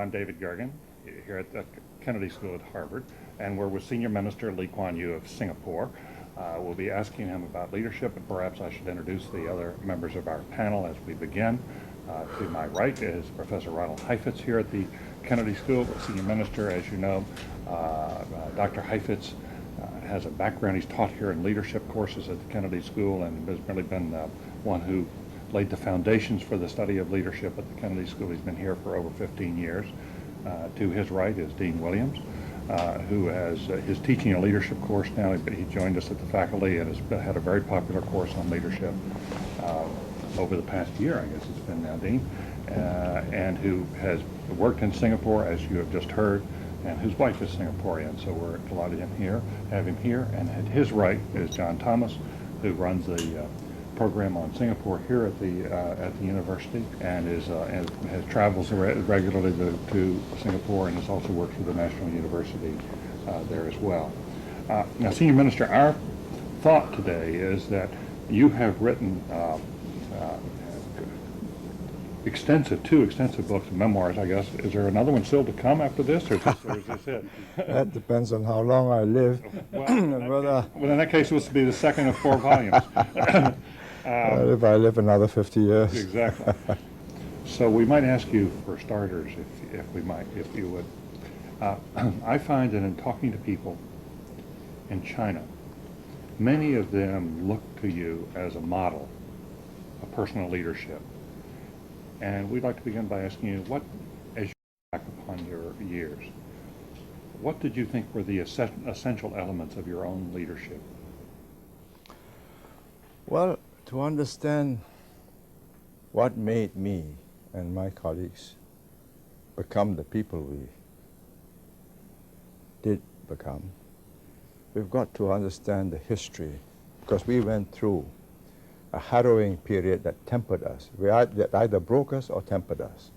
I'm David Gergen here at the Kennedy School at Harvard, and we're with Senior Minister Lee Kuan Yew of Singapore. We'll be asking him about leadership, but perhaps I should introduce the other members of our panel as we begin. To my right is Professor Ronald Heifetz here at the Kennedy School, Senior Minister. As you know, Dr. Heifetz has a background. He's taught here in leadership courses at the Kennedy School and has really been one who laid the foundations for the study of leadership at the Kennedy School. He's been here for over 15 years. To his right is Dean Williams, who is teaching a leadership course now. He joined us at the faculty and has had a very popular course on leadership over the past year, I guess it's been now, Dean, and who has worked in Singapore, as you have just heard, and whose wife is Singaporean, so we're delighted to have him here. And at his right is John Thomas, who runs the program on Singapore here at the university, and has travels regularly to Singapore, and has also worked for the National University there as well. Now, Senior Minister, our thought today is that you have written two extensive books, memoirs, I guess. Is there another one still to come after this, or is this it? That depends on how long I live. Well, in that case, this will be the second of 4 volumes. If I live another 50 years. Exactly. So we might ask you for starters, if you would. I find that in talking to people in China, many of them look to you as a model of personal leadership. And we'd like to begin by asking you, as you look back upon your years, what did you think were the essential elements of your own leadership? Well, to understand what made me and my colleagues become the people we did become, we've got to understand the history, because we went through a harrowing period that tempered us. That either broke us or tempered us.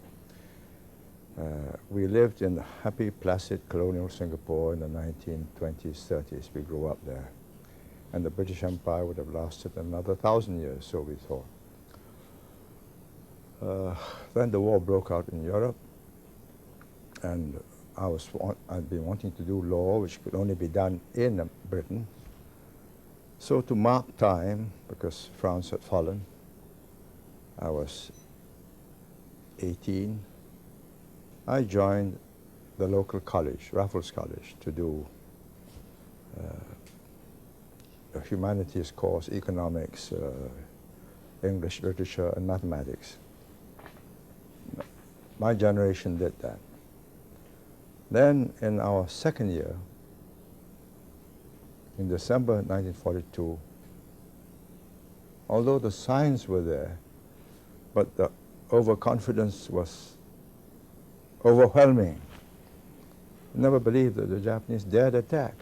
We lived in the happy, placid colonial Singapore in the 1920s, 30s. We grew up there. And the British Empire would have lasted another 1,000 years, so we thought. Then the war broke out in Europe, and I'd been wanting to do law, which could only be done in Britain. So to mark time, because France had fallen, I was 18, I joined the local college, Raffles College, to do a humanities course, economics, English literature, and mathematics. My generation did that. Then in our second year, in December 1942, although the signs were there, but the overconfidence was overwhelming. Never believed that the Japanese dared attack.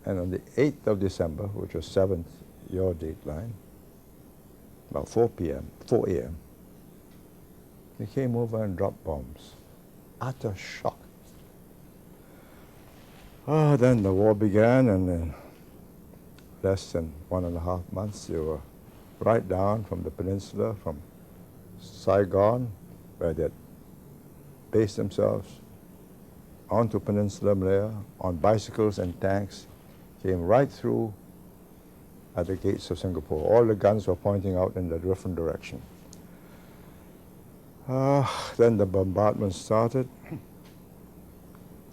And on the 8th of December, which was 7th, your dateline, about 4 a.m., they came over and dropped bombs. Utter shock. Then the war began, and in less than 1.5 months, they were right down from the peninsula, from Saigon, where they had based themselves, onto Peninsula Malaya, on bicycles and tanks, came right through at the gates of Singapore. All the guns were pointing out in a different direction. Then the bombardment started,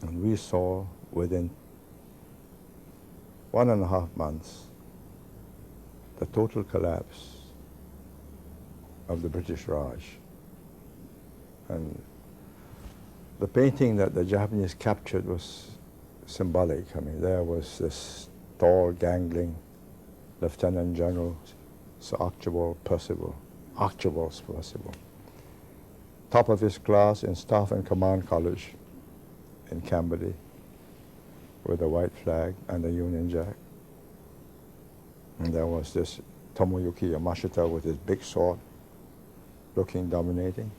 and we saw within 1.5 months the total collapse of the British Raj. And the painting that the Japanese captured was symbolic. I mean, there was this tall, gangling Lieutenant General Sir Archibald Percival, top of his class in Staff and Command College in Camberley, with a white flag and a Union Jack. And there was this Tomoyuki Yamashita with his big sword, looking dominating.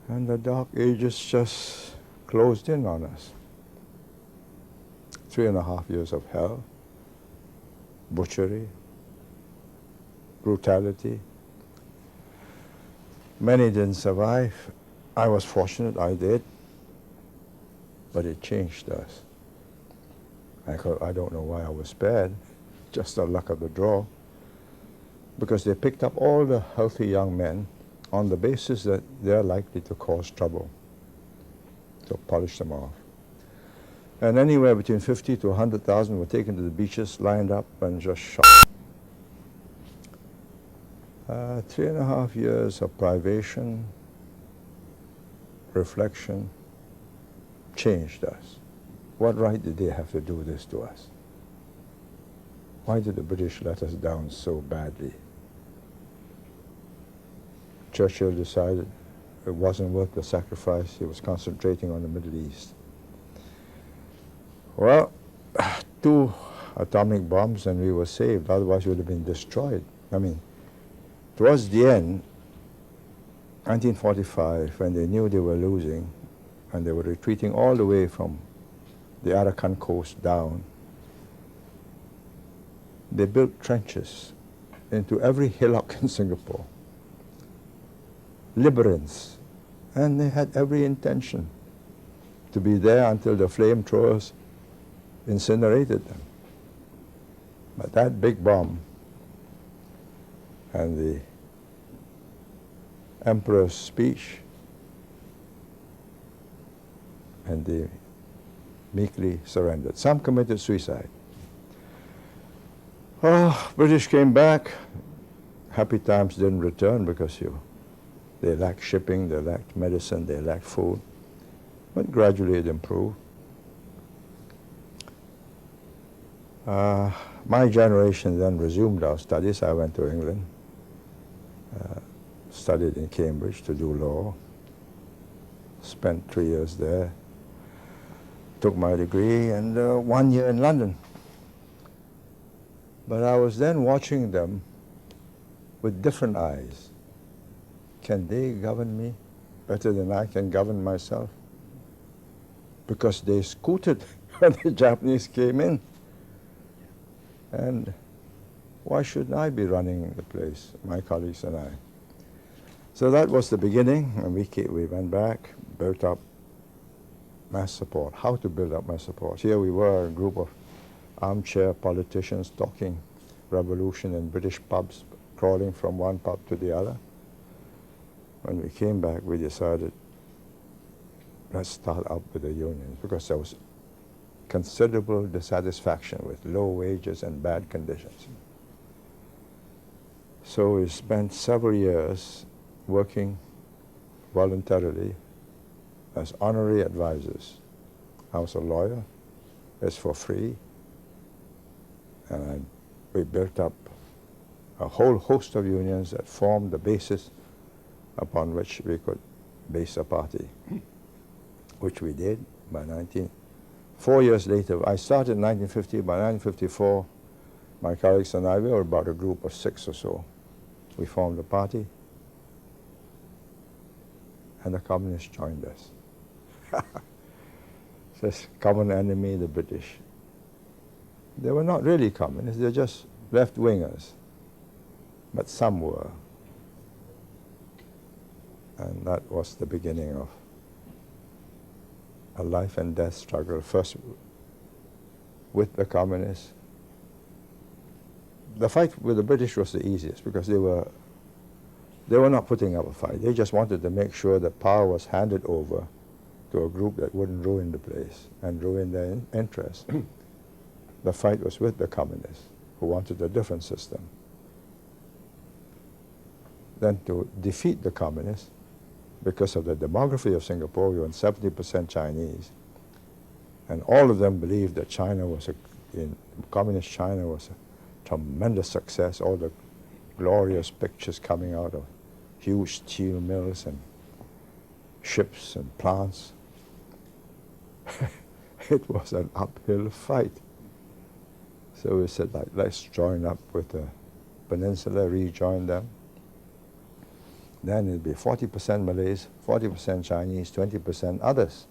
And the Dark Ages just closed in on us. 3.5 years of hell, butchery, brutality. Many didn't survive. I was fortunate, I did, but it changed us. I don't know why I was spared, just the luck of the draw, because they picked up all the healthy young men on the basis that they're likely to cause trouble, to polish them off. And anywhere between 50 to 100,000 were taken to the beaches, lined up, and just shot. 3.5 years of privation, reflection, changed us. What right did they have to do this to us? Why did the British let us down so badly? Churchill decided it wasn't worth the sacrifice. He was concentrating on the Middle East. Well, 2 atomic bombs and we were saved, otherwise we would have been destroyed. I mean, towards the end, 1945, when they knew they were losing and they were retreating all the way from the Arakan coast down, they built trenches into every hillock in Singapore, labyrinths, and they had every intention to be there until the flamethrowers incinerated them. But that big bomb and the Emperor's speech, and they meekly surrendered. Some committed suicide. Oh, British came back. Happy times didn't return because they lacked shipping, they lacked medicine, they lacked food. But gradually it improved. My generation then resumed our studies. I went to England, studied in Cambridge to do law, spent 3 years there, took my degree, and 1 year in London. But I was then watching them with different eyes. Can they govern me better than I can govern myself? Because they scooted when the Japanese came in. And why shouldn't I be running the place, my colleagues and I? So that was the beginning, and we went back, built up mass support. How to build up mass support? Here we were, a group of armchair politicians talking revolution in British pubs, crawling from one pub to the other. When we came back, we decided, let's start up with the unions, because there was considerable dissatisfaction with low wages and bad conditions. So we spent several years working voluntarily as honorary advisors. I was a lawyer, it's for free, and we built up a whole host of unions that formed the basis upon which we could base a party, which we did by 4 years later. I started in 1950. By 1954, my colleagues and I, we were about a group of 6 or so. We formed a party, and the communists joined us. This common enemy, the British. They were not really communists, they're just left-wingers, but some were. And that was the beginning of a life and death struggle, first with the communists. The fight with the British was the easiest because they were not putting up a fight. They just wanted to make sure that power was handed over to a group that wouldn't ruin the place and ruin their interests. The fight was with the communists, who wanted a different system. Then to defeat the communists, because of the demography of Singapore, we were 70% Chinese, and all of them believed that communist China was a tremendous success, all the glorious pictures coming out of huge steel mills and ships and plants. It was an uphill fight. So we said, let's join up with the peninsula, rejoin them. Then it'd be 40% Malays, 40% Chinese, 20% others.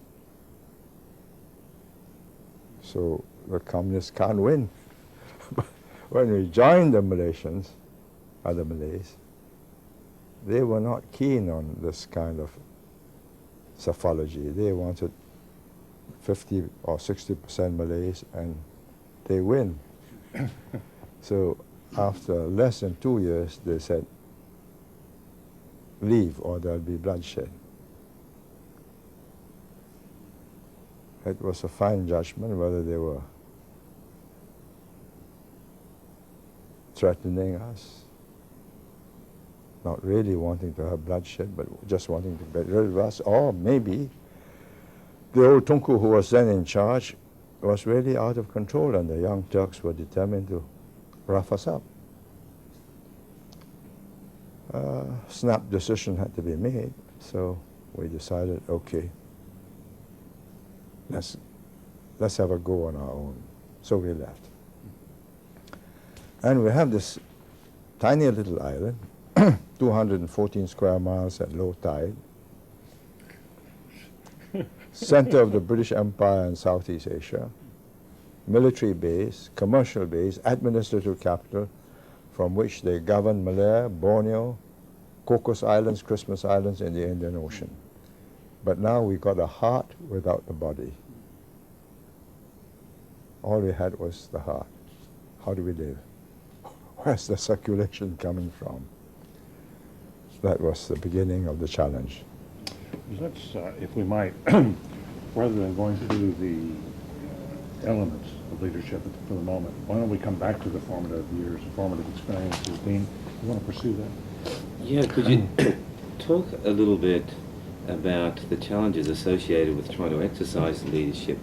So the communists can't win. But when we joined the Malaysians, other Malays, they were not keen on this kind of psephology. They wanted 50 or 60% Malays, and they win. So after less than 2 years, they said, leave or there'll be bloodshed. It was a fine judgment whether they were threatening us, not really wanting to have bloodshed, but just wanting to get rid of us, or maybe the old Tunku who was then in charge was really out of control, and the young Turks were determined to rough us up. Snap decision had to be made, so we decided, okay, let's have a go on our own. So we left. And we have this tiny little island, 214 square miles at low tide, center of the British Empire in Southeast Asia, military base, commercial base, administrative capital, from which they govern Malaya, Borneo, Cocos Islands, Christmas Islands in the Indian Ocean. But now we got a heart without the body. All we had was the heart. How do we live? Where's the circulation coming from? That was the beginning of the challenge. Let's, if we might, rather than going through the elements of leadership for the moment, why don't we come back to the formative years, formative experiences? Dean, you want to pursue that? Yeah, could you talk a little bit about the challenges associated with trying to exercise leadership,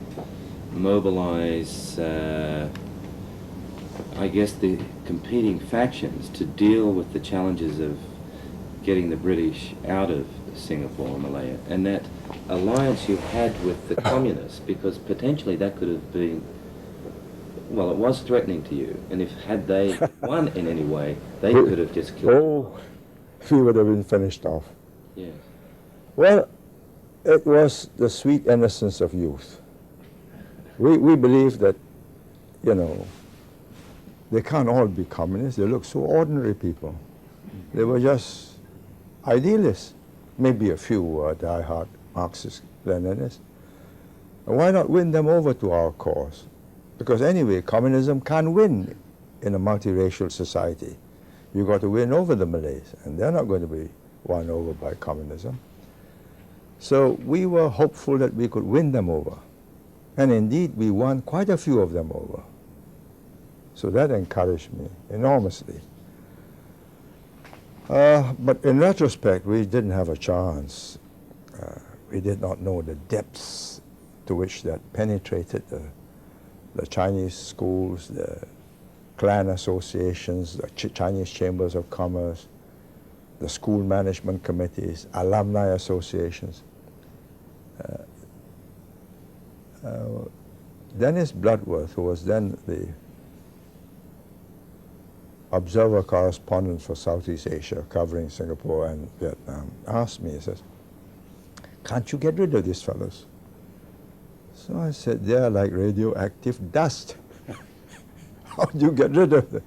mobilize, I guess, the competing factions to deal with the challenges of getting the British out of Singapore and Malaya, and that alliance you had with the communists, because potentially that could have been, well, it was threatening to you, and if had they won in any way, they could have just killed you. Oh, we would have been finished off. Yes. Well, it was the sweet innocence of youth. We believe that, you know, they can't all be communists. They look so ordinary people. They were just idealists. Maybe a few were die-hard Marxist Leninists. And why not win them over to our cause? Because anyway, communism can't win in a multiracial society. You've got to win over the Malays, and they're not going to be won over by communism. So we were hopeful that we could win them over. And indeed, we won quite a few of them over. So that encouraged me enormously. But in retrospect, we didn't have a chance. We did not know the depths to which that penetrated the Chinese schools, the clan associations, the Chinese chambers of commerce, the school management committees, alumni associations. Dennis Bloodworth, who was then the observer correspondent for Southeast Asia, covering Singapore and Vietnam, asked me, he says, can't you get rid of these fellows? So I said, they're like radioactive dust. How do you get rid of them?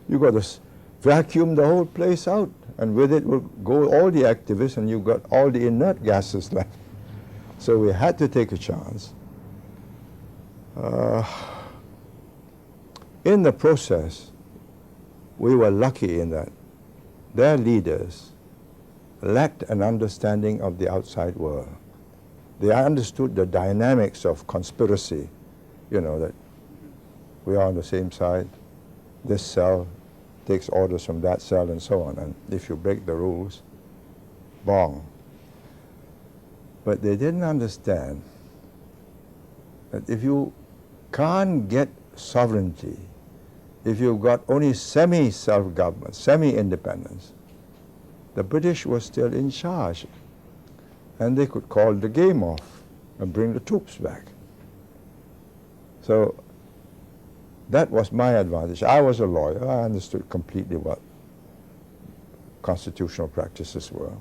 You got to vacuum the whole place out, and with it will go all the activists, and you've got all the inert gases left. So we had to take a chance. In the process, we were lucky in that their leaders lacked an understanding of the outside world. They understood the dynamics of conspiracy, you know, that we are on the same side, this cell takes orders from that cell and so on, and if you break the rules, bong. But they didn't understand that if you can't get sovereignty, if you've got only semi-self-government, semi-independence, the British were still in charge, and they could call the game off and bring the troops back. So that was my advantage. I was a lawyer. I understood completely what constitutional practices were.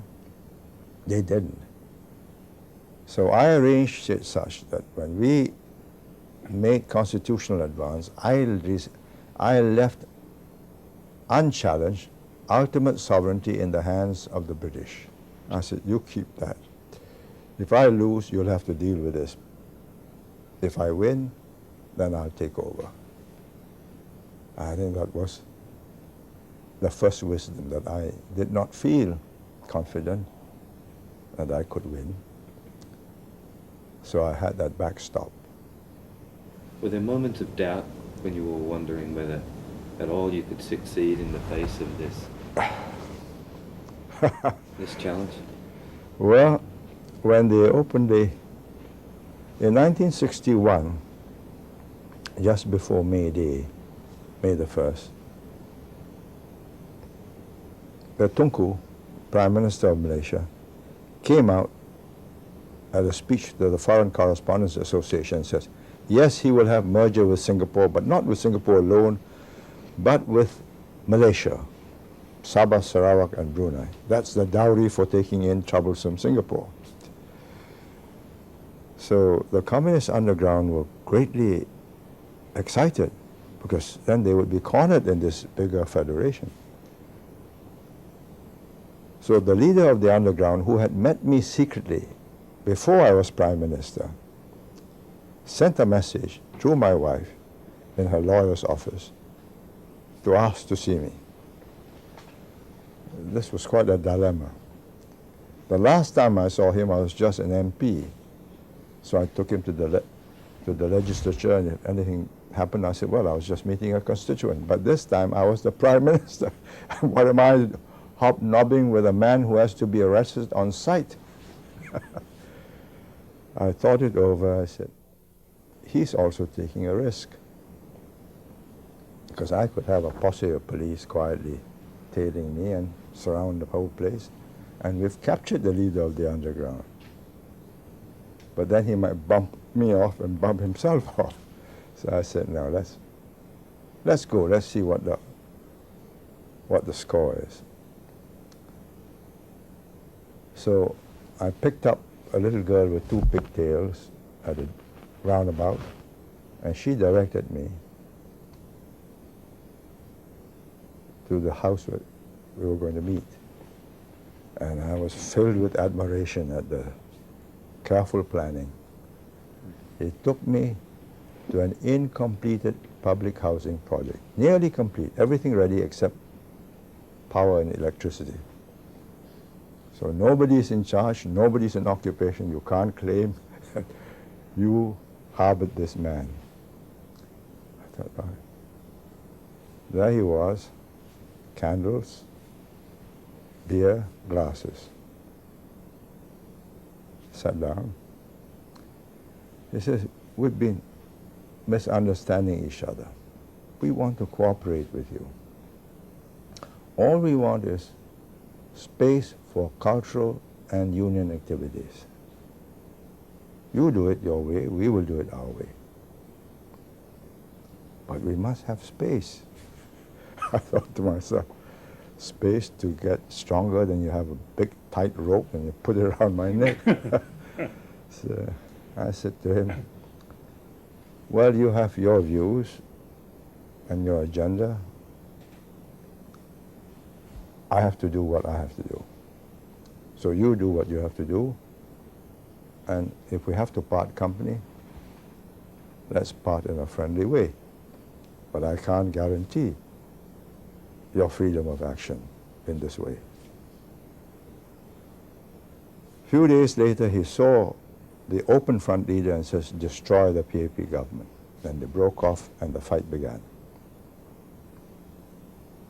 They didn't. So I arranged it such that when we made constitutional advance, I left unchallenged ultimate sovereignty in the hands of the British. I said, you keep that. If I lose, you'll have to deal with this. If I win, then I'll take over. I think that was the first wisdom, that I did not feel confident that I could win. So I had that backstop. Were there moments of doubt when you were wondering whether at all you could succeed in the face of this challenge? Well, when they opened in 1961, just before May Day, May the 1st, the Tunku, Prime Minister of Malaysia, came out at a speech to the Foreign Correspondents Association and says, yes, he will have merger with Singapore, but not with Singapore alone, but with Malaysia, Sabah, Sarawak, and Brunei. That's the dowry for taking in troublesome Singapore. So the communist underground were greatly excited, because then they would be cornered in this bigger federation. So the leader of the underground, who had met me secretly before I was Prime Minister, sent a message through my wife in her lawyer's office to ask to see me. This was quite a dilemma. The last time I saw him, I was just an MP. So I took him to the legislature, and if anything happened, I said, well, I was just meeting a constituent. But this time, I was the Prime Minister. What am I hobnobbing with a man who has to be arrested on sight? I thought it over. I said, he's also taking a risk. Because I could have a posse of police quietly tailing me and surround the whole place. And we've captured the leader of the underground. But then he might bump me off and bump himself off. So I said, no, let's go. Let's see what the score is. So I picked up a little girl with 2 pigtails at a roundabout, and she directed me to the house where we were going to meet. And I was filled with admiration at the careful planning. It took me to an incompleted public housing project, nearly complete, everything ready except power and electricity. So nobody's in charge, nobody's in occupation. You can't claim that you harbored this man. I thought, all right. There he was, candles, beer, glasses. Sat down. He says, we've been misunderstanding each other. We want to cooperate with you. All we want is space for cultural and union activities. You do it your way, we will do it our way. But we must have space. I thought to myself, space to get stronger, then you have a big tight rope and you put it around my neck. So I said to him, well, you have your views and your agenda. I have to do what I have to do. So you do what you have to do, and if we have to part company, let's part in a friendly way. But I can't guarantee your freedom of action in this way. A few days later, he saw the Open Front leader and says, destroy the PAP government. Then they broke off and the fight began.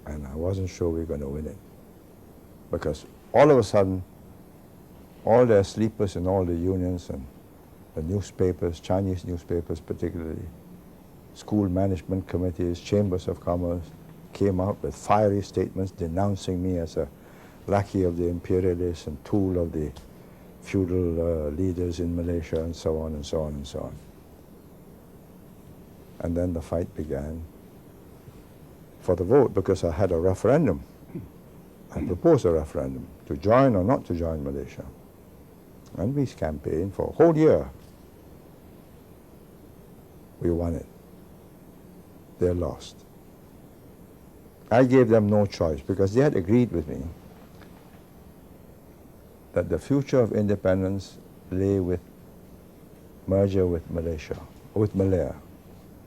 And I wasn't sure we were going to win it. Because all of a sudden, all their sleepers in all the unions and the newspapers, Chinese newspapers particularly, school management committees, chambers of commerce, came out with fiery statements denouncing me as a lackey of the imperialists and tool of the feudal leaders in Malaysia, and so on and so on and so on. And then the fight began for the vote, because I had a referendum. I proposed a referendum to join or not to join Malaysia. And we campaigned for a whole year. We won it. They lost. I gave them no choice, because they had agreed with me that the future of independence lay with merger with Malaya.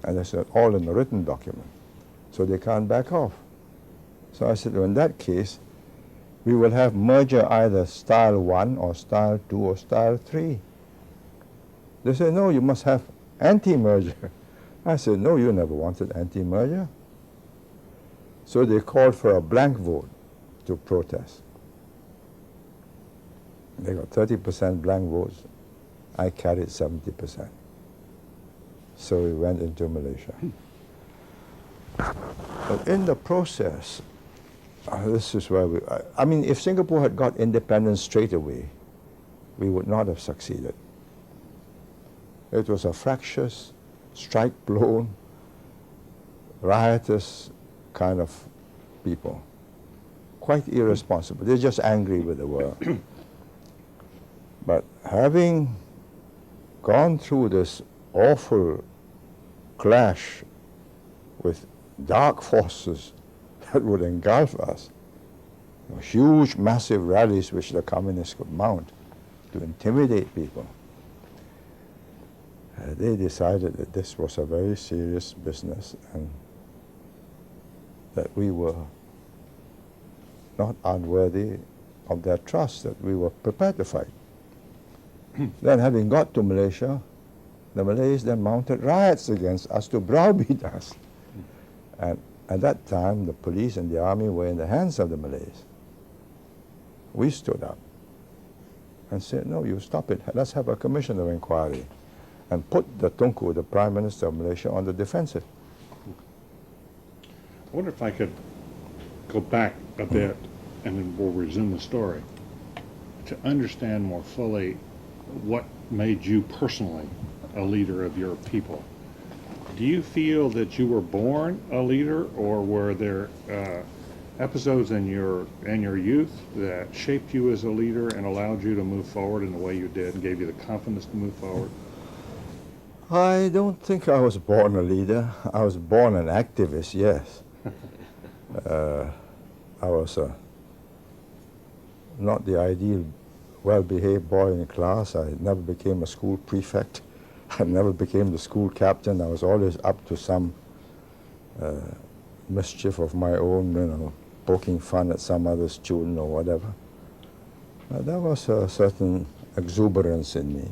And I said, all in the written document. So they can't back off. So I said, well, in that case, we will have merger either style 1 or style 2 or style 3. They said, no, you must have anti-merger. I said, no, you never wanted anti-merger. So they called for a blank vote to protest. They got 30% blank votes. I carried 70%. So we went into Malaysia. But in the process, this is where I mean, if Singapore had got independence straight away, we would not have succeeded. It was a fractious, strike-blown, riotous kind of people. Quite irresponsible. They're just angry with the world. But having gone through this awful clash with dark forces that would engulf us, huge, massive rallies which the communists could mount to intimidate people, they decided that this was a very serious business and that we were not unworthy of their trust, that we were prepared to fight. Then having got to Malaysia, the Malays then mounted riots against us to browbeat us. And at that time, the police and the army were in the hands of the Malays. We stood up and said, no, you stop it. Let's have a commission of inquiry. And put the Tunku, the Prime Minister of Malaysia, on the defensive. I wonder if I could go back a bit and then we'll resume the story to understand more fully what made you personally a leader of your people. Do you feel that you were born a leader, or were there episodes in your youth that shaped you as a leader and allowed you to move forward in the way you did and gave you the confidence to move forward? I don't think I was born a leader. I was born an activist, yes. I was not the ideal well-behaved boy in class. I never became a school prefect. I never became the school captain. I was always up to some mischief of my own, poking fun at some other student or whatever. There was a certain exuberance in me.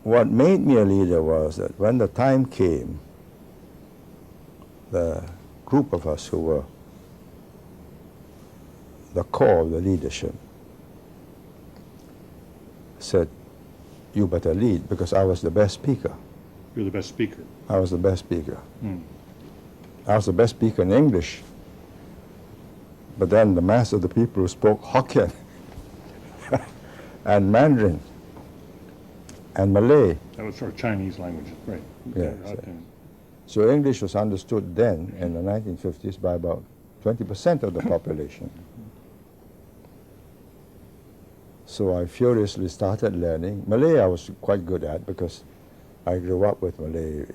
What made me a leader was that when the time came, the group of us who were the core of the leadership said, you better lead, because I was the best speaker. You're the best speaker. I was the best speaker. I was the best speaker in English. But then the mass of the people who spoke Hokkien and Mandarin and Malay. That was sort of Chinese language, right? Yeah. So English was understood then, in the 1950s, by about 20% of the population. So I furiously started learning. Malay I was quite good at, because I grew up with Malay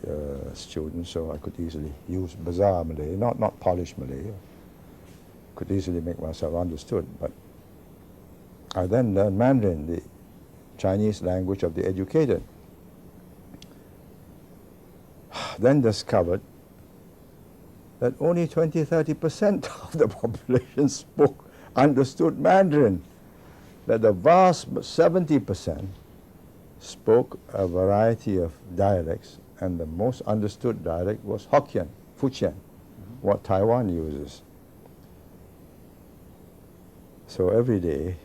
students, so I could easily use bazaar Malay, not polished Malay. Could easily make myself understood. But I then learned Mandarin, the Chinese language of the educated. Then discovered that only 20–30% of the population understood Mandarin. That the vast 70% spoke a variety of dialects, and the most understood dialect was Hokkien, Fujian, what Taiwan uses. So every day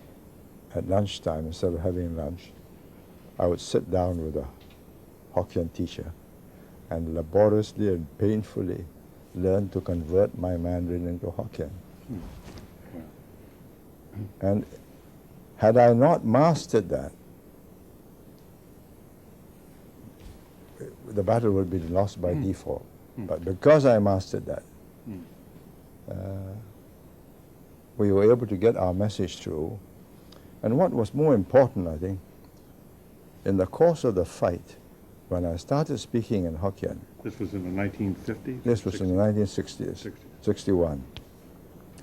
at lunchtime, instead of having lunch, I would sit down with a Hokkien teacher and laboriously and painfully learn to convert my Mandarin into Hokkien. And had I not mastered that, the battle would be lost by default. But because I mastered that, we were able to get our message through. And what was more important, I think, in the course of the fight, when I started speaking in Hokkien. This was in the 1950s? This was in the 1960s, 61.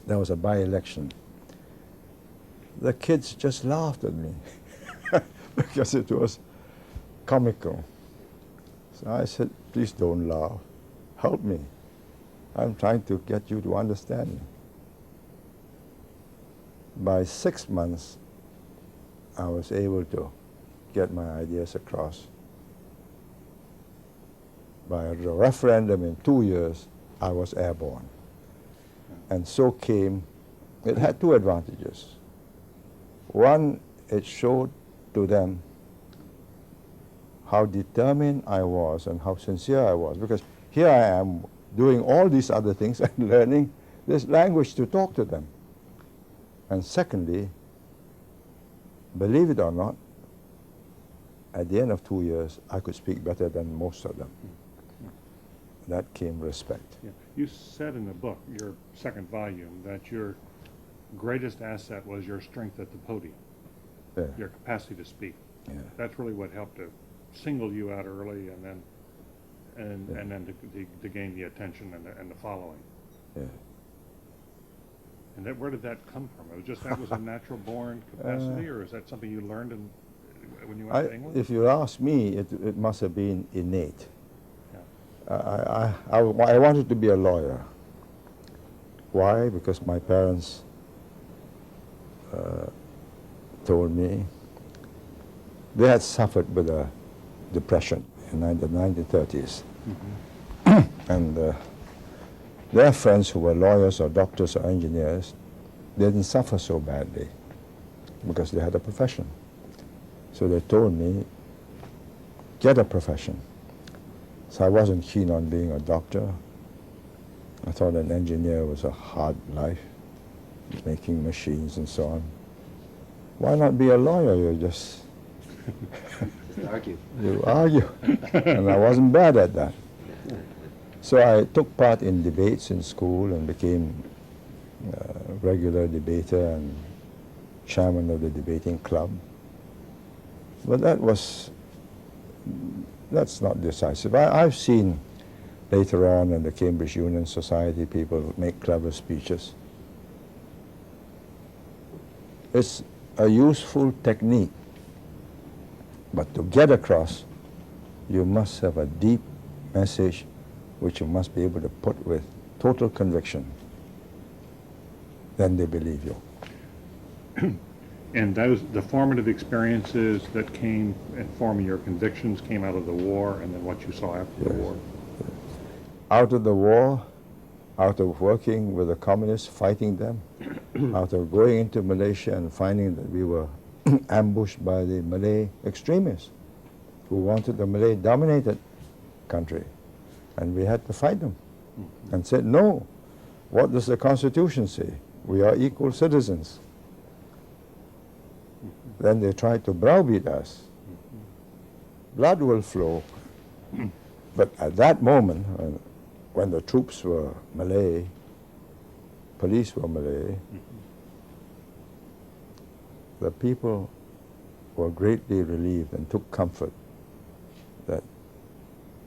There was a by-election. the kids just laughed at me because it was comical. So I said, please don't laugh. Help me. I'm trying to get you to understand me. By 6 months, I was able to get my ideas across. By the referendum in 2 years, I was airborne. And so came, it had two advantages. One, it showed to them how determined I was and how sincere I was, because here I am doing all these other things and learning this language to talk to them. And secondly, believe it or not, at the end of 2 years, I could speak better than most of them. That came respect. Yeah. You said in the book, your second volume, that your greatest asset was your strength at the podium, Yeah. your capacity to speak. Yeah. That's really what helped to single you out early, and then and then to gain the attention and the following. Yeah. And where did that come from? It was just that was a natural born capacity, or is that something you learned when you went to England? If you ask me, it must have been innate. Yeah. I wanted to be a lawyer. Why? Because my parents told me they had suffered with a depression in the 1930s. Mm-hmm. And their friends who were lawyers or doctors or engineers didn't suffer so badly because they had a profession. So they told me, get a profession. So I wasn't keen on being a doctor. I thought an engineer was a hard life, making machines and so on. Why not be a lawyer? You just Argue. you argue. And I wasn't bad at that. So I took part in debates in school and became a regular debater and chairman of the debating club. But that's not decisive. I've seen later on in the Cambridge Union Society people make clever speeches. It's a useful technique, but to get across, you must have a deep message which you must be able to put with total conviction. Then they believe you. And the formative experiences that came in forming your convictions came out of the war, and then what you saw after the war. Out of the war, out of working with the communists, fighting them, out of going into Malaysia and finding that we were ambushed by the Malay extremists who wanted the Malay-dominated country. And we had to fight them and said, no, what does the Constitution say? We are equal citizens. Then they tried to browbeat us. Blood will flow. But at that moment, when the troops were Malay, police were Malay, the people were greatly relieved and took comfort that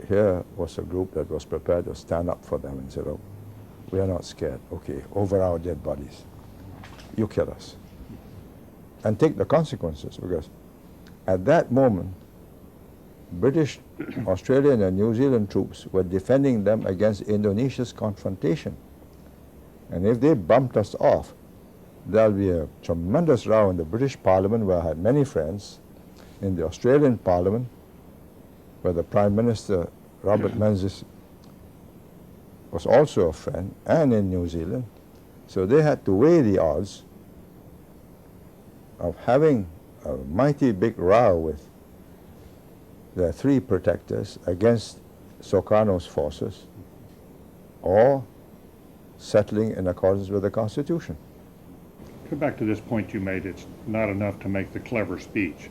here was a group that was prepared to stand up for them and said, oh, we are not scared. Okay, over our dead bodies. You kill us. And take the consequences, because at that moment, British, Australian and New Zealand troops were defending them against Indonesia's confrontation. And if they bumped us off, there'll be a tremendous row in the British Parliament, where I had many friends, in the Australian Parliament, where the Prime Minister, Robert Menzies, was also a friend, and in New Zealand. So they had to weigh the odds of having a mighty big row with their three protectors against Sukarno's forces, or settling in accordance with the Constitution. Come back to this point you made. It's not enough to make the clever speech.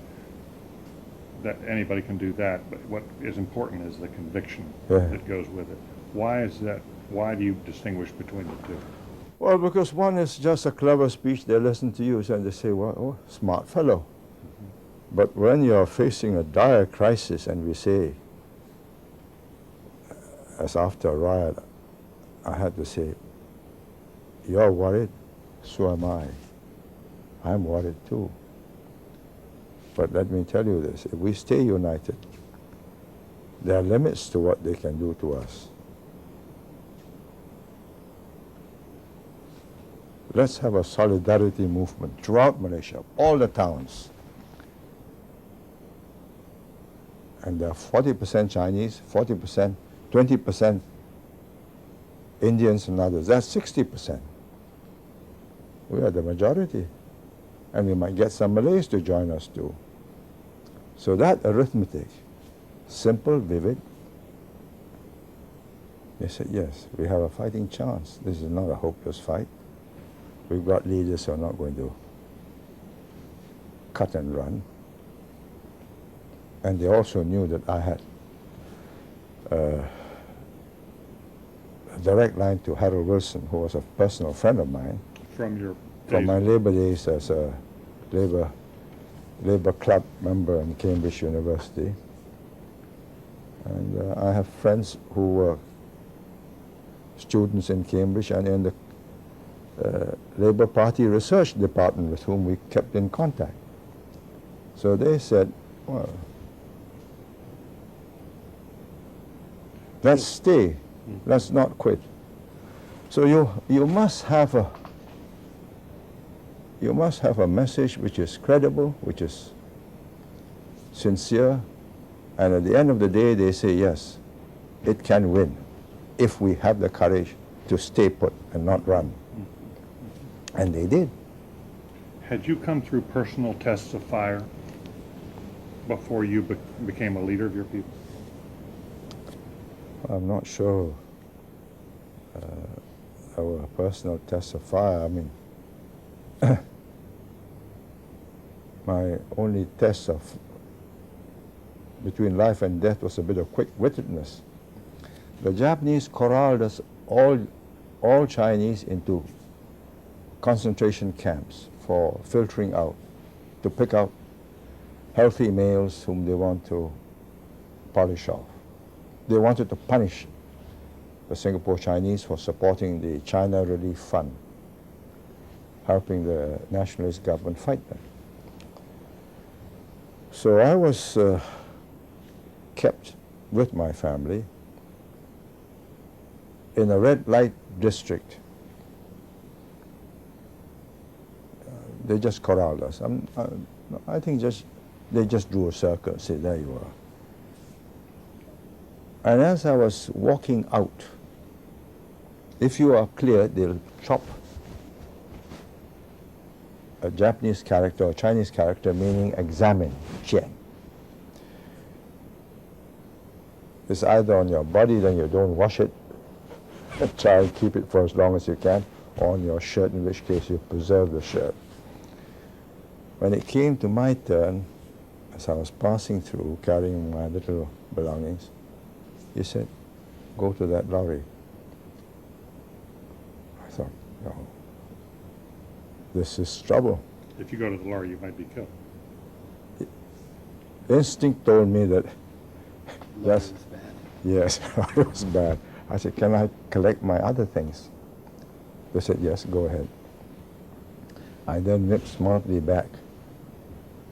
That anybody can do that, but what is important is the conviction that goes with it. Why is that? Why do you distinguish between the two? Well, because one is just a clever speech, they listen to you and they say, well, oh, smart fellow. But when you're facing a dire crisis and we say, as after a riot, I had to say, you're worried, so am I. I'm worried too. But let me tell you this, if we stay united, there are limits to what they can do to us. Let's have a solidarity movement throughout Malaysia, all the towns. And there are 40% Chinese, 40%, 20% Indians and others. That's 60%. We are the majority. And we might get some Malays to join us too. So that arithmetic, simple, vivid, they said, yes, we have a fighting chance. This is not a hopeless fight. We've got leaders who are not going to cut and run. And they also knew that I had a direct line to Harold Wilson, who was a personal friend of mine. From my labor days as a labor club member in Cambridge University. And I have friends who were students in Cambridge and in the Labour Party research department with whom we kept in contact. So they said, well, let's stay, let's not quit. So you must have a message which is credible, which is sincere, and at the end of the day they say, yes, it can win if we have the courage to stay put and not run. And they did. Had you come through personal tests of fire before you became a leader of your people? I'm not sure our personal test of fire. I mean, my only test of between life and death was a bit of quick-wittedness. The Japanese corralled us all Chinese into concentration camps for filtering out, to pick out healthy males whom they want to polish off. They wanted to punish the Singapore Chinese for supporting the China Relief Fund, helping the nationalist government fight them. So I was kept with my family in a red light district. They just corralled us. I think they just drew a circle and said, there you are. And as I was walking out, if you are cleared, they'll chop a Japanese character or Chinese character, meaning examine, Chien. It's either on your body, then you don't wash it, try and keep it for as long as you can, or on your shirt, in which case you preserve the shirt. When it came to my turn, as I was passing through, carrying my little belongings, he said, go to that lorry. I thought, no, this is trouble. If you go to the lorry, you might be killed. Instinct told me that, yes, yes, it was bad. I said, can I collect my other things? They said, yes, go ahead. I then went smartly back.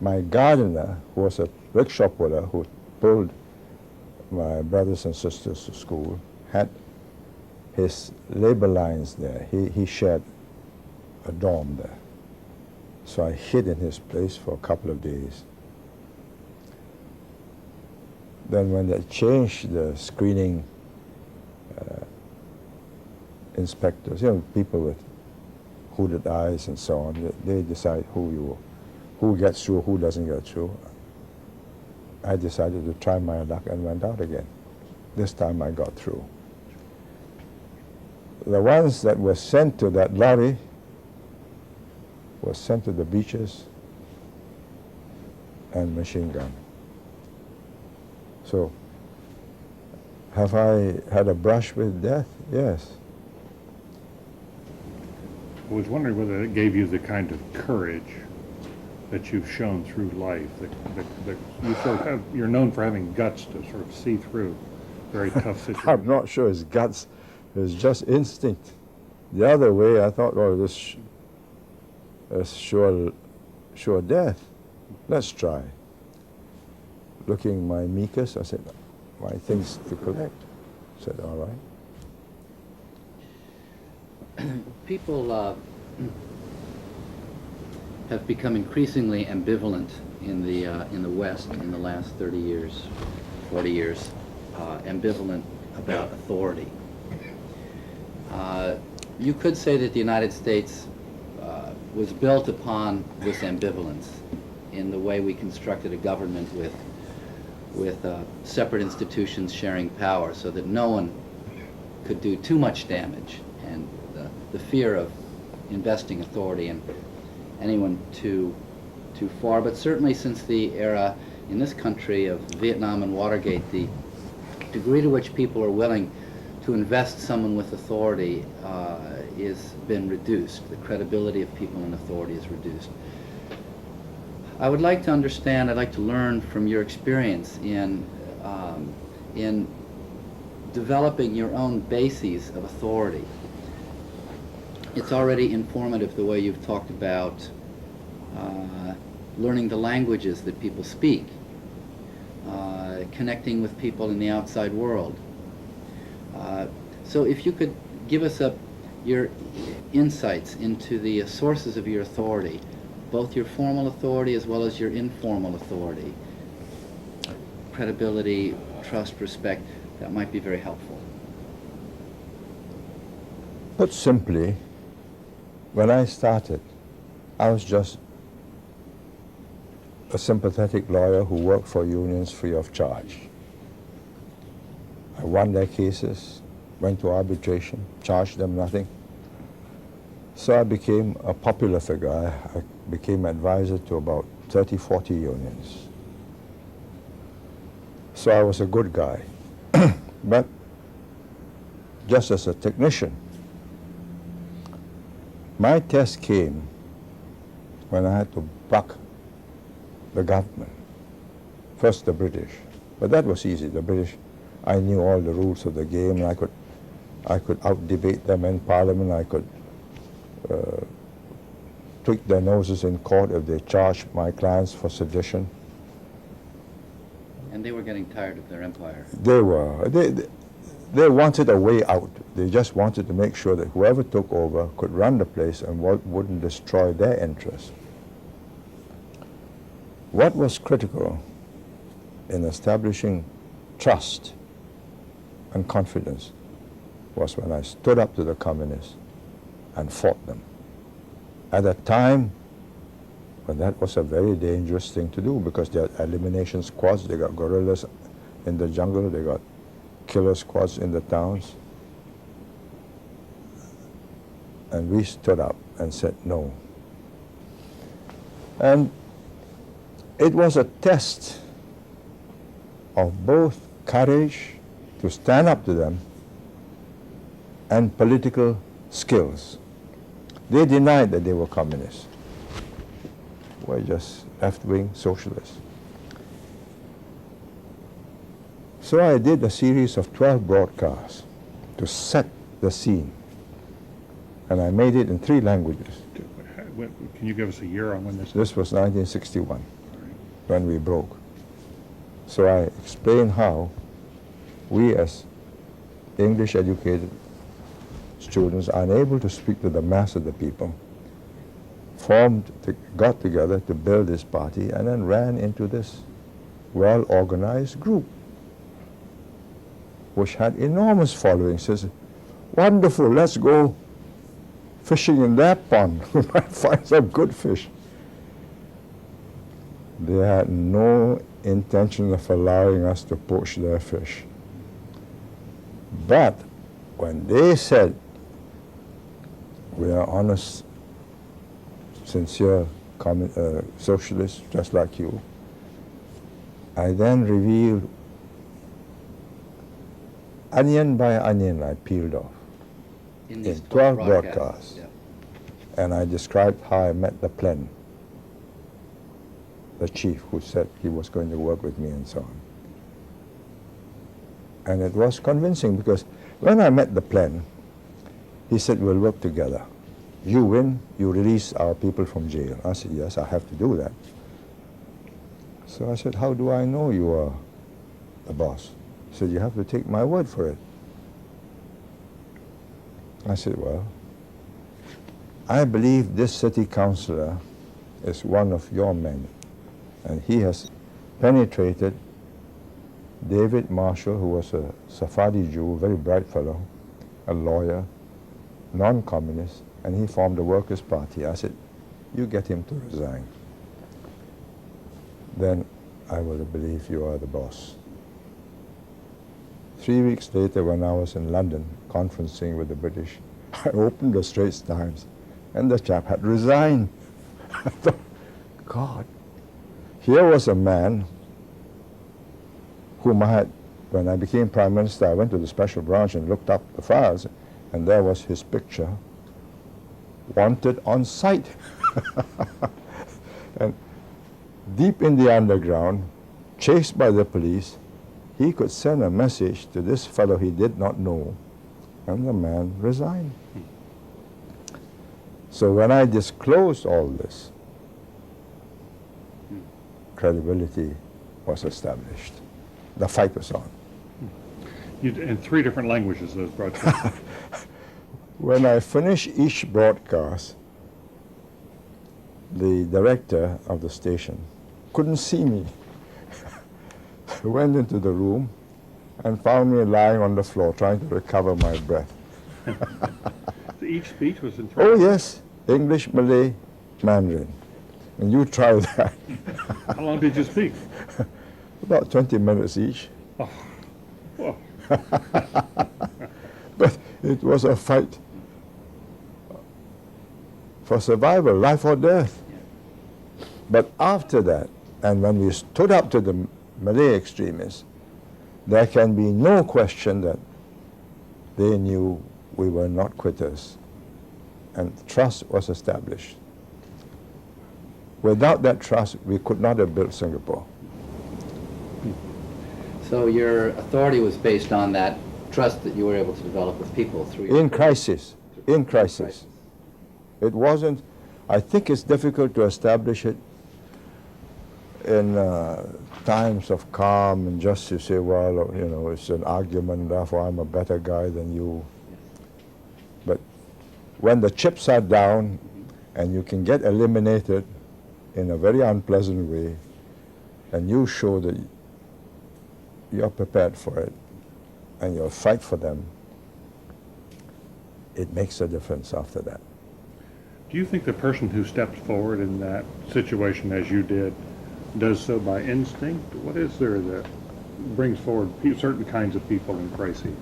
My gardener, who was a rickshaw puller who pulled my brothers and sisters to school, had his labor lines there. He shared a dorm there. So I hid in his place for a couple of days. Then when they changed the screening inspectors, people with hooded eyes and so on, they decide who gets through, who doesn't get through. I decided to try my luck and went out again. This time I got through. The ones that were sent to that lorry were sent to the beaches and machine gun. So, have I had a brush with death? Yes. I was wondering whether it gave you the kind of courage that you've shown through life. You're known for having guts to sort of see through very tough situations. I'm not sure it's guts. It's just instinct. The other way, I thought, oh, this sure sure death. Let's try. Looking my meekest, I said, my things to collect. I said, all right. People have become increasingly ambivalent in the West in the last 30 years, 40 years, ambivalent about authority. You could say that the United States was built upon this ambivalence in the way we constructed a government with separate institutions sharing power so that no one could do too much damage, and the fear of investing authority in anyone too far. But certainly since the era in this country of Vietnam and Watergate, the degree to which people are willing to invest someone with authority is been reduced. The credibility of people in authority is reduced. I would like to understand, I'd like to learn from your experience in developing your own bases of authority. It's already informative the way you've talked about learning the languages that people speak, connecting with people in the outside world. So if you could give us your insights into the sources of your authority, both your formal authority as well as your informal authority, credibility, trust, respect, that might be very helpful. Put simply, when I started, I was just a sympathetic lawyer who worked for unions free of charge. I won their cases, went to arbitration, charged them nothing. So I became a popular figure. I became advisor to about 30, 40 unions. So I was a good guy. But just as a technician, my test came when I had to buck the government. First the British, but that was easy. The British, I knew all the rules of the game, and I could out-debate them in Parliament. I could tweak their noses in court if they charged my clients for sedition. And they were getting tired of their empire. They were. They wanted a way out. They just wanted to make sure that whoever took over could run the place and wouldn't destroy their interests. What was critical in establishing trust and confidence was when I stood up to the communists and fought them. At a time when that was a very dangerous thing to do, because they had elimination squads, they got guerrillas in the jungle, they got killer squads in the towns. And we stood up and said no. And it was a test of both courage to stand up to them and political skills. They denied that they were communists. We're just left-wing socialists. So I did a series of 12 broadcasts to set the scene. And I made it in 3 languages. Can you give us a year on when this? This was 1961, when we broke. So I explained how we as English-educated students, unable to speak to the mass of the people, got together to build this party and then ran into this well-organized group, which had enormous followings. Says, wonderful, let's go fishing in that pond. We might find some good fish. They had no intention of allowing us to poach their fish. But when they said, we are honest, sincere socialists, just like you, I then revealed, onion by onion, I peeled off in 12 broadcasts. Yeah. And I described how I met the Plen, the chief who said he was going to work with me and so on. And it was convincing, because when I met the Plen, he said, we'll work together. you win, you release our people from jail. I said, yes, I have to do that. So I said, how do I know you are the boss? He said, you have to take my word for it. I said, well, I believe this city councillor is one of your men, and he has penetrated David Marshall, who was a Sephardi Jew, very bright fellow, a lawyer, non-communist, and he formed the Workers' Party. I said, you get him to resign. Then I will believe you are the boss. 3 weeks later, when I was in London conferencing with the British, I opened the Straits Times, and the chap had resigned. I thought, God, here was a man whom I had, when I became Prime Minister, I went to the special branch and looked up the files, and there was his picture, wanted on sight. And deep in the underground, chased by the police, he could send a message to this fellow he did not know, and the man resigned. So when I disclosed all this, credibility was established. The fight was on. In 3 different languages, those broadcasts. When I finished each broadcast, the director of the station couldn't see me. He went into the room and found me lying on the floor trying to recover my breath. Each speech was in 3. Oh yes, English, Malay, Mandarin. And you try that. How long did you speak? About 20 minutes each. Oh. Whoa. But it was a fight for survival, life or death. But after that, and when we stood up to the Malay extremists, there can be no question that they knew we were not quitters, and trust was established. Without that trust, we could not have built Singapore. So your authority was based on that trust that you were able to develop with people through your... In crisis. It wasn't, I think it's difficult to establish it in times of calm and just to say, well, you know, it's an argument, therefore I'm a better guy than you. But when the chips are down and you can get eliminated in a very unpleasant way, and you show that you're prepared for it and you'll fight for them, it makes a difference after that. Do you think the person who steps forward in that situation as you did does so by instinct? What is there that brings forward certain kinds of people in crises?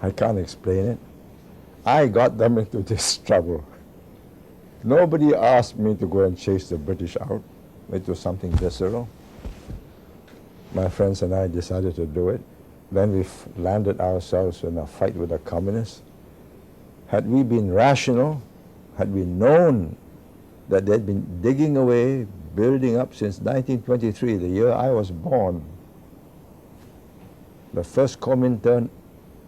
I can't explain it. I got them into this trouble. Nobody asked me to go and chase the British out. It was something visceral. My friends and I decided to do it. Then we landed ourselves in a fight with the communists. Had we been rational, had we known that they'd been digging away, building up since 1923, the year I was born, the first Comintern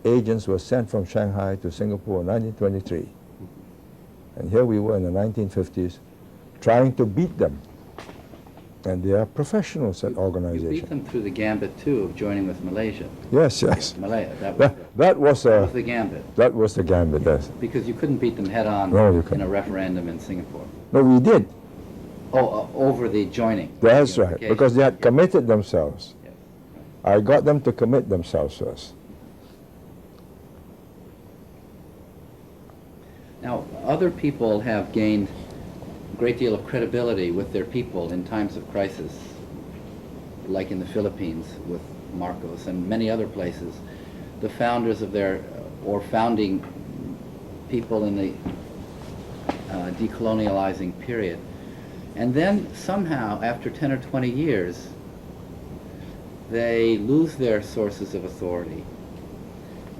agents were sent from Shanghai to Singapore in 1923. And here we were in the 1950s trying to beat them. And they are professionals at organization. You beat them through the gambit, too, of joining with Malaysia. Yes, yes. Malaya, That was the gambit. That was the gambit, yes. Because you couldn't beat them head-on No, you in couldn't. a referendum in Singapore. No, we did. Oh, over the joining. That's right, unification. because they had committed themselves. Yes. I got them to commit themselves first. Now, other people have gained a great deal of credibility with their people in times of crisis, like in the Philippines with Marcos and many other places. The founders of their, or founding people in the decolonializing period. And then somehow, after 10 or 20 years, they lose their sources of authority.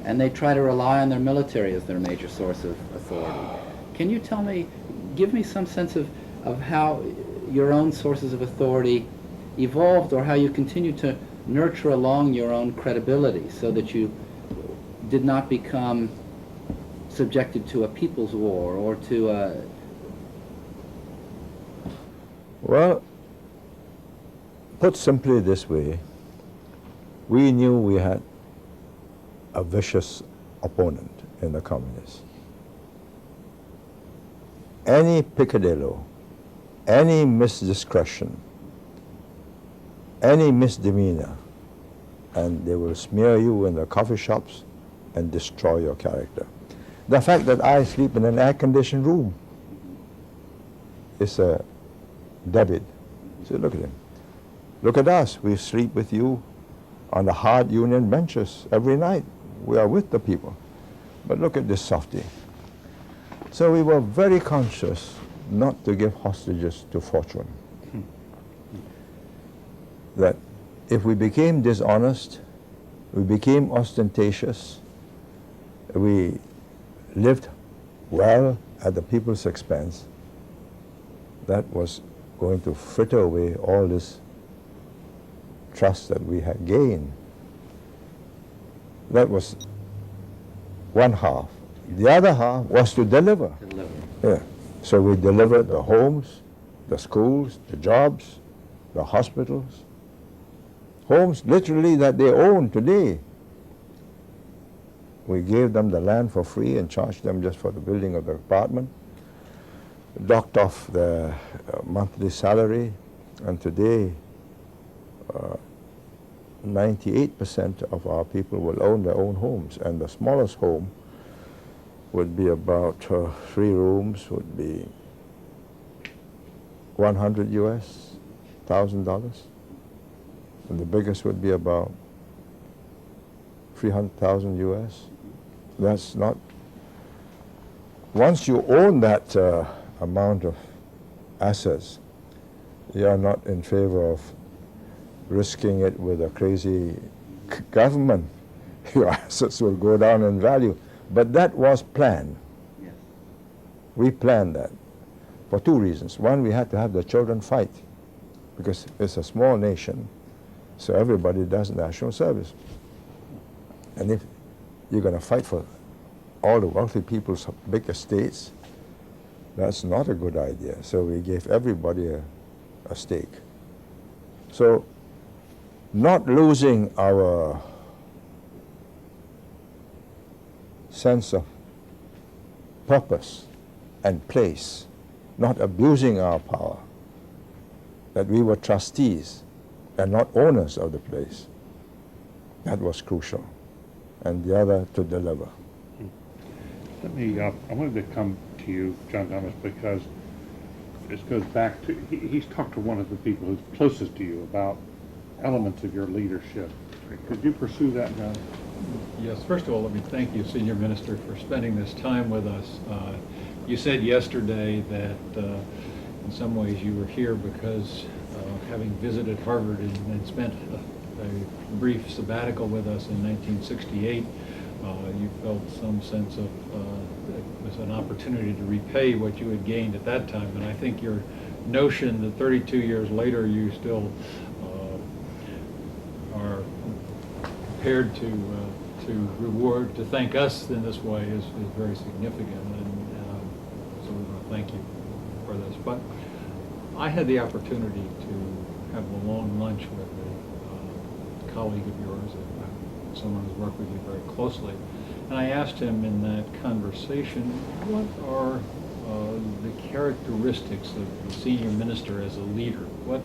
And they try to rely on their military as their major source of authority. Can you tell me, give me some sense of how your own sources of authority evolved, or how you continue to nurture along your own credibility so that you did not become subjected to a people's war or to a... Well, put simply this way, we knew we had a vicious opponent in the communists. Any peccadillo, any misdiscretion, any misdemeanor, and they will smear you in the coffee shops and destroy your character. The fact that I sleep in an air-conditioned room is a debit. So look at him. Look at us. We sleep with you on the hard union benches every night. We are with the people. But look at this softy. So we were very conscious not to give hostages to fortune. That if we became dishonest, we became ostentatious, we lived well at the people's expense, that was going to fritter away all this trust that we had gained. That was one half. The other half was to deliver. Yeah. So we delivered the homes, the schools, the jobs, the hospitals, homes literally that they own today. We gave them the land for free and charged them just for the building of the apartment, docked off the monthly salary, and today 98% of our people will own their own homes, and the smallest home would be about 3 rooms, would be $100,000, and the biggest would be about 300,000 US. That's not, once you own that amount of assets, you are not in favor of risking it with a crazy government. Your assets will go down in value. But that was planned. Yes. We planned that for 2 reasons. One, we had to have the children fight because it's a small nation, so everybody does national service. And if you're going to fight for all the wealthy people's big estates, that's not a good idea. So we gave everybody a stake. So not losing our sense of purpose and place, not abusing our power, that we were trustees and not owners of the place. That was crucial. And the other, to deliver. Let me, I wanted to come to you, John Thomas, because this goes back to, he's talked to one of the people who's closest to you about elements of your leadership. Could you pursue that, John? Yes, first of all, let me thank you, Senior Minister, for spending this time with us. You said yesterday that in some ways you were here because having visited Harvard and spent a brief sabbatical with us in 1968, you felt some sense of it was an opportunity to repay what you had gained at that time. And I think your notion that 32 years later you still are prepared to reward, to thank us in this way is very significant, and so we want to thank you for this. But I had the opportunity to have a long lunch with a colleague of yours, someone who's worked with you very closely, and I asked him in that conversation, what are the characteristics of the senior minister as a leader? What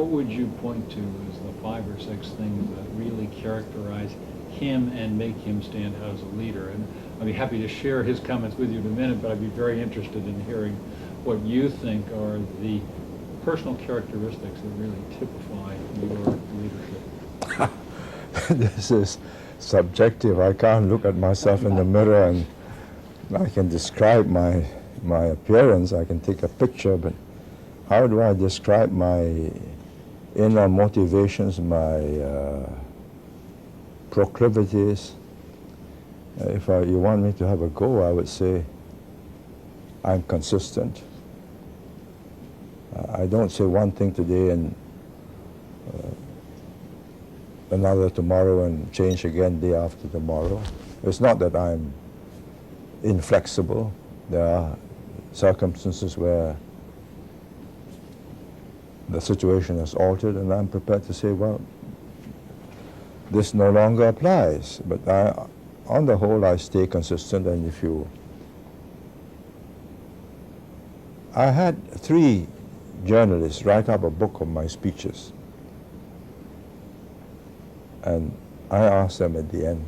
would you point to as the 5 or 6 things that really characterize him and make him stand out as a leader? And I'd be happy to share his comments with you in a minute, but I'd be very interested in hearing what you think are the personal characteristics that really typify your leadership. This is subjective. I can't look at myself in the mirror and I can describe my appearance. I can take a picture, but how do I describe my inner motivations, my proclivities? If you want me to have a go, I would say I'm consistent. I don't say one thing today and another tomorrow and change again day after tomorrow. It's not that I'm inflexible. There are circumstances where the situation has altered, and I'm prepared to say, well, this no longer applies. But on the whole, I stay consistent, and I had 3 journalists write up a book of my speeches, and I asked them at the end,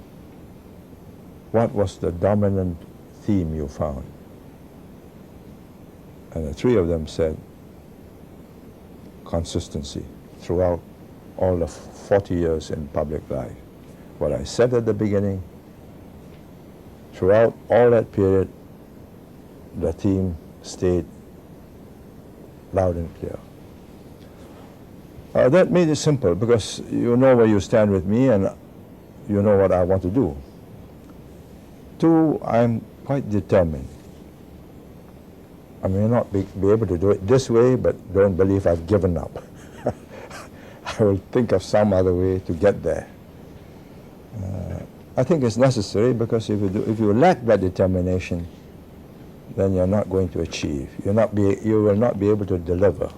what was the dominant theme you found? And the 3 of them said, consistency throughout all the 40 years in public life. What I said at the beginning, throughout all that period, the theme stayed loud and clear. That made it simple, because you know where you stand with me and you know what I want to do. 2, I'm quite determined. I may not be able to do it this way, but don't believe I've given up. I will think of some other way to get there. I think it's necessary, because if you lack that determination, then you're not going to achieve. You will not be able to deliver.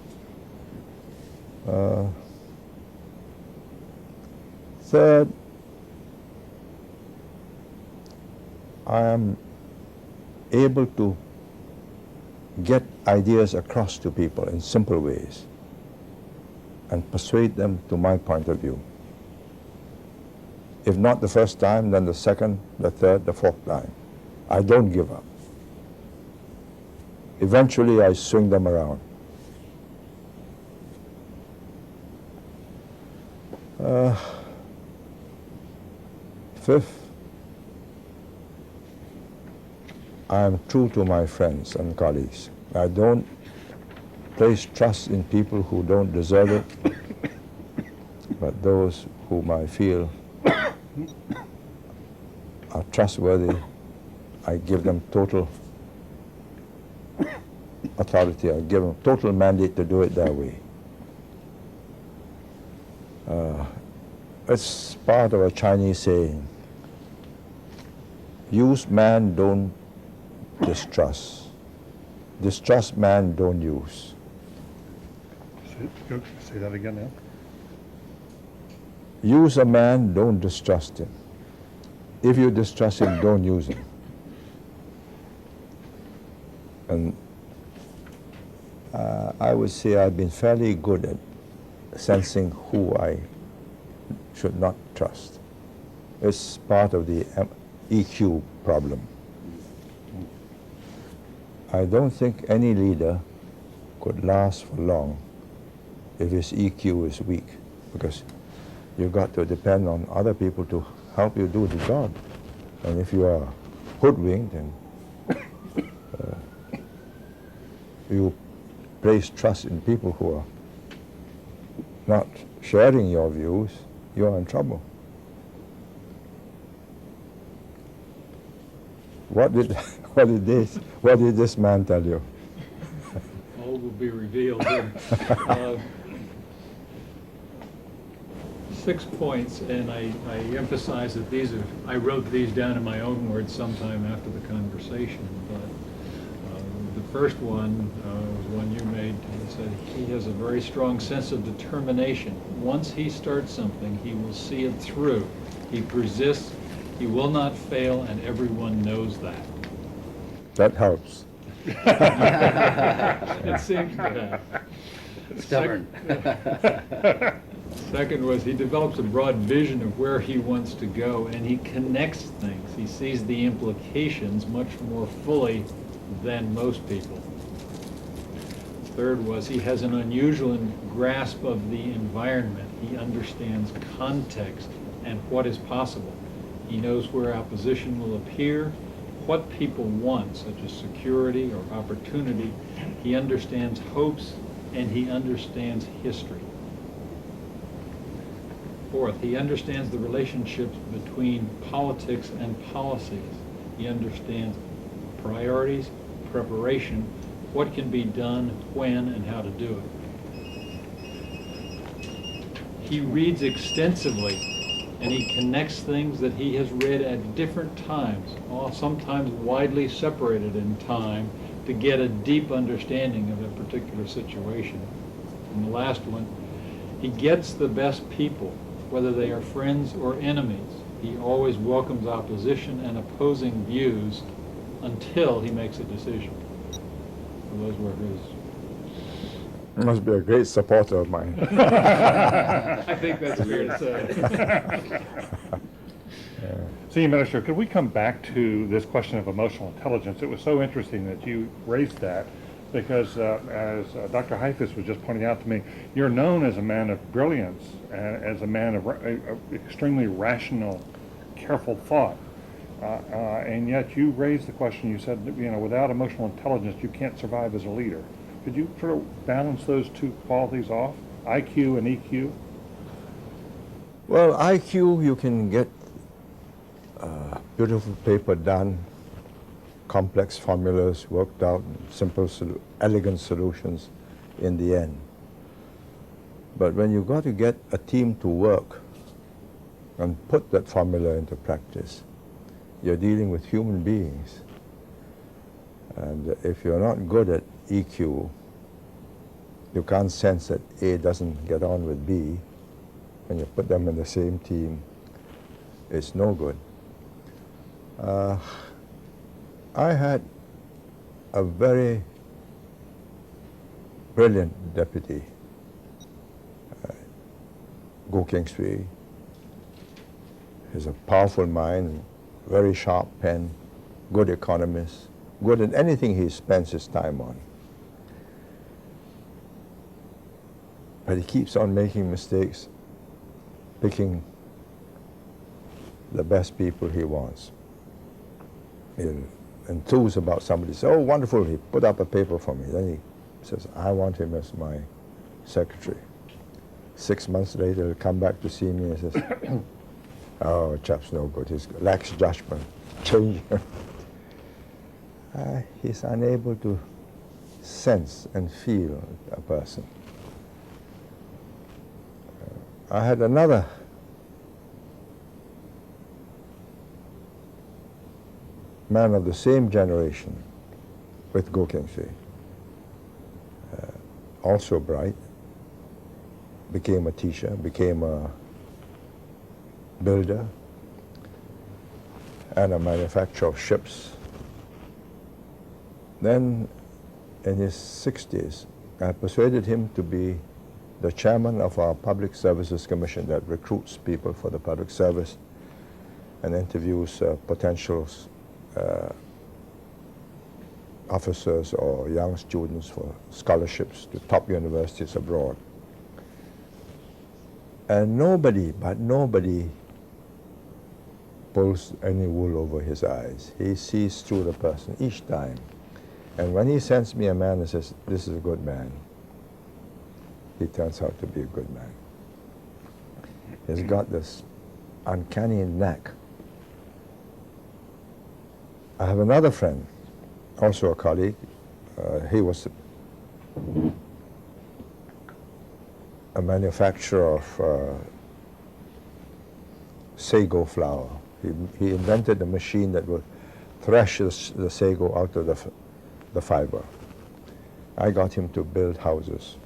Third, I am able to get ideas across to people in simple ways and persuade them to my point of view. If not the first time, then the second, the third, the 4th time. I don't give up. Eventually, I swing them around. 5th, I am true to my friends and colleagues. I don't place trust in people who don't deserve it, but those whom I feel are trustworthy, I give them total authority. I give them total mandate to do it their way. It's part of a Chinese saying, use man, don't distrust. Distrust man, don't use. Say that again now. Use a man, don't distrust him. If you distrust him, don't use him. And I would say I've been fairly good at sensing who I should not trust. It's part of the EQ problem. I don't think any leader could last for long if his EQ is weak, because you've got to depend on other people to help you do the job. And if you are hoodwinked and you place trust in people who are not sharing your views, you're in trouble. What did this man tell you? All will be revealed. 6 points, and I emphasize that I wrote these down in my own words sometime after the conversation, but the first one was one you made. It said he has a very strong sense of determination. Once he starts something, he will see it through. He persists, he will not fail, and everyone knows that. That helps. It seems to have. Stubborn. Second was he develops a broad vision of where he wants to go, and he connects things. He sees the implications much more fully than most people. Third was he has an unusual grasp of the environment. He understands context and what is possible. He knows where opposition will appear, what people want, such as security or opportunity. He understands hopes, and he understands history. Fourth, he understands the relationships between politics and policies. He understands priorities, preparation, what can be done, when, and how to do it. He reads extensively and he connects things that he has read at different times, sometimes widely separated in time, to get a deep understanding of a particular situation. And the last one, he gets the best people, whether they are friends or enemies. He always welcomes opposition and opposing views until he makes a decision. So those were his. You must be a great supporter of mine. I think that's fair to say. Senior Minister, could we come back to this question of emotional intelligence? It was so interesting that you raised that because, as Dr. Heifetz was just pointing out to me, you're known as a man of brilliance, as a man of extremely rational, careful thought. And yet you raised the question, you said, without emotional intelligence, you can't survive as a leader. Could you sort of balance those two qualities off, IQ and EQ? Well, IQ, you can get beautiful paper done, complex formulas worked out, simple, elegant solutions in the end. But when you've got to get a team to work and put that formula into practice, you're dealing with human beings. And if you're not good at EQ, you can't sense that A doesn't get on with B. When you put them in the same team, it's no good. I had a very brilliant deputy, Keng. He's a powerful mind, very sharp pen, good economist, good at anything he spends his time on. But he keeps on making mistakes, picking the best people he wants. He'll enthuse about somebody, say, oh, wonderful, he put up a paper for me. Then he says, I want him as my secretary. 6 months later, he'll come back to see me and says, oh, chap's no good, he lacks judgment, change him. He's unable to sense and feel a person. I had another man of the same generation with Keng, also bright, became a teacher, became a builder and a manufacturer of ships. Then in his 60s, I persuaded him to be the chairman of our Public Services Commission that recruits people for the public service and interviews potential officers or young students for scholarships to top universities abroad. And nobody pulls any wool over his eyes. He sees through the person each time. And when he sends me a man and says, this is a good man, he turns out to be a good man. He's got this uncanny knack. I have another friend, also a colleague. He was a manufacturer of sago flour. He invented a machine that would thresh the sago out of the fiber. I got him to build houses,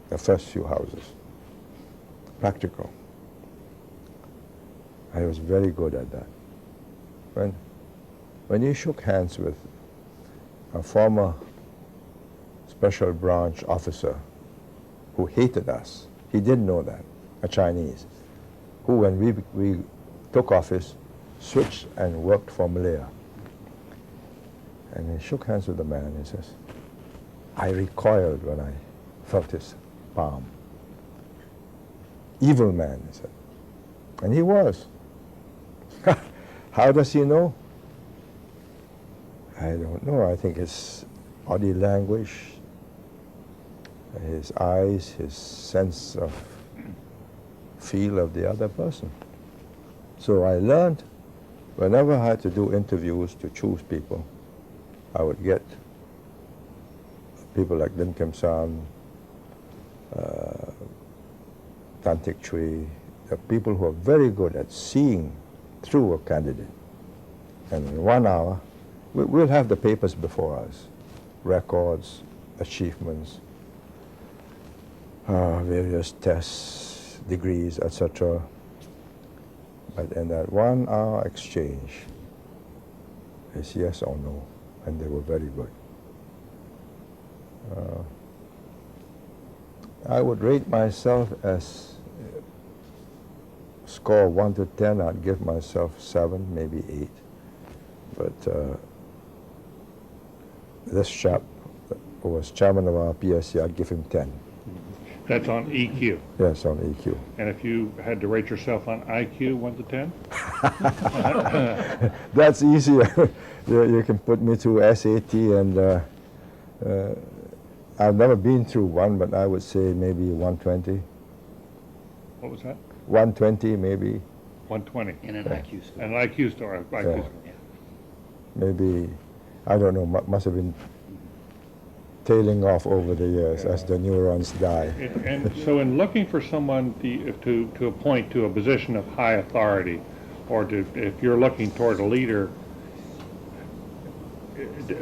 the first few houses, practical. I was very good at that. When he shook hands with a former special branch officer who hated us, he didn't know that, a Chinese, who when we took office, switched and worked for Malaya. And he shook hands with the man and he says, I recoiled when I felt his palm. Evil man, he said. And he was. How does he know? I don't know. I think his body language, his eyes, his sense of feel of the other person. So I learned, whenever I had to do interviews to choose people, I would get people like Lim Kim San, Chwee, the people who are very good at seeing through a candidate. And in 1 hour, we'll have the papers before us, records, achievements, various tests, degrees, etc. But in that 1 hour exchange, it's yes or no, and they were very good. I would rate myself as score 1 to 10, I'd give myself 7, maybe 8. But this chap who was chairman of our PSC, I'd give him 10. That's on EQ. Yes, on EQ. And if you had to rate yourself on IQ, 1 to 10? That's easier. You can put me through SAT, and I've never been through one, but I would say maybe 120. What was that? 120, maybe. 120. In an IQ score. An IQ score. IQ Yeah. score. Maybe, I don't know, must have been tailing off over the years as the neurons die. And so in looking for someone to appoint to a position of high authority, or if you're looking toward a leader,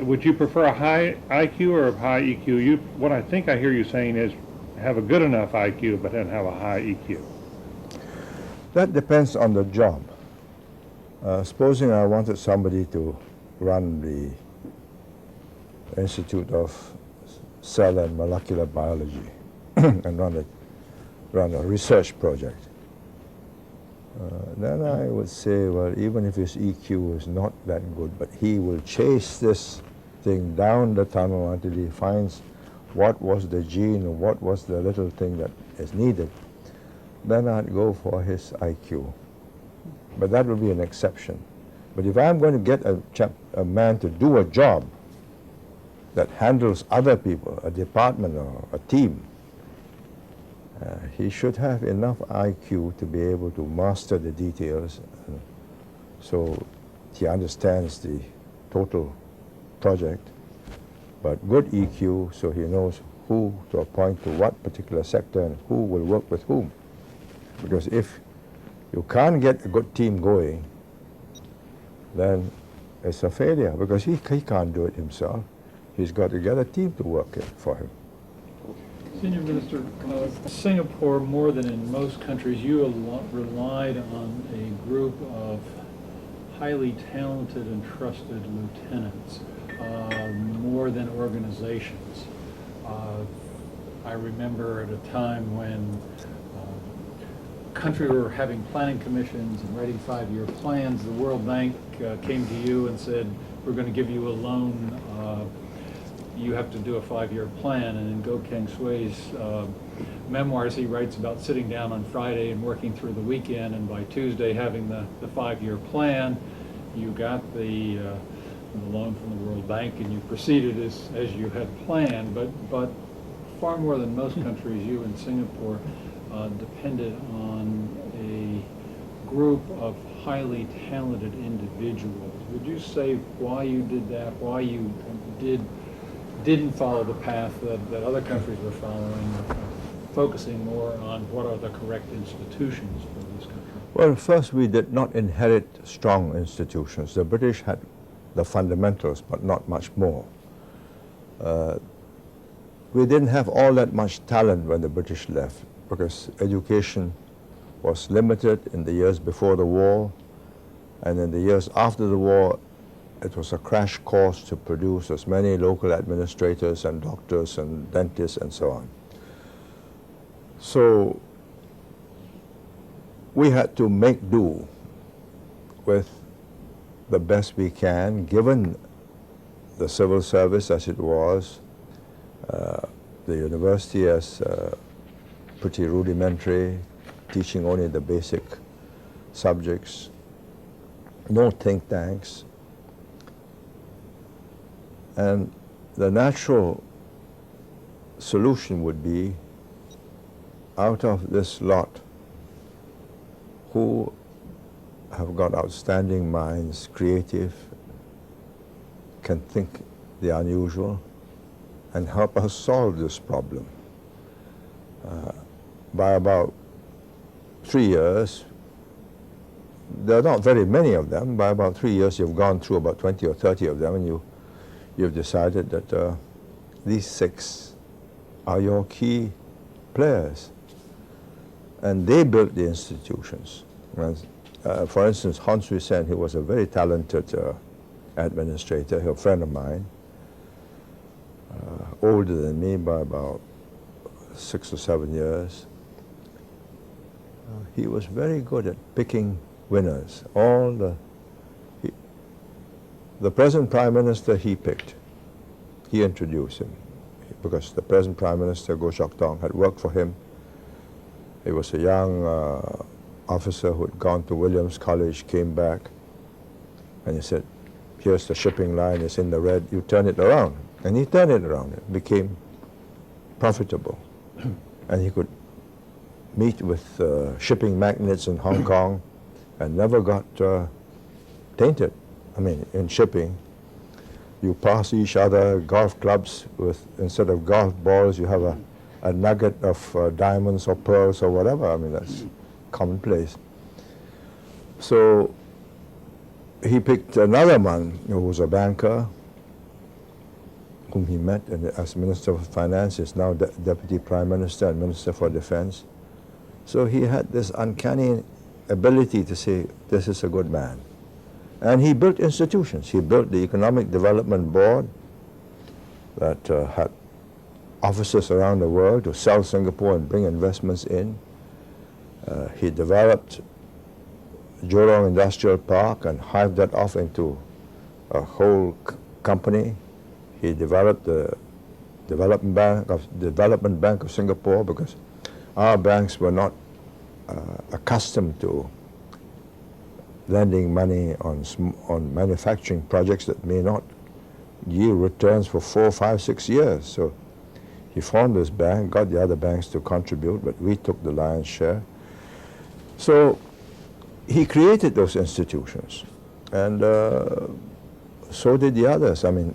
would you prefer a high IQ or a high EQ? What I think I hear you saying is have a good enough IQ, but then have a high EQ. That depends on the job. Supposing I wanted somebody to run the Institute of Cell and Molecular Biology and run a research project, then I would say, well, even if his EQ is not that good, but he will chase this thing down the tunnel until he finds what was the gene or what was the little thing that is needed, then I'd go for his IQ. But that would be an exception. But if I'm going to get a man to do a job that handles other people, a department or a team, he should have enough IQ to be able to master the details, so he understands the total project, but good EQ so he knows who to appoint to what particular sector and who will work with whom. Because if you can't get a good team going, then it's a failure, because he can't do it himself. He's got to get a team to work it for him. Senior Minister, Singapore, more than in most countries, you relied on a group of highly talented and trusted lieutenants, more than organizations. I remember at a time when country were having planning commissions and writing 5-year plans, the World Bank came to you and said, we're going to give you a loan, you have to do a 5-year plan. And in Go Keng Swee's memoirs, he writes about sitting down on Friday and working through the weekend, and by Tuesday having the 5-year plan. You got the loan from the World Bank and you proceeded as you had planned, but far more than most countries, you in Singapore depended on a group of highly talented individuals. Would you say why you did that, why you didn't follow the path that other countries were following, focusing more on what are the correct institutions for this country? Well, first, we did not inherit strong institutions. The British had the fundamentals, but not much more. We didn't have all that much talent when the British left, because education was limited in the years before the war, and in the years after the war, it was a crash course to produce as many local administrators and doctors and dentists and so on. So we had to make do with the best we can, given the civil service as it was, the university as pretty rudimentary, teaching only the basic subjects, no think tanks. And the natural solution would be, out of this lot, who have got outstanding minds, creative, can think the unusual, and help us solve this problem. By about 3 years, there are not very many of them. By about 3 years, you've gone through about 20 or 30 of them, and you've decided that these 6 are your key players. And they built the institutions. And, for instance, Swee, he was a very talented administrator, a friend of mine, older than me by about 6 or 7 years. He was very good at picking winners. The present Prime Minister he picked. He introduced him because the present Prime Minister, Tong, had worked for him. He was a young officer who had gone to Williams College, came back, and he said, here's the shipping line, it's in the red, you turn it around. And he turned it around. It became profitable. And he could meet with shipping magnates in Hong Kong and never got tainted. I mean, in shipping, you pass each other golf clubs with, instead of golf balls, you have a nugget of diamonds or pearls or whatever. I mean, that's commonplace. So he picked another man who was a banker, whom he met as Minister of Finance, is now Deputy Prime Minister and Minister for Defense. So he had this uncanny ability to say, this is a good man. And he built institutions. He built the Economic Development Board that had offices around the world to sell Singapore and bring investments in. He developed Jurong Industrial Park and hived that off into a whole company. He developed the Development Bank of Singapore because our banks were not accustomed to lending money on manufacturing projects that may not yield returns for 4, 5, 6 years. So he formed this bank, got the other banks to contribute, but we took the lion's share. So he created those institutions, and so did the others. I mean,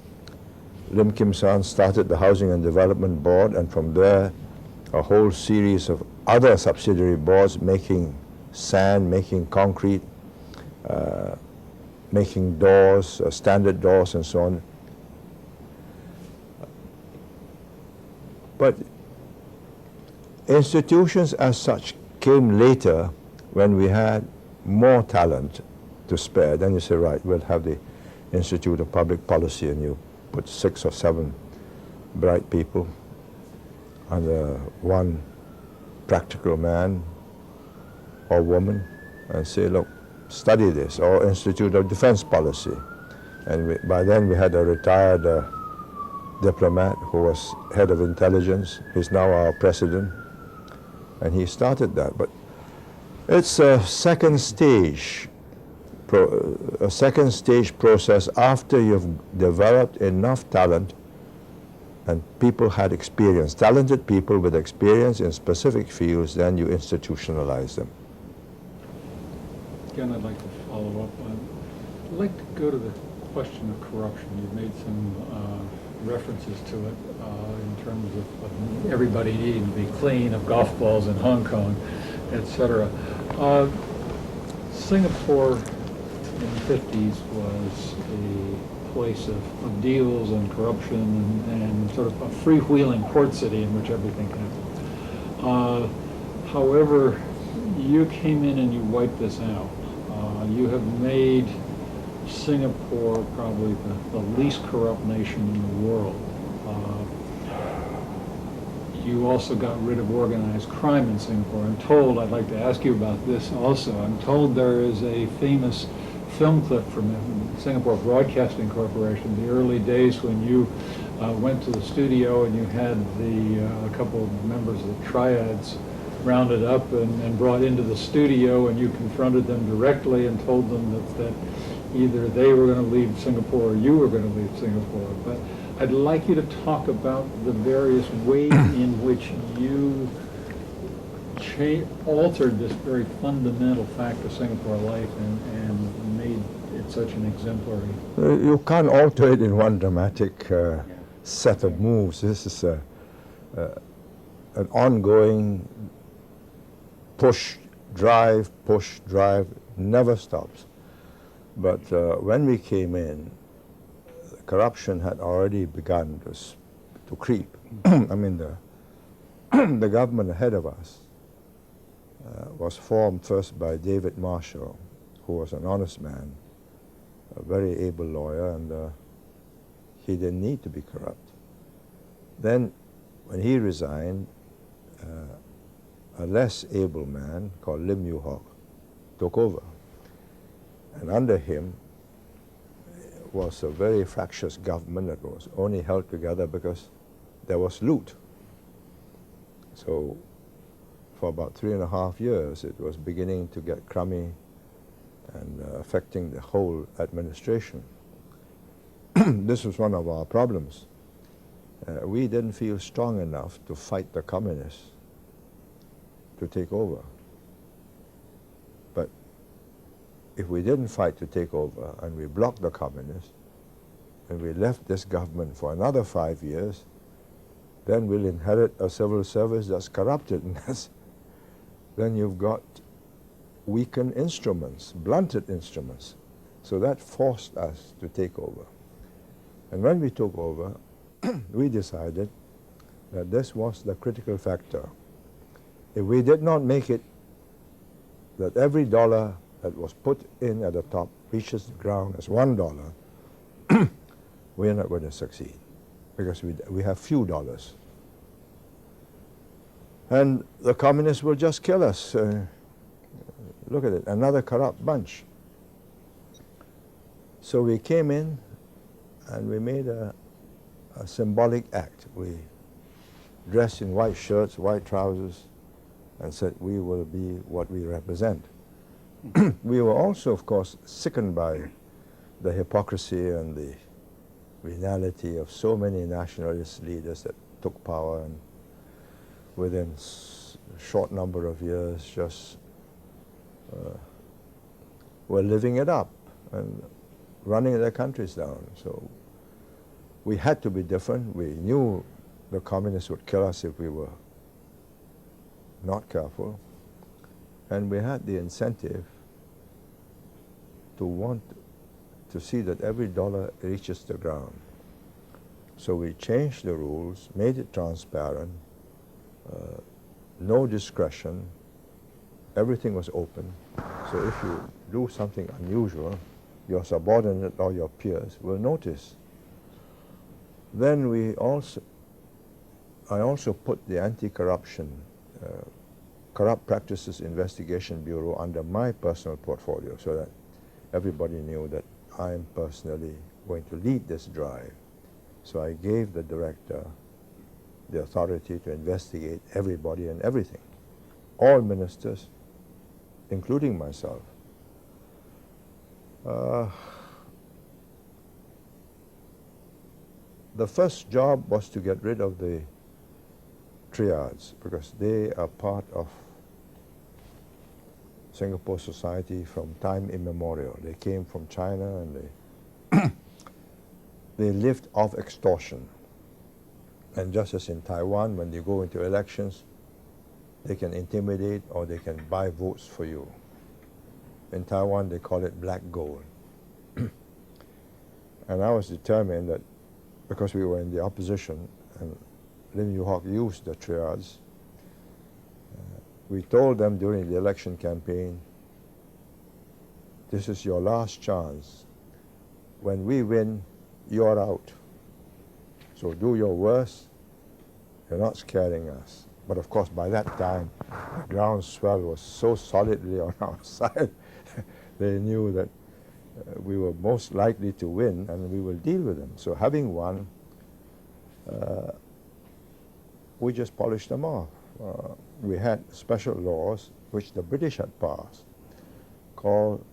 Lim Kim San started the Housing and Development Board, and from there a whole series of other subsidiary boards making sand, making concrete, making doors, standard doors and so on. But institutions as such came later when we had more talent to spare. Then you say, right, we'll have the Institute of Public Policy, and you put 6 or 7 bright people under one practical man or woman and say, look, study this, or Institute of Defense Policy. And by then we had a retired diplomat who was head of intelligence. He's now our president, and he started that. But it's a second stage process after you've developed enough talent and people had experience, talented people with experience in specific fields, then you institutionalize them. Again, I'd like to follow up on, I'd like to go to the question of corruption. You've made some references to it in terms of everybody needing to be clean, of golf balls in Hong Kong, etc. Singapore in the 50s was a place of deals and corruption and sort of a freewheeling port city in which everything happened. However, you came in and you wiped this out. You have made Singapore probably the least corrupt nation in the world. You also got rid of organized crime in Singapore. I'm told, I'd like to ask you about this also, I'm told there is a famous film clip from Singapore Broadcasting Corporation, the early days when you went to the studio and you had a couple of members of the Triads rounded up and brought into the studio, and you confronted them directly and told them that either they were going to leave Singapore or you were going to leave Singapore. But I'd like you to talk about the various ways in which you altered this very fundamental fact of Singapore life and made it such an exemplary. You can't alter it in one dramatic set of moves. This is an ongoing push drive, push, drive, never stops. But when we came in, corruption had already begun to creep. I mean, the government ahead of us was formed first by David Marshall, who was an honest man, a very able lawyer, and he didn't need to be corrupt. Then, when he resigned, a less able man called Lim Yew Hock took over. And under him was a very fractious government that was only held together because there was loot. So for about 3.5 years, it was beginning to get crummy and affecting the whole administration. This was one of our problems. We didn't feel strong enough to fight the communists to take over. But if we didn't fight to take over and we blocked the communists and we left this government for another 5 years, then we'll inherit a civil service that's corrupted, and then you've got weakened instruments, blunted instruments. So that forced us to take over. And when we took over, we decided that this was the critical factor. If we did not make it that every dollar that was put in at the top reaches the ground as $1, we're not going to succeed, because we have few dollars. And the communists will just kill us. Look at it, another corrupt bunch. So we came in and we made a symbolic act. We dressed in white shirts, white trousers, and said we will be what we represent. We were also, of course, sickened by the hypocrisy and the venality of so many nationalist leaders that took power and within a short number of years just were living it up and running their countries down. So we had to be different. We knew the communists would kill us if we were not careful. And we had the incentive to want to see that every dollar reaches the ground. So we changed the rules, made it transparent, no discretion, everything was open. So if you do something unusual, your subordinate or your peers will notice. Then I also put the Anti-Corruption Corrupt Practices Investigation Bureau under my personal portfolio so that everybody knew that I'm personally going to lead this drive. So I gave the director the authority to investigate everybody and everything, all ministers, including myself. The first job was to get rid of the triads, because they are part of Singapore society from time immemorial. They came from China and they lived off extortion. And just as in Taiwan, when they go into elections, they can intimidate or they can buy votes for you. In Taiwan, they call it black gold. And I was determined that because we were in the opposition and Lim Yew Hock used the triads, we told them during the election campaign, this is your last chance. When we win, you're out. So do your worst. You're not scaring us. But of course, by that time, the groundswell was so solidly on our side, they knew that we were most likely to win and we will deal with them. So having won, we just polished them off. We had special laws which the British had passed called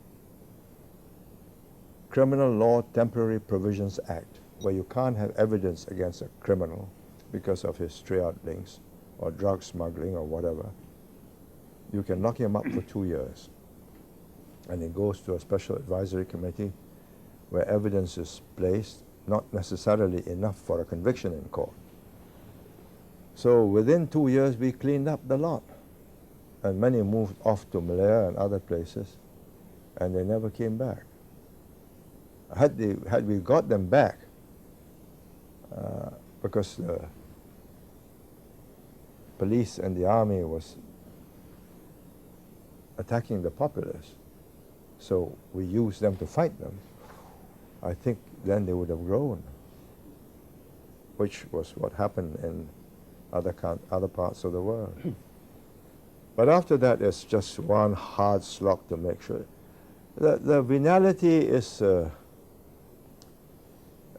Criminal Law Temporary Provisions Act, where you can't have evidence against a criminal because of his triad links or drug smuggling or whatever. You can lock him up for 2 years. And it goes to a special advisory committee where evidence is placed, not necessarily enough for a conviction in court. So within 2 years, we cleaned up the lot. and many moved off to Malaya and other places, and they never came back. Had we got them back, because the police and the army was attacking the populace, so we used them to fight them, I think then they would have grown, which was what happened in other parts of the world. But after that, it's just one hard slog to make sure. The venality is a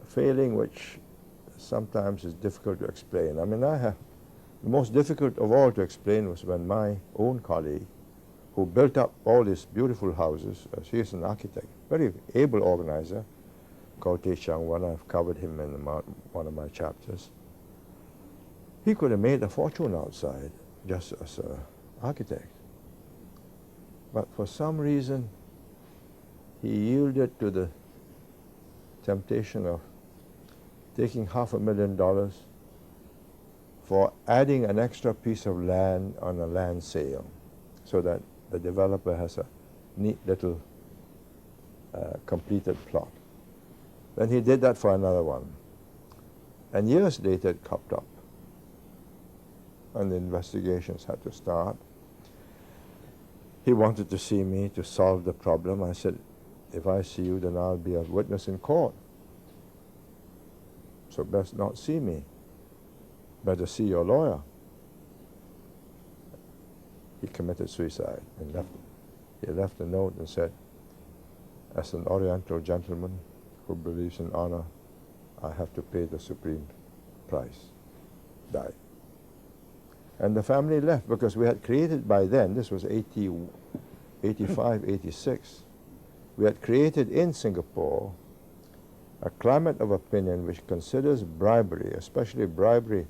failing which sometimes is difficult to explain. I mean, the most difficult of all to explain was when my own colleague, who built up all these beautiful houses, he is an architect, very able organizer, called Teh Chang Wan. I've covered him in one of my chapters. He could have made a fortune outside just as an architect. But for some reason, he yielded to the temptation of taking $500,000 for adding an extra piece of land on a land sale, so that the developer has a neat little completed plot. Then he did that for another one. And years later it cropped up. And the investigations had to start. He wanted to see me to solve the problem. I said, if I see you, then I'll be a witness in court. So best not see me. Better see your lawyer. He committed suicide and left. He left a note and said, as an Oriental gentleman who believes in honor, I have to pay the supreme price. Died. And the family left because we had created by then, this was 85, 86, we had created in Singapore a climate of opinion which considers bribery, especially bribery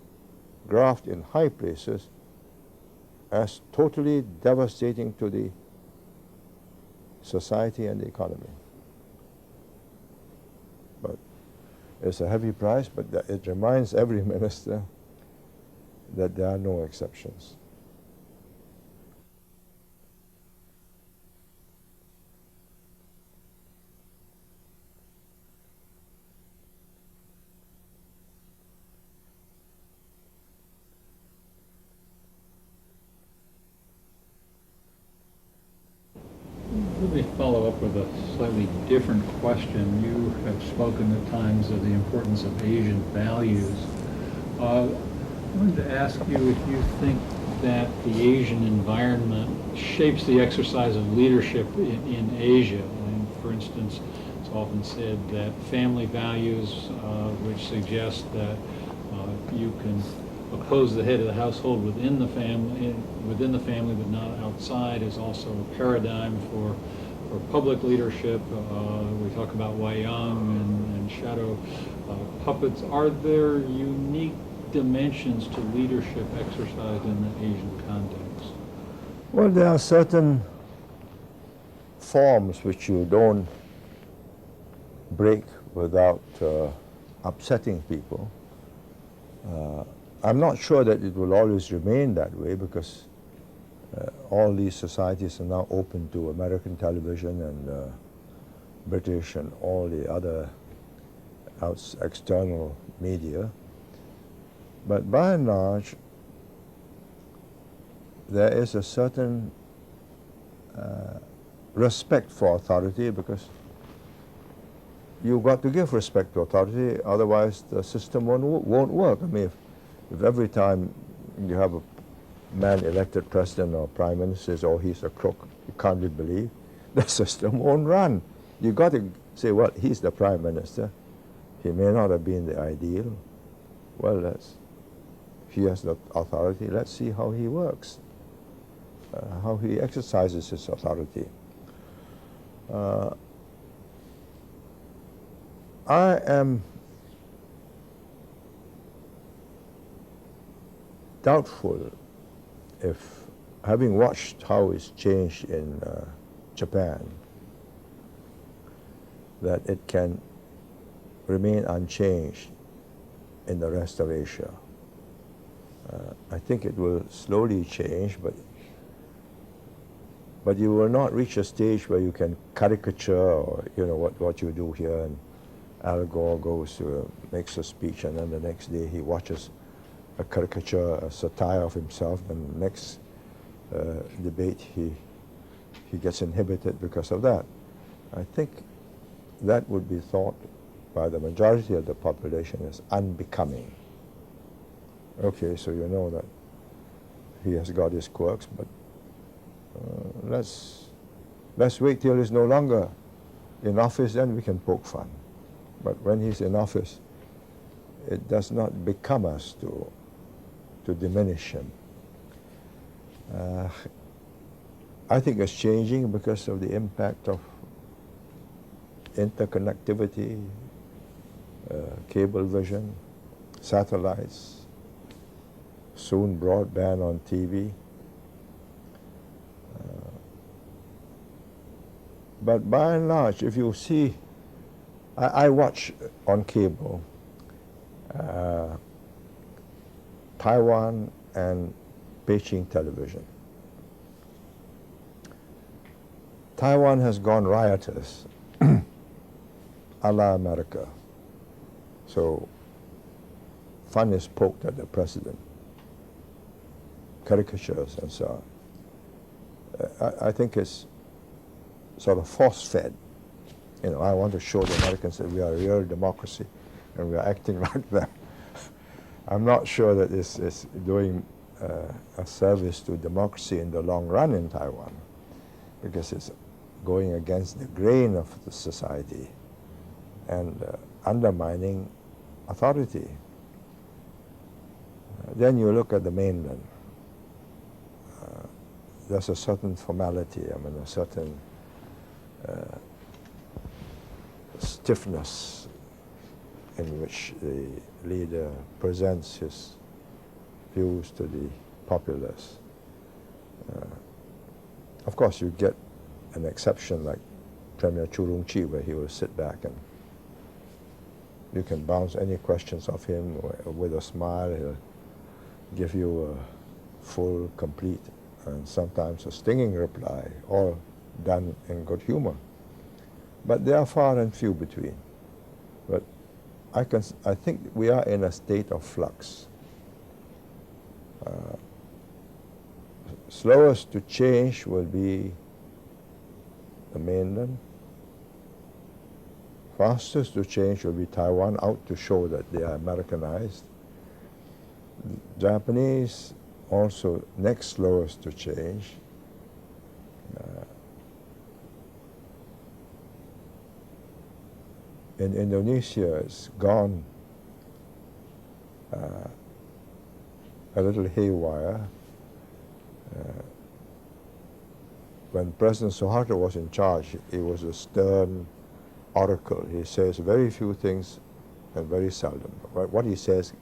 graft in high places, as totally devastating to the society and the economy. But it's a heavy price, but it reminds every minister that there are no exceptions. Let me follow up with a slightly different question. You have spoken at times of the importance of Asian values. I wanted to ask you if you think that the Asian environment shapes the exercise of leadership in Asia. And for instance, it's often said that family values, which suggest that you can oppose the head of the household within the family, but not outside, is also a paradigm for public leadership. We talk about Wayang and shadow puppets. Are there unique dimensions to leadership exercised in the Asian context? Well, there are certain forms which you don't break without upsetting people. I'm not sure that it will always remain that way, because all these societies are now open to American television and British and all the other external media. But by and large, there is a certain respect for authority, because you've got to give respect to authority, otherwise the system won't work. I mean, if every time you have a man elected president or prime minister says, oh, he's a crook, you can't be believed, the system won't run. You've got to say, well, he's the prime minister. He may not have been the ideal. Well, he has the authority. Let's see how he works, how he exercises his authority. I am doubtful if, having watched how it's changed in Japan, that it can remain unchanged in the rest of Asia. I think it will slowly change, but But you will not reach a stage where you can caricature or, you know, what you do here. And Al Gore goes to, makes a speech, and then the next day he watches a caricature, a satire of himself, and the next debate he gets inhibited because of that. I think that would be thought by the majority of the population as unbecoming. Okay, so you know that he has got his quirks, but let's wait till he's no longer in office, then we can poke fun. But when he's in office, it does not become us to diminish him. I think it's changing because of the impact of interconnectivity, cable vision, satellites, soon broadband on TV. But by and large, if you see, I watch on cable Taiwan and Beijing television. Taiwan has gone riotous, a la America. So fun is poked at the president, caricatures and so on. I think it's sort of force-fed. You know, I want to show the Americans that we are a real democracy and we are acting like them. I'm not sure that this is doing a service to democracy in the long run in Taiwan, because it's going against the grain of the society and undermining authority. Then you look at the mainland. There's a certain formality, I mean, a certain stiffness in which the leader presents his views to the populace. Of course, you get an exception like Premier Choo Chi, where he will sit back and you can bounce any questions off him with a smile. He'll give you a full, complete, and sometimes a stinging reply, all done in good humor. But they are far and few between. But I think we are in a state of flux. Slowest to change will be the mainland. Fastest to change will be Taiwan, out to show that they are Americanized. Japanese also next slowest to change. In Indonesia, it's gone a little haywire. When President Suharto was in charge, he was a stern oracle. He says very few things and very seldom. But what he says,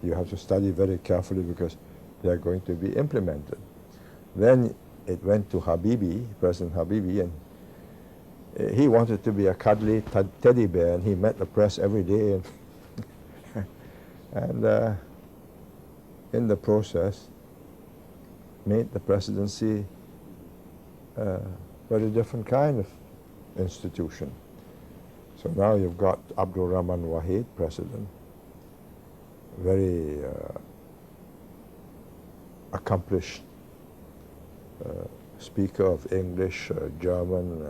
you have to study very carefully because they are going to be implemented. Then it went to Habibie, President Habibie, and he wanted to be a cuddly teddy bear, and he met the press every day. And in the process, made the presidency a very different kind of institution. So now you've got Abdul Rahman Wahid, president, very accomplished speaker of English, German,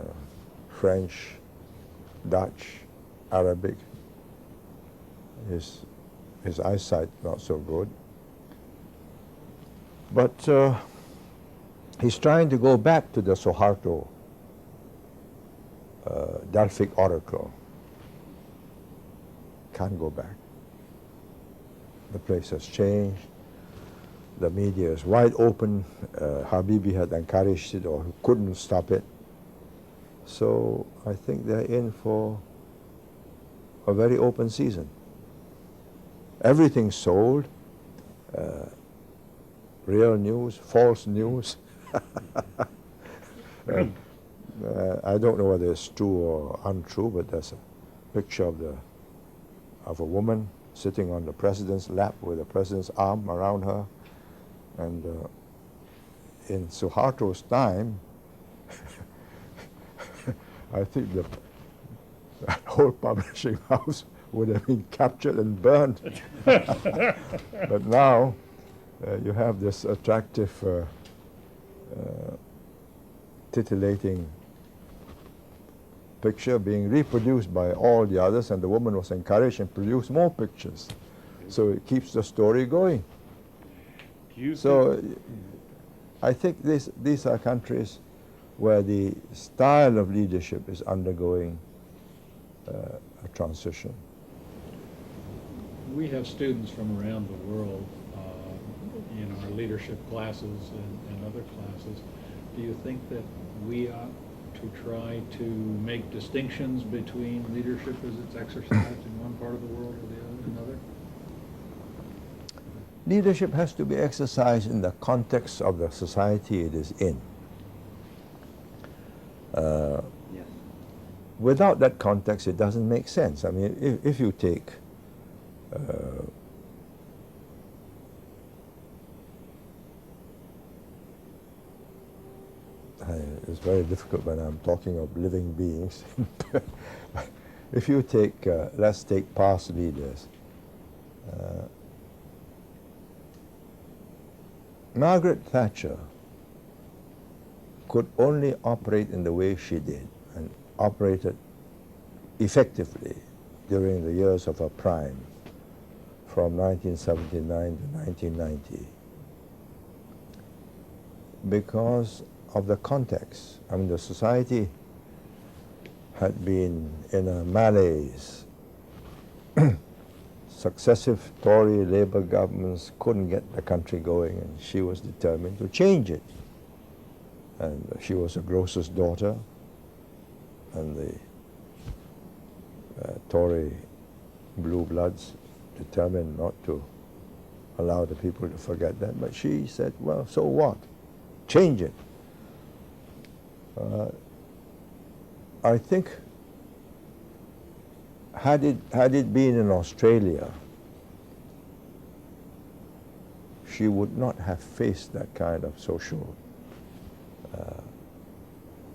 French, Dutch, Arabic. His eyesight not so good. But he's trying to go back to the Suharto Delphic oracle. Can't go back. The place has changed. The media is wide open. Habibie had encouraged it or couldn't stop it. So I think they're in for a very open season. Everything's sold. Real news, false news. I don't know whether it's true or untrue, but there's a picture of a woman sitting on the president's lap with the president's arm around her, and in Suharto's time, I think that whole publishing house would have been captured and burned. But now you have this attractive, titillating picture being reproduced by all the others, and the woman was encouraged and produced more pictures. So it keeps the story going. So I think these are countries where the style of leadership is undergoing a transition. We have students from around the world in our leadership classes and other classes. Do you think that we ought to try to make distinctions between leadership as it's exercised in one part of the world or another? Leadership has to be exercised in the context of the society it is in. Yes. Without that context, it doesn't make sense. I mean, if you take it's very difficult when I'm talking of living beings. If you take, let's take past leaders. Margaret Thatcher could only operate in the way she did, and operated effectively during the years of her prime, from 1979 to 1990, because of the context. I mean, the society had been in a malaise. Successive Tory Labour governments couldn't get the country going, and she was determined to change it. And she was a grocer's daughter, and the Tory blue bloods determined not to allow the people to forget that. But she said, well, so what? Change it. I think had it been in Australia, she would not have faced that kind of social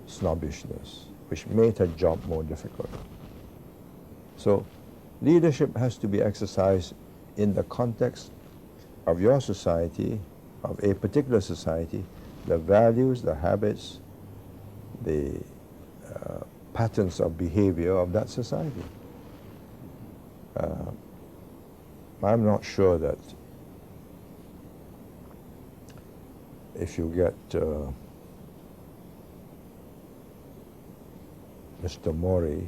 snobbishness, which made her job more difficult. So leadership has to be exercised in the context of your society, of a particular society, the values, the habits, the patterns of behavior of that society. I'm not sure that if you get Mr. Mori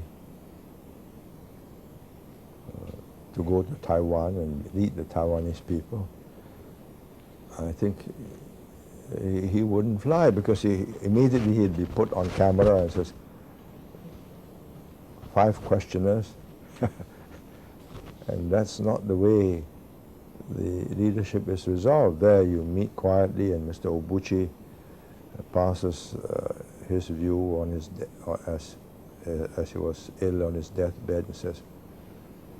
to go to Taiwan and lead the Taiwanese people, I think he wouldn't fly, because immediately he'd be put on camera and says, 5 questioners. And that's not the way the leadership is resolved. There you meet quietly, and Mr. Obuchi passes his view on his as he was ill on his deathbed, and says,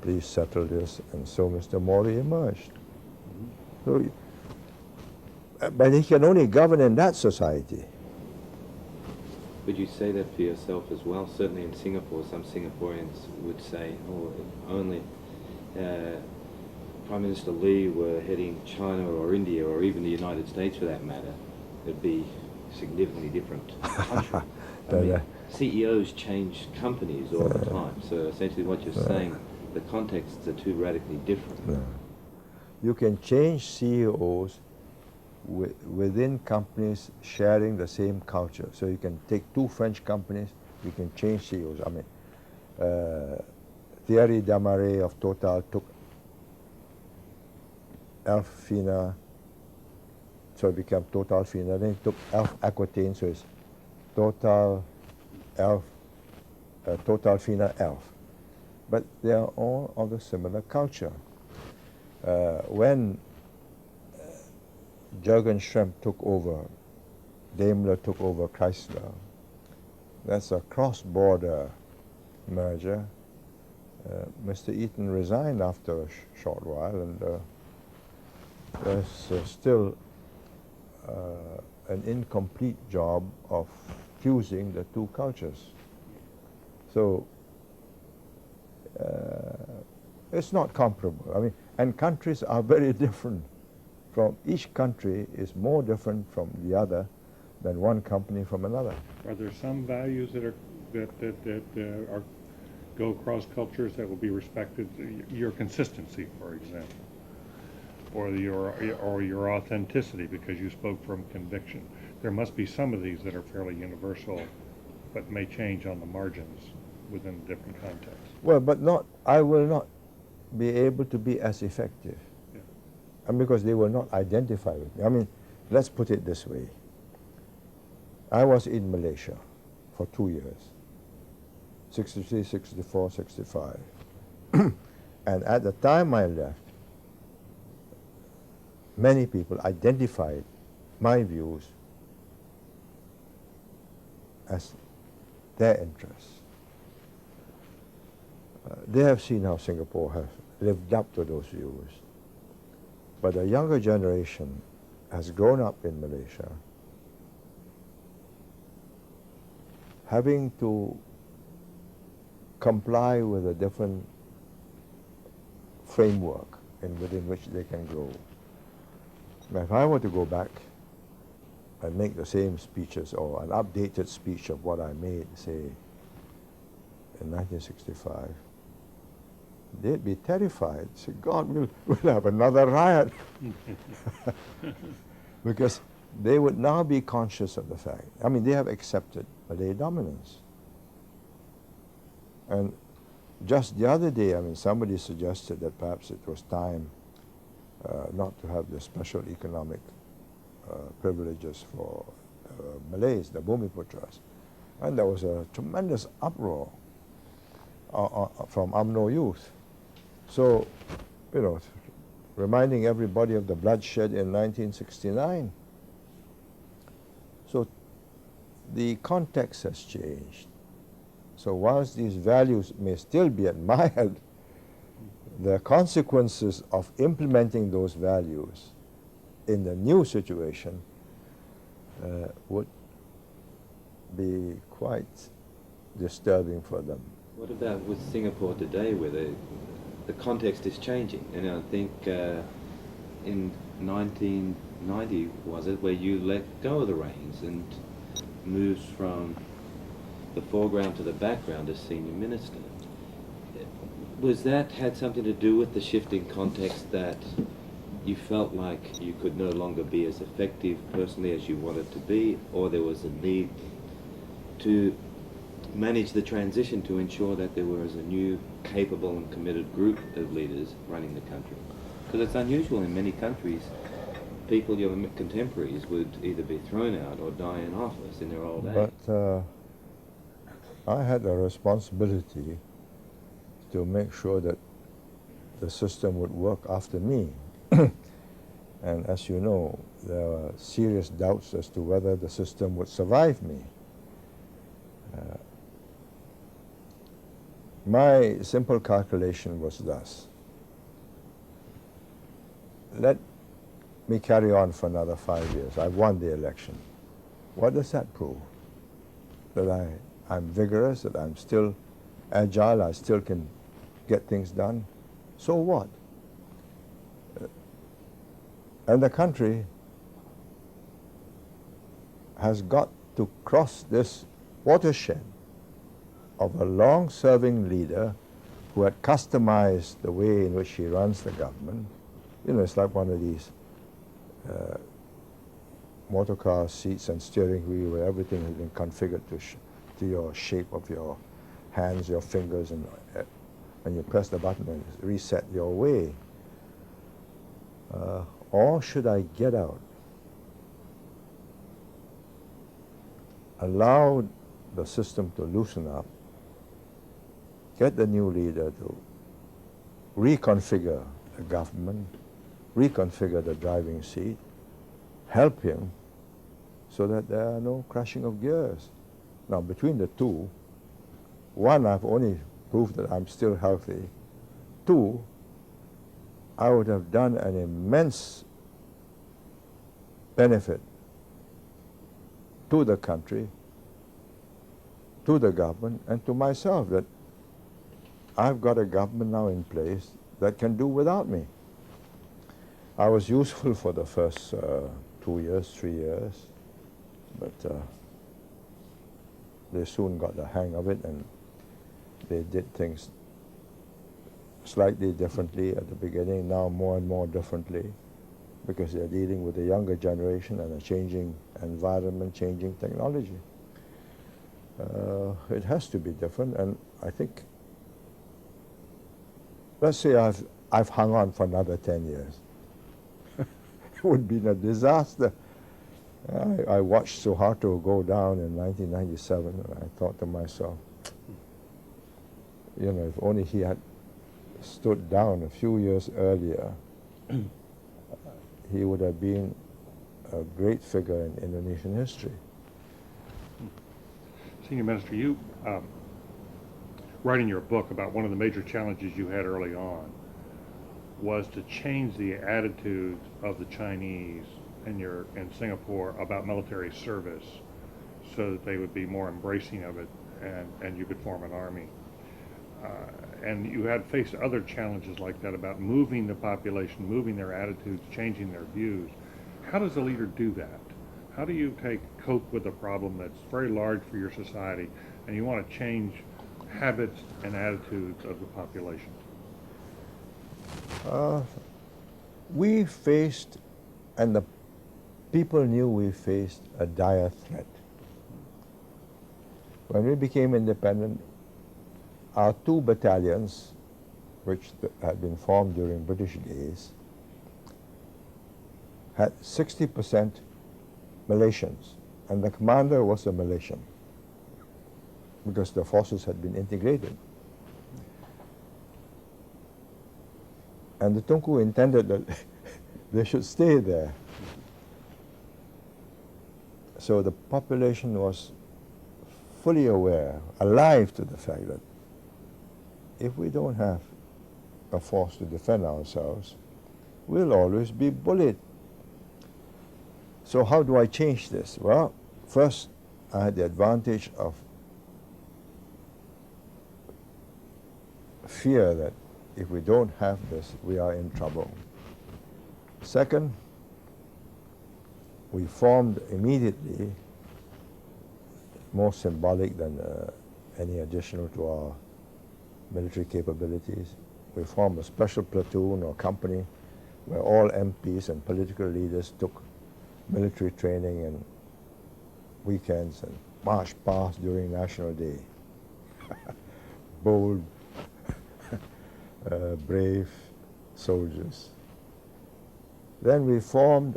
please settle this. And so Mr. Mori emerged. So, but he can only govern in that society. Would you say that for yourself as well? Certainly in Singapore, some Singaporeans would say, oh, if only Prime Minister Lee were heading China or India or even the United States for that matter, it'd be significantly different country. I mean, CEOs change companies all the time, so essentially what you're saying, the contexts are too radically different. You can change CEOs within companies sharing the same culture. So you can take 2 French companies, you can change CEOs. I mean, Thierry Desmarais of Total took Elf Fina, so it became Total Fina. Then he took Elf Aquitaine, so it's Total Elf, Total Fina Elf. But they are all of a similar culture. When Jürgen Schrempf took over, Daimler took over Chrysler, that's a cross-border merger. Mr. Eaton resigned after a short while, and there's still an incomplete job of fusing the two cultures. So it's not comparable. I mean, and countries are very different. From each country is more different from the other than one company from another. Are there some values that are go across cultures that will be respected? Your consistency, for example, or your authenticity, because you spoke from conviction. There must be some of these that are fairly universal, but may change on the margins within different contexts. Well, but not. I will not be able to be as effective, Yeah. and because they will not identify with me. I mean, let's put it this way. I was in Malaysia for 2 years, 63, 64, 65. And at the time I left, many people identified my views as their interests. They have seen how Singapore has lived up to those views. But the younger generation has grown up in Malaysia, having to comply with a different framework within which they can grow. Now, if I were to go back and make the same speeches or an updated speech of what I made, say, in 1965, they'd be terrified. Say, God, we'll have another riot. Because they would now be conscious of the fact. I mean, they have accepted Malay dominance. And just the other day, I mean, somebody suggested that perhaps it was time not to have the special economic privileges for Malays, the Bumiputras. And there was a tremendous uproar from UMNO youth. So, you know, reminding everybody of the bloodshed in 1969. So the context has changed. So whilst these values may still be admired, the consequences of implementing those values in the new situation would be quite disturbing for them. What about with Singapore today, where the context is changing? And I think in 1990, was it, where you let go of the reins and moved from the foreground to the background as senior minister? Was that had something to do with the shifting context, that you felt like you could no longer be as effective personally as you wanted to be, or there was a need to manage the transition to ensure that there was a new capable and committed group of leaders running the country? Because it's unusual in many countries, people, your contemporaries, would either be thrown out or die in office in their old age. But I had a responsibility to make sure that the system would work after me. And as you know, there were serious doubts as to whether the system would survive me. My simple calculation was thus: let me carry on for another 5 years. I won the election. What does that prove? That I'm vigorous, that I'm still agile, I still can get things done. So what? And the country has got to cross this watershed of a long-serving leader who had customized the way in which he runs the government. You know, it's like one of these motor car seats and steering wheel where everything has been configured to your shape of your hands, your fingers, and you press the button and reset your way. Or should I get out, allow the system to loosen up, get the new leader to reconfigure the government, reconfigure the driving seat, help him so that there are no crashing of gears? Now, between the two, one, I've only proved that I'm still healthy. Two, I would have done an immense benefit to the country, to the government, and to myself that I've got a government now in place that can do without me. I was useful for the first 2 years, 3 years, but they soon got the hang of it, and they did things slightly differently at the beginning, now more and more differently, because they're dealing with the younger generation and a changing environment, changing technology. It has to be different, and I think, let's say I've hung on for another 10 years. It would be a disaster. I watched Suharto go down in 1997, and I thought to myself, you know, if only he had stood down a few years earlier, he would have been a great figure in Indonesian history. Senior Minister, you writing your book about one of the major challenges you had early on was to change the attitudes of the Chinese in Singapore about military service so that they would be more embracing of it, and you could form an army. And you had faced other challenges like that about moving the population, moving their attitudes, changing their views. How does a leader do that? How do you cope with a problem that's very large for your society and you want to change habits and attitudes of the population? We faced, and the people knew we faced, a dire threat. When we became independent, our 2 battalions, which had been formed during British days, had 60% Malaysians, and the commander was a Malaysian, because the forces had been integrated. And the Tunku intended that they should stay there. So the population was fully aware, alive to the fact that if we don't have a force to defend ourselves, we'll always be bullied. So how do I change this? Well, first, I had the advantage of fear that if we don't have this, we are in trouble. Second, we formed immediately, more symbolic than any additional to our military capabilities, we formed a special platoon or company where all MPs and political leaders took military training and weekends and marched past during National Day. Bold, brave soldiers. Then we formed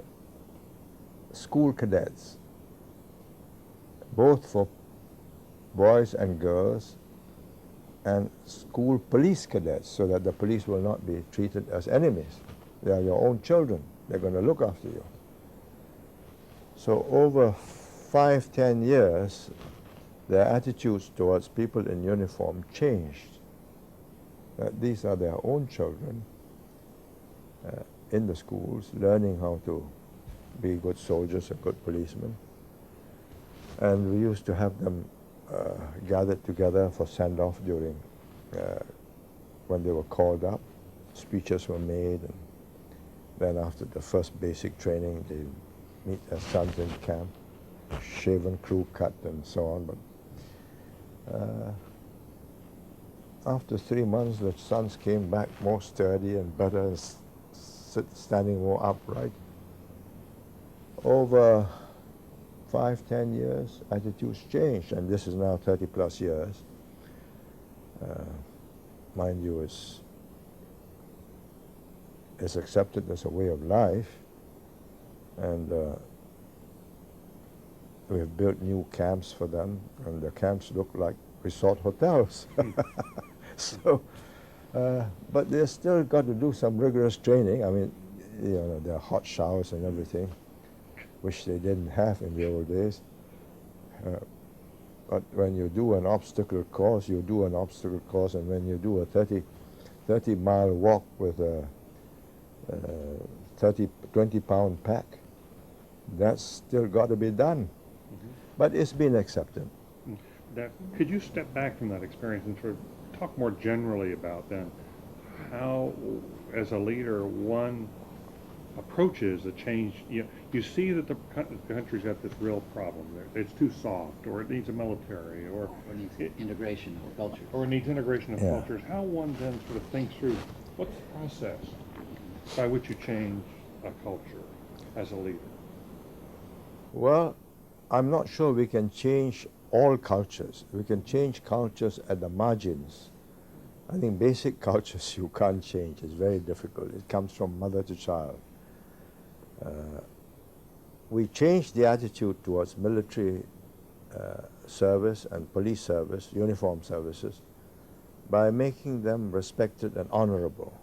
school cadets, both for boys and girls, and school police cadets, so that the police will not be treated as enemies. They are your own children. They're going to look after you. So over 5-10 years, their attitudes towards people in uniform changed. These are their own children in the schools, learning how to be good soldiers and good policemen. And we used to have them gathered together for send-off during, when they were called up. Speeches were made, and then after the first basic training, they meet their sons in camp, shaven, crew cut, and so on. But after 3 months, the sons came back more sturdy and better, and standing more upright. Over 5-10 years, attitudes changed, and this is now 30+ years. Mind you, it's accepted as a way of life, and we have built new camps for them, and the camps look like resort hotels. So, but they've still got to do some rigorous training. I mean, you know, there are hot showers and everything, which they didn't have in the old days. But when you do an obstacle course, you do an obstacle course, and when you do a 30-mile walk with a 20-pound pack, that's still got to be done. But it's been accepted. Could you step back from that experience and sort of talk more generally about then how, as a leader, one approaches a change? You see that the country's got this real problem. It's too soft, or it needs a military, or needs integration of cultures. Or it needs integration of Yeah. cultures. How one then sort of thinks through what's the process by which you change a culture as a leader? Well, I'm not sure we can change all cultures. We can change cultures at the margins. I think basic cultures you can't change. It's very difficult. It comes from mother to child. We changed the attitude towards military service and police service, uniform services, by making them respected and honorable.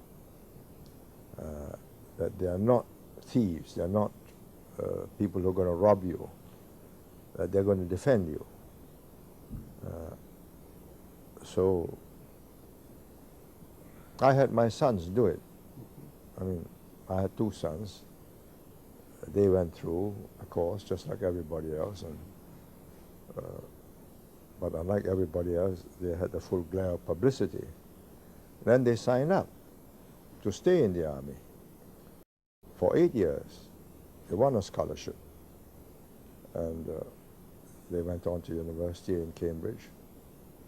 That they are not thieves, they are not people who are going to rob you, that they're going to defend you. So I had my sons do it. I mean, I had two sons. They went through a course just like everybody else, and but unlike everybody else, they had the full glare of publicity. Then they signed up to stay in the army for 8 years. They won a scholarship, and they went on to university in Cambridge.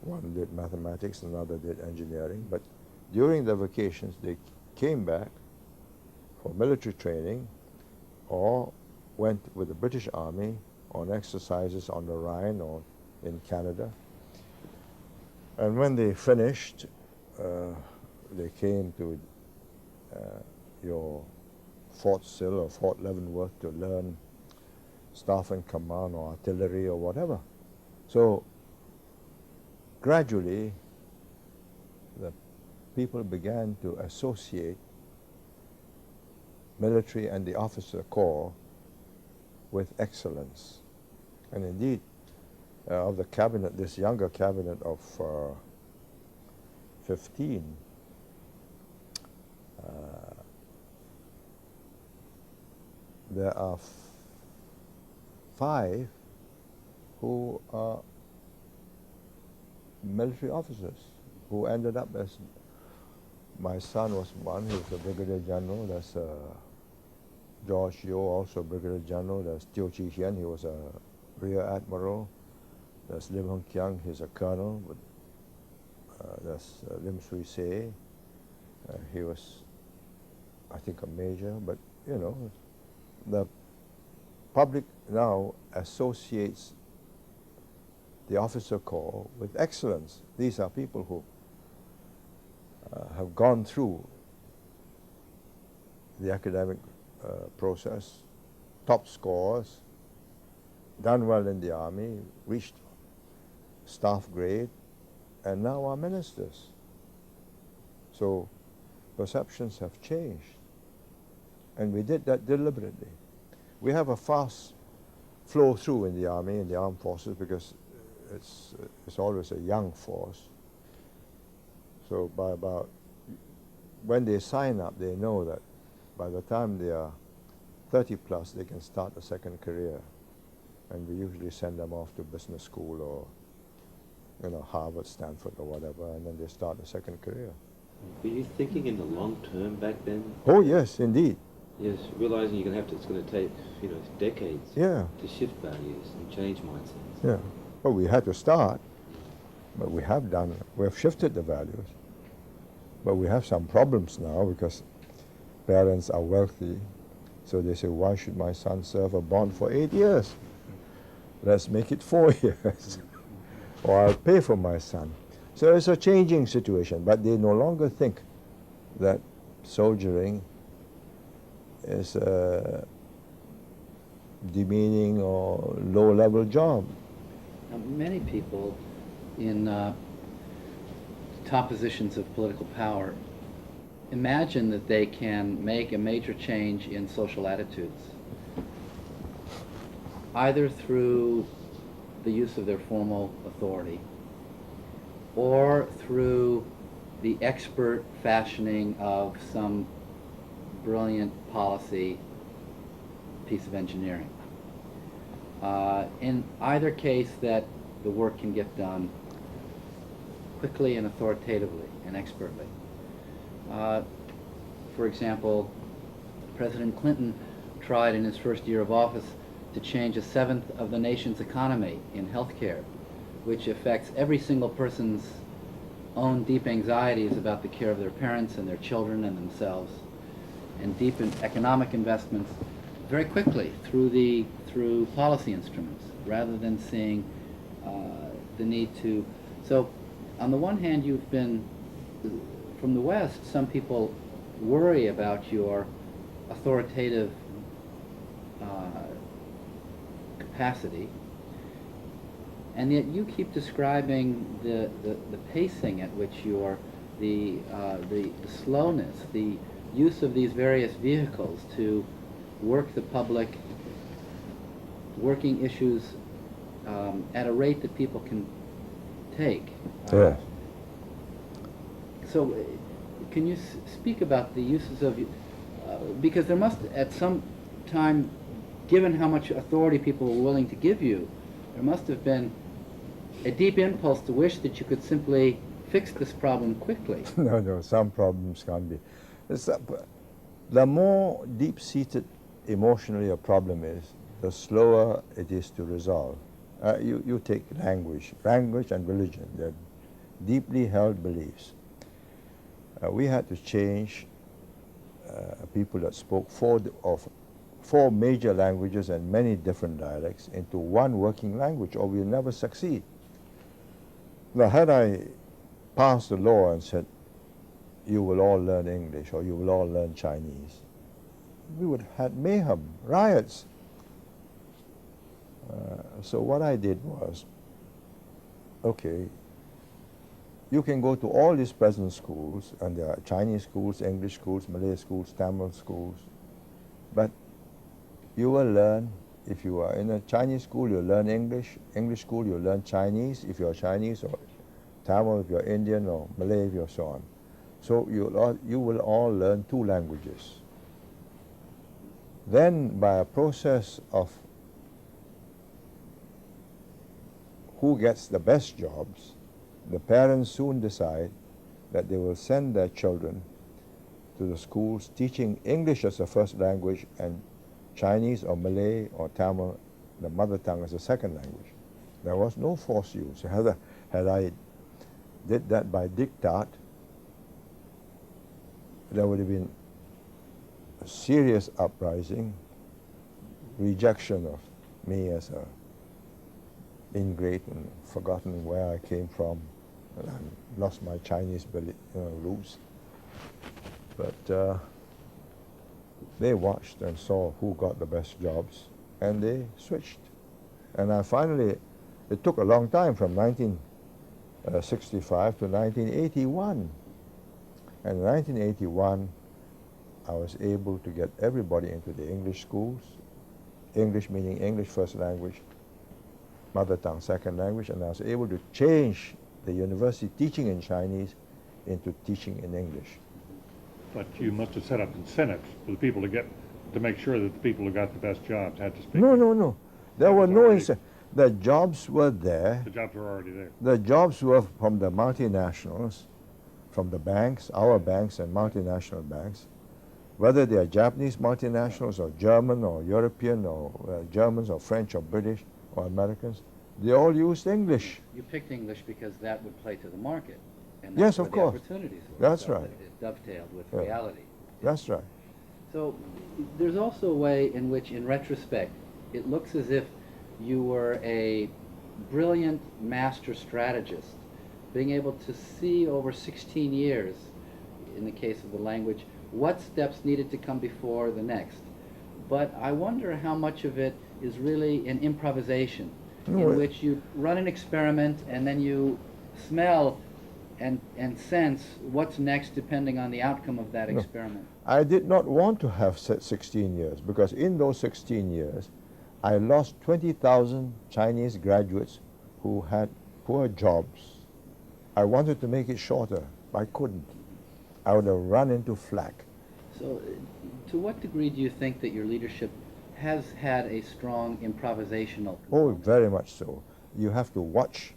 One did mathematics, another did engineering. But during the vacations, they came back for military training or went with the British Army on exercises on the Rhine or in Canada. And when they finished, they came to your Fort Sill or Fort Leavenworth to learn staff and command or artillery or whatever. So gradually, the people began to associate military and the officer corps with excellence. And indeed, of the cabinet, this younger cabinet of 15, there are 5 who are military officers who ended up as, my son was one, he was a brigadier general. There's George Yeo, also brigadier general. There's Teo Chi Hien, he was a rear admiral. There's Lim Hung Kiang, he's a colonel. But, there's Lim Swee Se, he was, I think, a major. But, you know, the public now associates the officer corps with excellence. These are people who have gone through the academic process, top scores, done well in the army, reached staff grade, and now are ministers. So perceptions have changed, and we did that deliberately. We have a fast flow through in the army, in the armed forces, because it's always a young force. So by about, when they sign up, they know that by the time they are 30 plus, they can start a second career. And we usually send them off to business school or, you know, Harvard, Stanford or whatever, and then they start a second career. Were you thinking in the long term back then? Oh yes, indeed. Yes, realizing you're going to it's going to take, you know, decades Yeah. to shift values and change mindsets. Yeah. Well, we had to start, but we have done, we have shifted the values. But we have some problems now because parents are wealthy, so they say, why should my son serve a bond for 8 years? Let's make it 4 years, or I'll pay for my son. So it's a changing situation, but they no longer think that soldiering is a demeaning or low-level job. Now, many people in top positions of political power imagine that they can make a major change in social attitudes, either through the use of their formal authority or through the expert fashioning of some brilliant policy piece of engineering. In either case, that the work can get done quickly and authoritatively and expertly. For example, President Clinton tried in his first year of office to change a seventh of the nation's economy in healthcare, which affects every single person's own deep anxieties about the care of their parents and their children and themselves, and deepen economic investments very quickly through policy instruments, rather than seeing the need to. So, on the one hand, you've been, from the West, some people worry about your authoritative capacity, and yet you keep describing the pacing at which you're, the slowness, the use of these various vehicles to work the public, working issues at a rate that people can take. Yeah. So, can you speak about the uses of, because there must, at some time, given how much authority people were willing to give you, there must have been a deep impulse to wish that you could simply fix this problem quickly. No, some problems can't be. The more deep-seated emotionally a problem is, the slower it is to resolve. You take language and religion, they're deeply held beliefs. We had to change people that spoke four major languages and many different dialects into one working language, or we'll never succeed. Now, had I passed a law and said, you will all learn English or you will all learn Chinese, we would have had mayhem, riots. So what I did was, okay, you can go to all these present schools, and there are Chinese schools, English schools, Malay schools, Tamil schools, but you will learn, if you are in a Chinese school, you'll learn English, English school, you'll learn Chinese, if you're Chinese, or Tamil, if you're Indian, or Malay, if you're so on. So you will all learn two languages. Then, by a process of who gets the best jobs, the parents soon decide that they will send their children to the schools teaching English as a first language and Chinese or Malay or Tamil, the mother tongue, as a second language. There was no forced use. Had I did that by diktat, there would have been a serious uprising, rejection of me as a ingrate and forgotten where I came from, and I lost my Chinese roots. But they watched and saw who got the best jobs, and they switched. And I finally, it took a long time, from 1965 to 1981. And in 1981, I was able to get everybody into the English schools, English meaning English first language, mother tongue second language, and I was able to change the university teaching in Chinese into teaching in English. But you must have set up incentives for the people to make sure that the people who got the best jobs had to speak. No. There were was no already- incentives. The jobs were there. The jobs were already there. The jobs were from the multinationals, from the banks, our banks and multinational banks, whether they are Japanese multinationals or German or European or Germans or French or British or Americans. They all used English. You picked English because that would play to the market, and Yes, that's of where course. the opportunities were. That's so right. that it dovetailed with Yeah. reality. That's right. So there's also a way in which, in retrospect, it looks as if you were a brilliant master strategist, being able to see over 16 years, in the case of the language, what steps needed to come before the next. But I wonder how much of it is really an improvisation, No, in which you run an experiment and then you smell and sense what's next depending on the outcome of that No. experiment. I did not want to have 16 years, because in those 16 years, I lost 20,000 Chinese graduates who had poor jobs. I wanted to make it shorter. I couldn't. I would have run into flack. So to what degree do you think that your leadership has had a strong improvisational Oh, component. very much so. You have to watch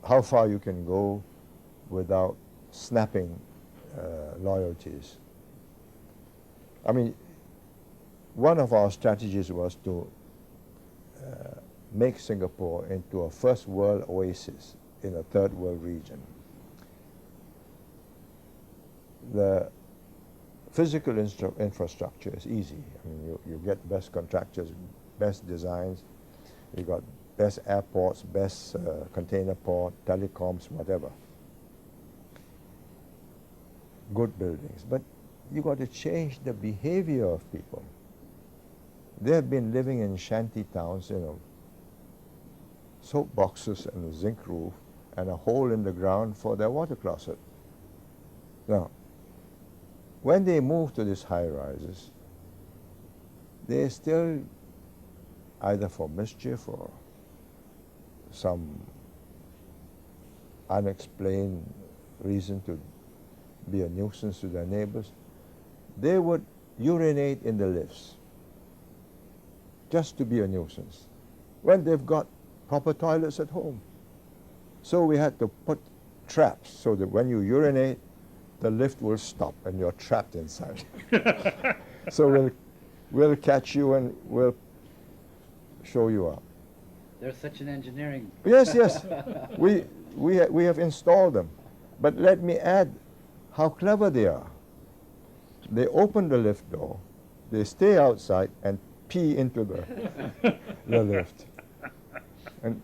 how far you can go without snapping loyalties. I mean, one of our strategies was to make Singapore into a first world oasis in a third world region. The physical infrastructure is easy. I mean, you get best contractors, best designs, you got best airports, best container port, telecoms, whatever. Good buildings. But you got to change the behavior of people. They have been living in shanty towns, soap boxes and a zinc roof and a hole in the ground for their water closet. Now, when they move to these high rises, they still, either for mischief or some unexplained reason to be a nuisance to their neighbors, they would urinate in the lifts just to be a nuisance when they've got proper toilets at home. So we had to put traps so that when you urinate, the lift will stop and you're trapped inside. So we'll catch you and we'll show you up. There's such an engineering. Yes, yes. We have installed them. But let me add how clever they are. They open the lift door, they stay outside and pee into the lift. And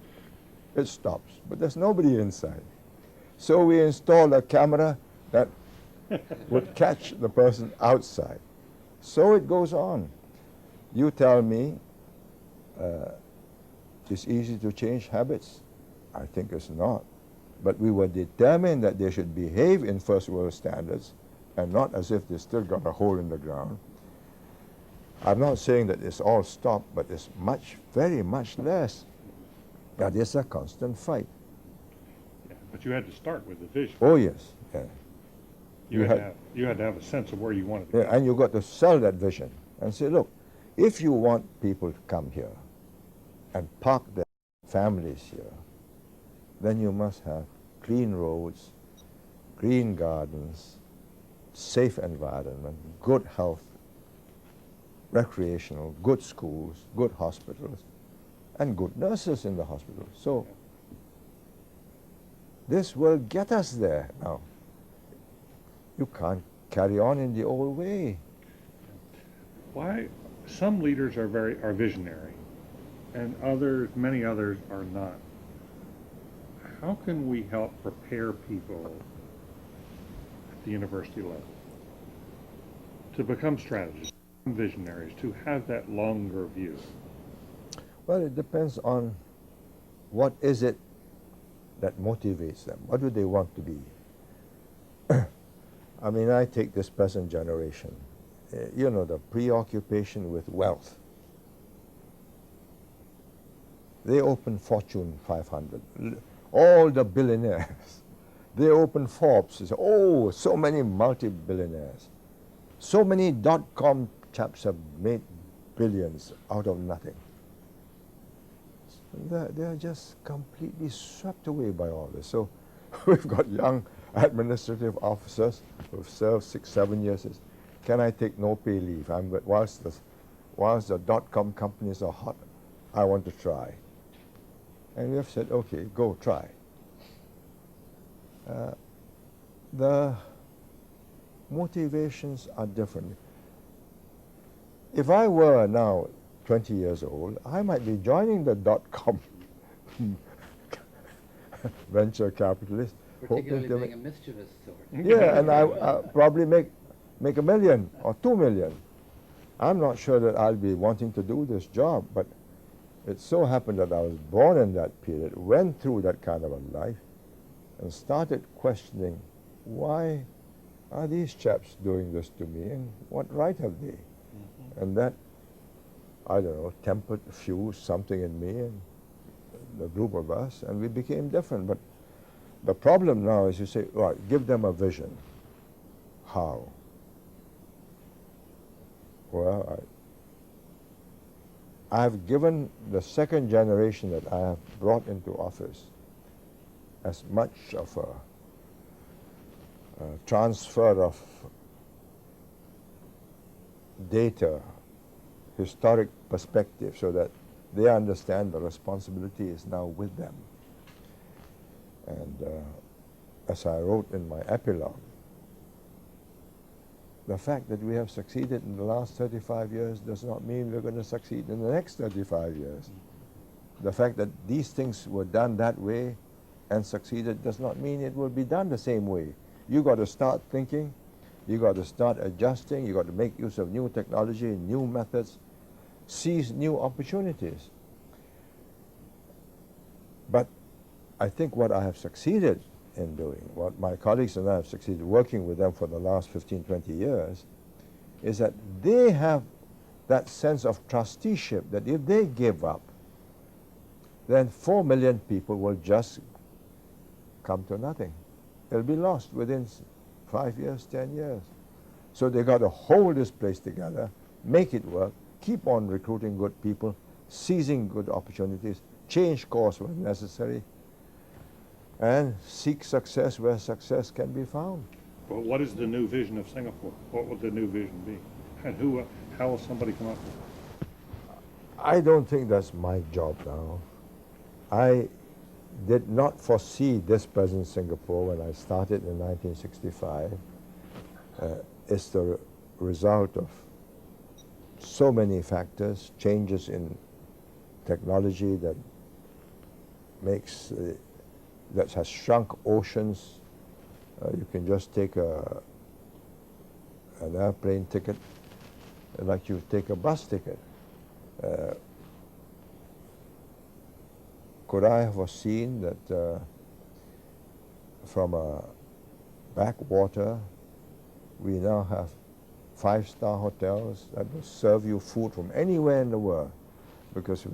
it stops, but there's nobody inside. So we installed a camera that would catch the person outside. So it goes on. You tell me it's easy to change habits. I think it's not. But we were determined that they should behave in first world standards and not as if they still got a hole in the ground. I'm not saying that it's all stopped, but it's much, very much less. That is a constant fight. Yeah, but you had to start with the vision. Oh, yes. Yeah. You had to have a sense of where you wanted to Yeah, go. and you got to sell that vision and say, look, if you want people to come here and park their families here, then you must have clean roads, green gardens, safe environment, good health, recreational, good schools, good hospitals, and good nurses in the hospitals. So this will get us there now. You can't carry on in the old way. Why some leaders are visionary, and many others are not. How can we help prepare people at the university level to become strategists, visionaries, to have that longer view? Well, it depends on what is it that motivates them. What do they want to be? I mean, I take this present generation, the preoccupation with wealth. They open Fortune 500, all the billionaires. They open Forbes, they say, oh, so many multi-billionaires. So many dot-com chaps have made billions out of nothing. They're just completely swept away by all this. So we've got young administrative officers who've served 6, 7 years. Says, can I take no pay leave? Whilst the dot-com companies are hot, I want to try. And we have said, okay, go try. The motivations are different. If I were now 20 years old, I might be joining the dot-com venture capitalist. Particularly being a mischievous sort. Yeah, and I probably make $1 million or $2 million. I'm not sure that I'll be wanting to do this job, but it so happened that I was born in that period, went through that kind of a life, and started questioning, why are these chaps doing this to me, and what right have they? And that, I don't know, tempered, fused something in me and the group of us, and we became different. But the problem now is you say, right, give them a vision. How? Well, I've given the second generation that I have brought into office as much of a transfer of data, historic perspective, so that they understand the responsibility is now with them. And as I wrote in my epilogue, the fact that we have succeeded in the last 35 years does not mean we're going to succeed in the next 35 years. The fact that these things were done that way and succeeded does not mean it will be done the same way. You got to start thinking, you got to start adjusting, you got to make use of new technology, new methods, seize new opportunities. But I think what I have succeeded in doing, what my colleagues and I have succeeded working with them for the last 15, 20 years, is that they have that sense of trusteeship that if they give up, then 4 million people will just come to nothing. They'll be lost within 5 years, 10 years. So they got to hold this place together, make it work, keep on recruiting good people, seizing good opportunities, change course when necessary, and seek success where success can be found. Well, what is the new vision of Singapore? What would the new vision be? And how will somebody come up with it? I don't think that's my job now. I did not foresee this present Singapore when I started in 1965. It's the result of so many factors, changes in technology that makes that has shrunk oceans. You can just take an airplane ticket like you take a bus ticket. Could I have foreseen that from a backwater we now have 5-star hotels that will serve you food from anywhere in the world, because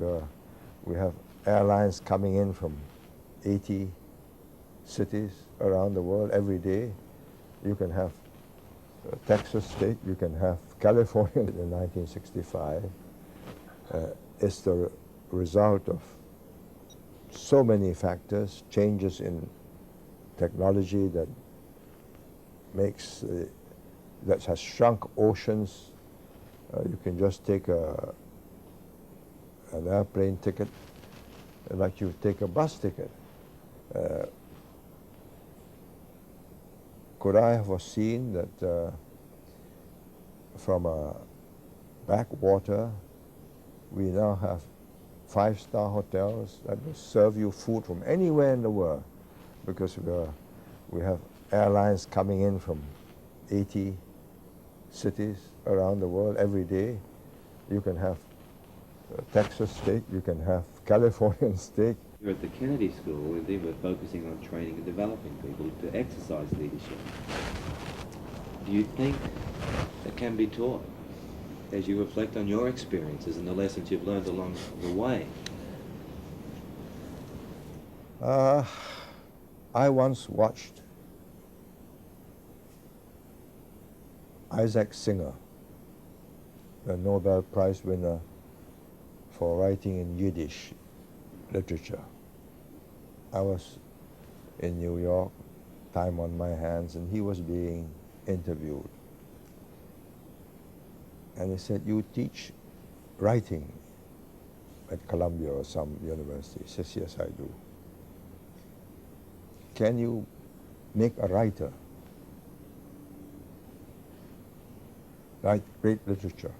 we have airlines coming in from 80 cities around the world every day. You can have Texas steak, you can have California in 1965. It's the result of so many factors, changes in technology that makes that has shrunk oceans. You can just take an airplane ticket like you take a bus ticket. Could I have foreseen that from a backwater we now have 5-star hotels that will serve you food from anywhere in the world, because we have airlines coming in from 80 cities around the world every day. You can have Texas steak, you can have Californian steak. Here at the Kennedy School, we're focusing on training and developing people to exercise leadership. Do you think it can be taught as you reflect on your experiences and the lessons you've learned along the way? I once watched Isaac Singer, the Nobel Prize winner for writing in Yiddish literature. I was in New York, time on my hands, and he was being interviewed. And he said, "You teach writing at Columbia or some university?" He says, "Yes, I do." "Can you make a writer write great literature?"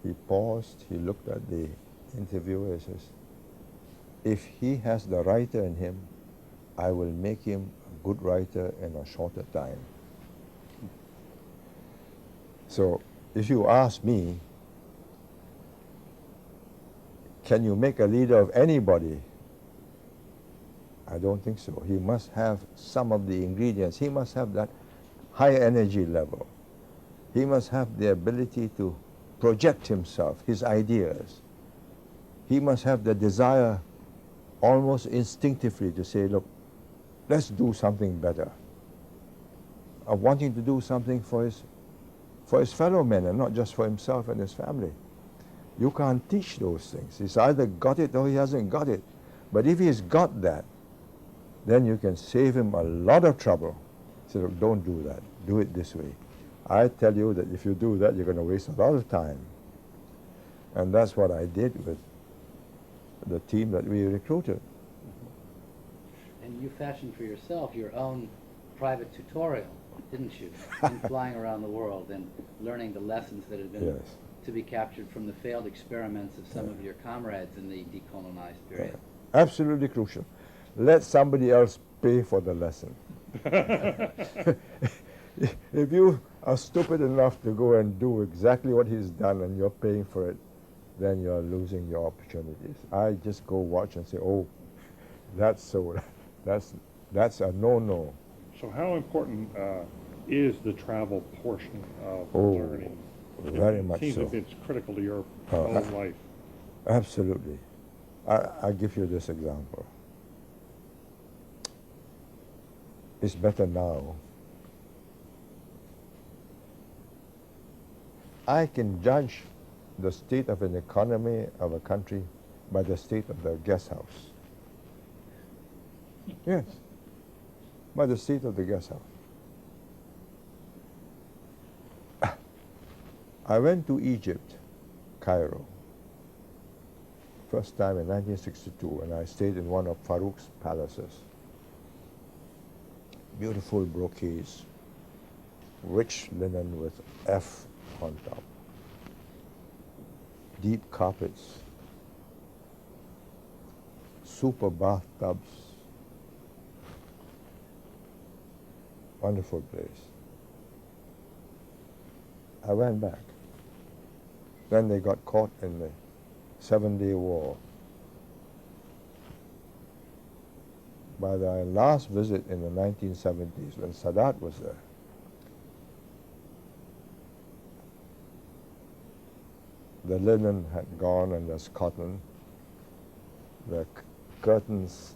He paused, he looked at the interviewer and says, "If he has the writer in him, I will make him a good writer in a shorter time." So if you ask me, can you make a leader of anybody? I don't think so. He must have some of the ingredients. He must have that high energy level. He must have the ability to project himself, his ideas. He must have the desire almost instinctively to say, "Look, let's do something better." Of wanting to do something for his fellow men and not just for himself and his family. You can't teach those things. He's either got it or he hasn't got it. But if he's got that, then you can save him a lot of trouble. So look, don't do that. Do it this way. I tell you that if you do that, you're going to waste a lot of time. And that's what I did with the team that we recruited. And you fashioned for yourself your own private tutorial, didn't you? In flying around the world and learning the lessons that had been Yes. to be captured from the failed experiments of some of your comrades in the decolonized period. Absolutely crucial. Let somebody else pay for the lesson. If you are stupid enough to go and do exactly what he's done and you're paying for it, then you're losing your opportunities. I just go watch and say, oh, that's so, that's a no-no. So how important is the travel portion of Oh, learning? very much Seems so. like it's critical to your whole life. Absolutely. I'll give you this example. It's better now. I can judge the state of an economy of a country by the state of the guest house. Yes, by the state of the guest house. I went to Egypt, Cairo, first time in 1962, and I stayed in one of Farouk's palaces. Beautiful brocades, rich linen with F on top, deep carpets, super bathtubs, wonderful place. I went back. Then they got caught in the 7-Day War. By the last visit in the 1970s, when Sadat was there, the linen had gone and there's cotton. The curtains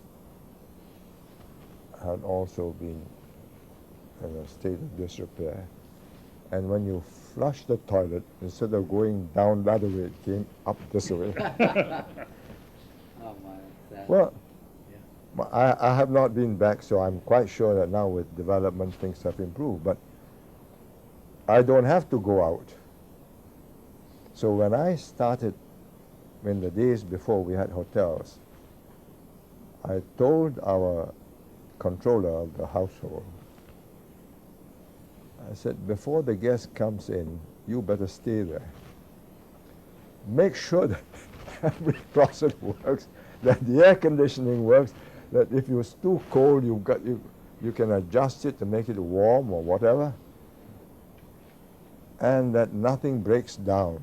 had also been in a state of disrepair. And when you flush the toilet, instead of going down that way, it came up this way. Oh my, that's Well, yeah. I have not been back, so I'm quite sure that now with development things have improved. But I don't have to go out. So when I started, in the days before we had hotels, I told our controller of the household, I said, before the guest comes in, you better stay there. Make sure that every process works, that the air conditioning works, that if it's too cold, you can adjust it to make it warm or whatever, and that nothing breaks down.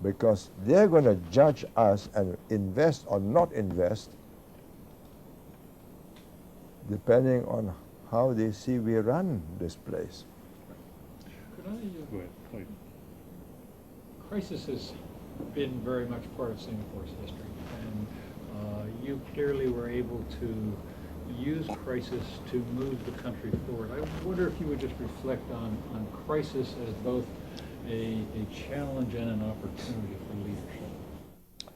Because they're going to judge us and invest or not invest depending on how they see we run this place. Could I, Go ahead, please. crisis has been very much part of Singapore's history, and you clearly were able to use crisis to move the country forward. I wonder if you would just reflect on crisis as both a challenge and an opportunity for leadership.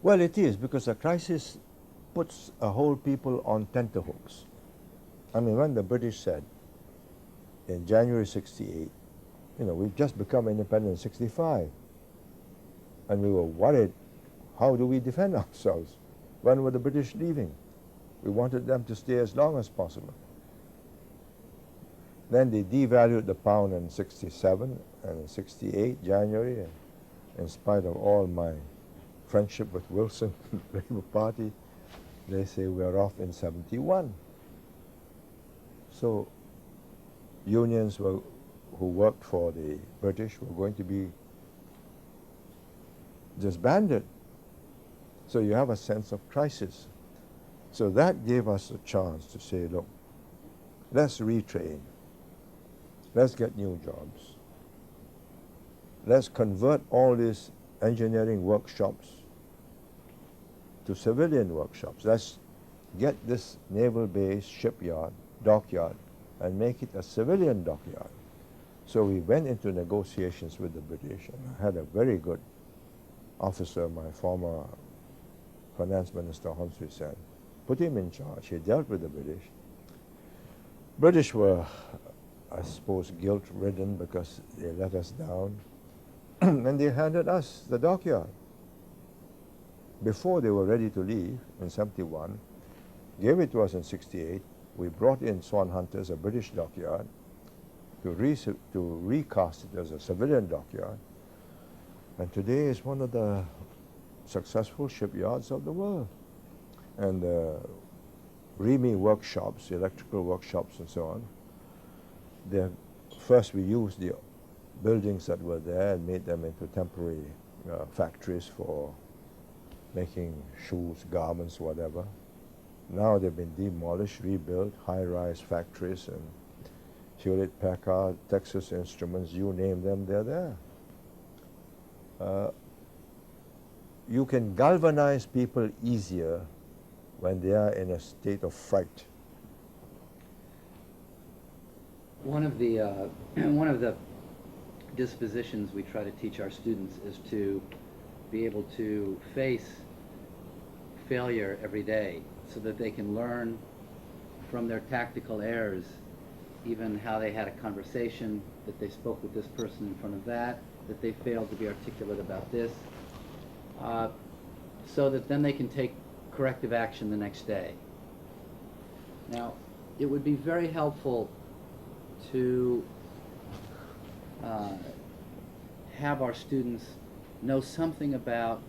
Well, it is, because a crisis puts a whole people on tenterhooks. I mean, when the British said in January 68, we've just become independent in 65, and we were worried, how do we defend ourselves? When were the British leaving? We wanted them to stay as long as possible. Then they devalued the pound in 67 and in 68, January, and in spite of all my friendship with Wilson, the Labour Party, they say we're off in 71. So unions who worked for the British were going to be disbanded. So you have a sense of crisis. So that gave us a chance to say, look, let's retrain. Let's get new jobs. Let's convert all these engineering workshops to civilian workshops. Let's get this naval base, shipyard, dockyard, and make it a civilian dockyard. So we went into negotiations with the British and had a very good officer, my former finance minister, Hsien Loong, put him in charge. He dealt with the British. British were, I suppose, guilt-ridden because they let us down. And they handed us the dockyard. Before they were ready to leave in 71, gave it to us in 68. We brought in Swan Hunters, a British dockyard, to recast it as a civilian dockyard. And today it's one of the successful shipyards of the world. And REME workshops, electrical workshops and so on, first we used the buildings that were there and made them into temporary factories for making shoes, garments, whatever. Now they've been demolished, rebuilt, high-rise factories, and Hewlett-Packard, Texas Instruments, you name them, they're there. You can galvanize people easier when they are in a state of fright. One of the dispositions we try to teach our students is to be able to face failure every day so that they can learn from their tactical errors, even how they had a conversation, that they spoke with this person in front of that they failed to be articulate about this, so that then they can take corrective action the next day. Now, it would be very helpful to have our students know something about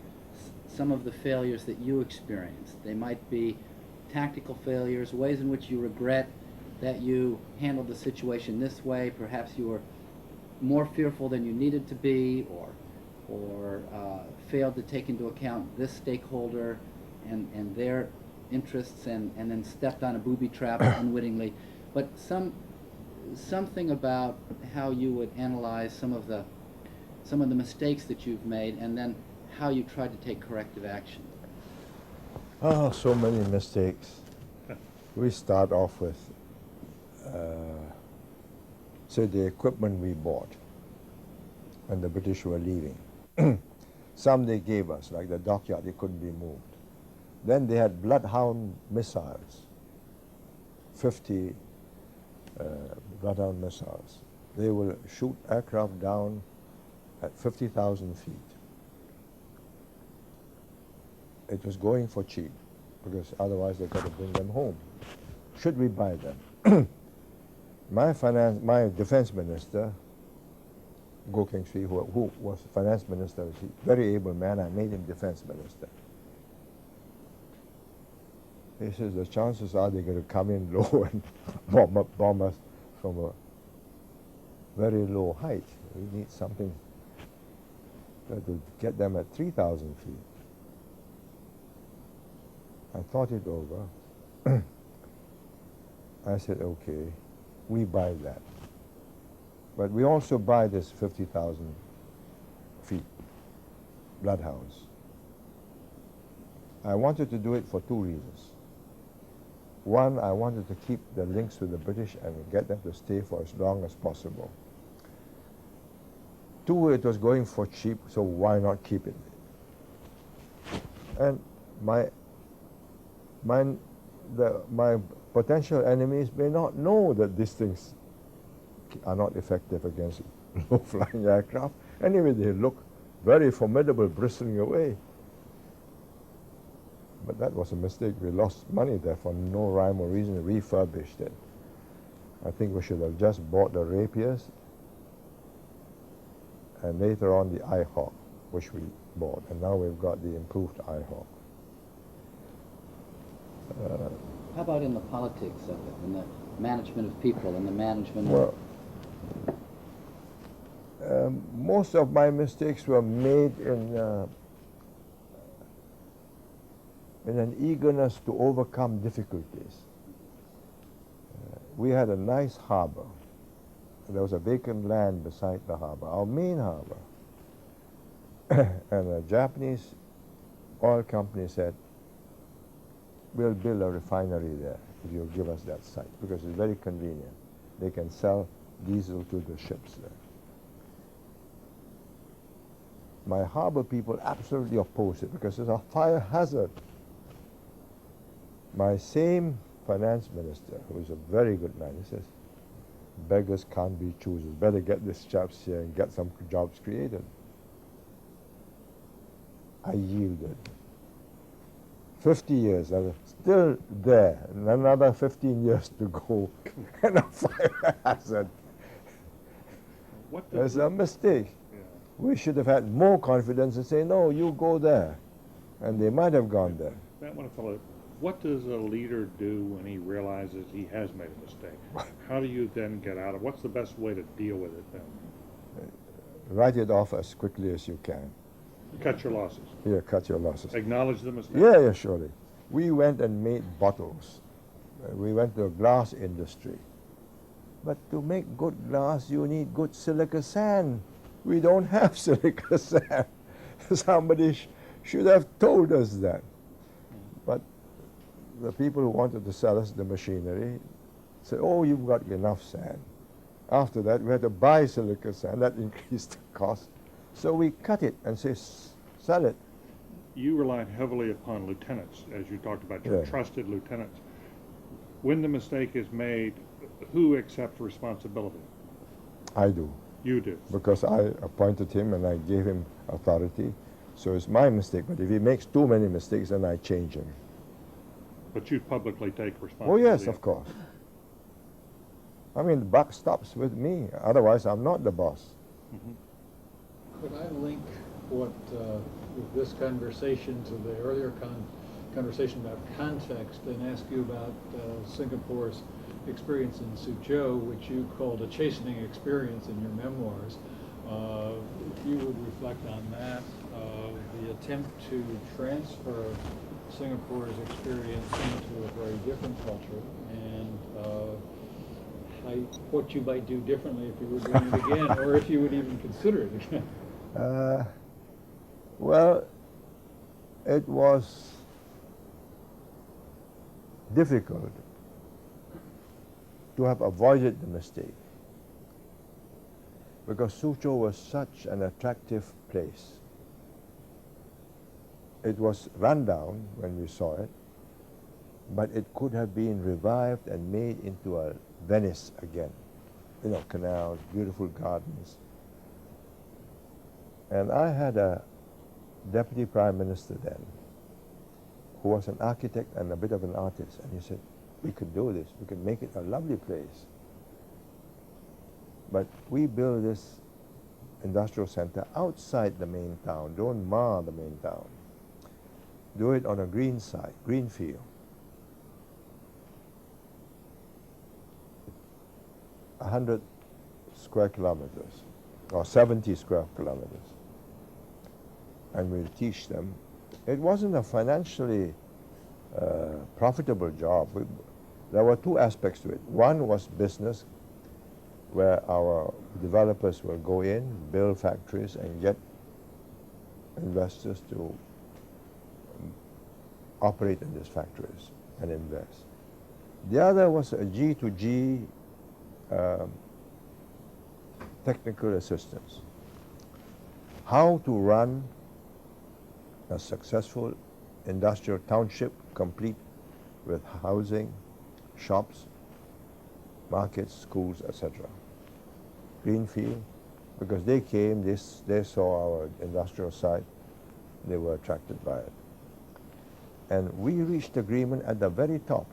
some of the failures that you experienced. They might be tactical failures, ways in which you regret that you handled the situation this way. Perhaps you were more fearful than you needed to be, or failed to take into account this stakeholder and their interests, and then stepped on a booby trap unwittingly. But something about how you would analyze some of the mistakes that you've made, and then how you tried to take corrective action. Oh, so many mistakes. We start off with, say, the equipment we bought when the British were leaving. Some they gave us, like the dockyard, it couldn't be moved. Then they had Bloodhound Missiles, 50 Bloodhound Missiles. They will shoot aircraft down at 50,000 feet. It was going for cheap, because otherwise they've got to bring them home. Should we buy them? My defense minister, Keng, who was finance minister, was a very able man. I made him defense minister. He says the chances are they're going to come in low and bomb us from a very low height. We need something that will get them at 3,000 feet. I thought it over. I said, okay, we buy that. But we also buy this 50,000 feet Bloodhounds. I wanted to do it for two reasons. One, I wanted to keep the links with the British and get them to stay for as long as possible. Two, it was going for cheap, so why not keep it? And my potential enemies may not know that these things are not effective against low-flying aircraft. Anyway, they look very formidable, bristling away. But that was a mistake. We lost money there for no rhyme or reason, refurbished it. I think we should have just bought the Rapiers and later on the IHawk, which we bought. And now we've got the improved IHawk. How about in the politics of it, in the management of people, and the management well, most of my mistakes were made in an eagerness to overcome difficulties. We had a nice harbor. There was a vacant land beside the harbor, our main harbor. And a Japanese oil company said, we'll build a refinery there if you'll give us that site, because it's very convenient. They can sell diesel to the ships there. my harbor people absolutely oppose it because it's a fire hazard. My same finance minister, who's a very good man, he says, beggars can't be choosers. Better get these chaps here and get some jobs created. I yielded. 50 years, I'm still there, and another 15 years to go, and a fire hazard. What does It's a mistake. yeah. We should have had more confidence and say, no, you go there. And they might have gone there. That one fellow, what does a leader do when he realizes he has made a mistake? How do you then get out of? What's the best way to deal with it then? Write it off as quickly as you can. Cut your losses. Here, cut your losses. Acknowledge the mistake. Yeah, surely. We went and made bottles. We went to the glass industry. But to make good glass, you need good silica sand. We don't have silica sand. Somebody should have told us that. But the people who wanted to sell us the machinery said, oh, you've got enough sand. After that, we had to buy silica sand. That increased the cost. So we cut it and say, sell it. You relied heavily upon lieutenants, as you talked about, your Yeah. trusted lieutenants. When the mistake is made, who accepts responsibility? I do, You do. because I appointed him and I gave him authority. So it's my mistake. But if he makes too many mistakes, then I change him. But you publicly take Oh, responsibility. yes, of course. I mean, the buck stops with me. Otherwise, I'm not the boss. Mhm. Could I link what with this conversation to the earlier conversation about context and ask you about Singapore's experience in Suzhou, which you called a chastening experience in your memoirs. If you would reflect on that, the attempt to transfer Singapore's experience into a very different culture, and what you might do differently if you were doing it again, or if you would even consider it again. Well, it was difficult to have avoided the mistake because Suzhou was such an attractive place. It was run down when we saw it, but it could have been revived and made into a Venice again. You know, canals, beautiful gardens. And I had a deputy prime minister then who was an architect and a bit of an artist, and he said, we could do this, we could make it a lovely place. But we build this industrial center outside the main town, don't mar the main town. Do it on a green side, green field. 100 square kilometers, or 70 square kilometers. And we'll teach them. It wasn't a financially profitable job. There were two aspects to it. One was business, where our developers will go in, build factories, and get investors to operate in these factories and invest. The other was a G2G technical assistance. How to run a successful industrial township complete with housing, shops, markets, schools, etc. Greenfield, because they came, they saw our industrial site, they were attracted by it. And we reached agreement at the very top.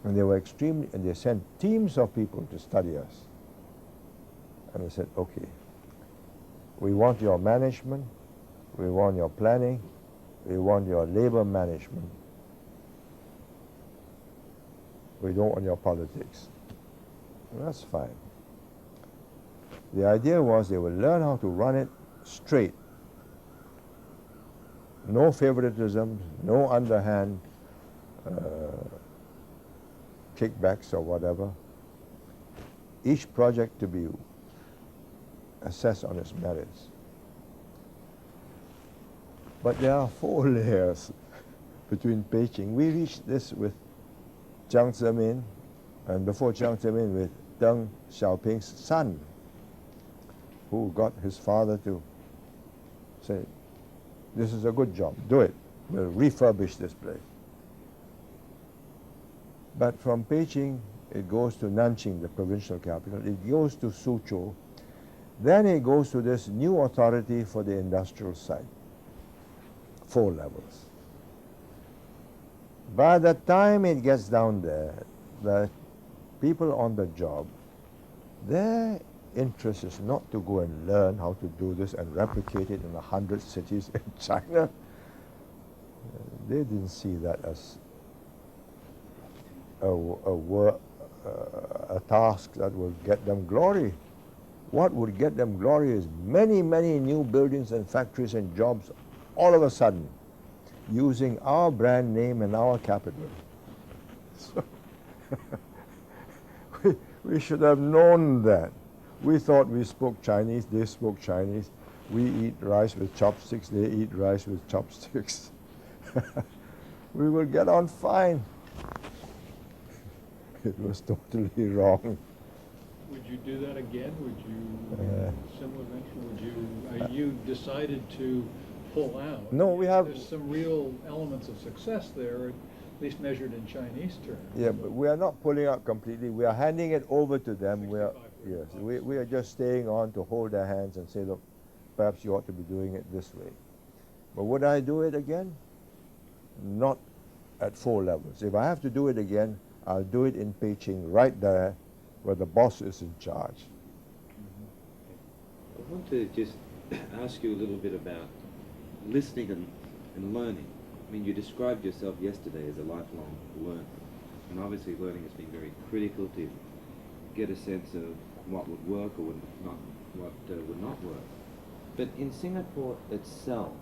And they were extremely, and they sent teams of people to study us. And they said, okay, we want your management, we want your planning, we want your labor management. We don't want your politics. And that's fine. The idea was they would learn how to run it straight. No favoritism, no underhand kickbacks or whatever. Each project to be assessed on its merits. But there are 4 layers between Beijing. We reached this with Jiang Zemin, and before Jiang Zemin with Deng Xiaoping's son, who got his father to say, this is a good job, do it. We'll refurbish this place. But from Beijing, it goes to Nanjing, the provincial capital. It goes to Suzhou. Then it goes to this new authority for the industrial site. 4 levels. By the time it gets down there, the people on the job, their interest is not to go and learn how to do this and replicate it in 100 cities in China. They didn't see that as a task that will get them glory. What would get them glory is many, many new buildings and factories and jobs all of a sudden using our brand name and our capital. So we should have known that. We thought we spoke Chinese, they spoke Chinese. We eat rice with chopsticks, they eat rice with chopsticks. We will get on fine. It was totally wrong. Would you do that again? Would you, similar venture, you decided to pull out? No, we have... There's some real elements of success there, at least measured in Chinese terms. Yeah, but we are not pulling out completely. We are handing it over to them. We are just staying on to hold their hands and say, look, perhaps you ought to be doing it this way. But would I do it again? Not at 4 levels. If I have to do it again, I'll do it in Beijing, right there, where the boss is in charge. I want to just ask you a little bit about listening and learning. I mean, you described yourself yesterday as a lifelong learner, and obviously learning has been very critical to get a sense of what would work or would not work. But in Singapore itself,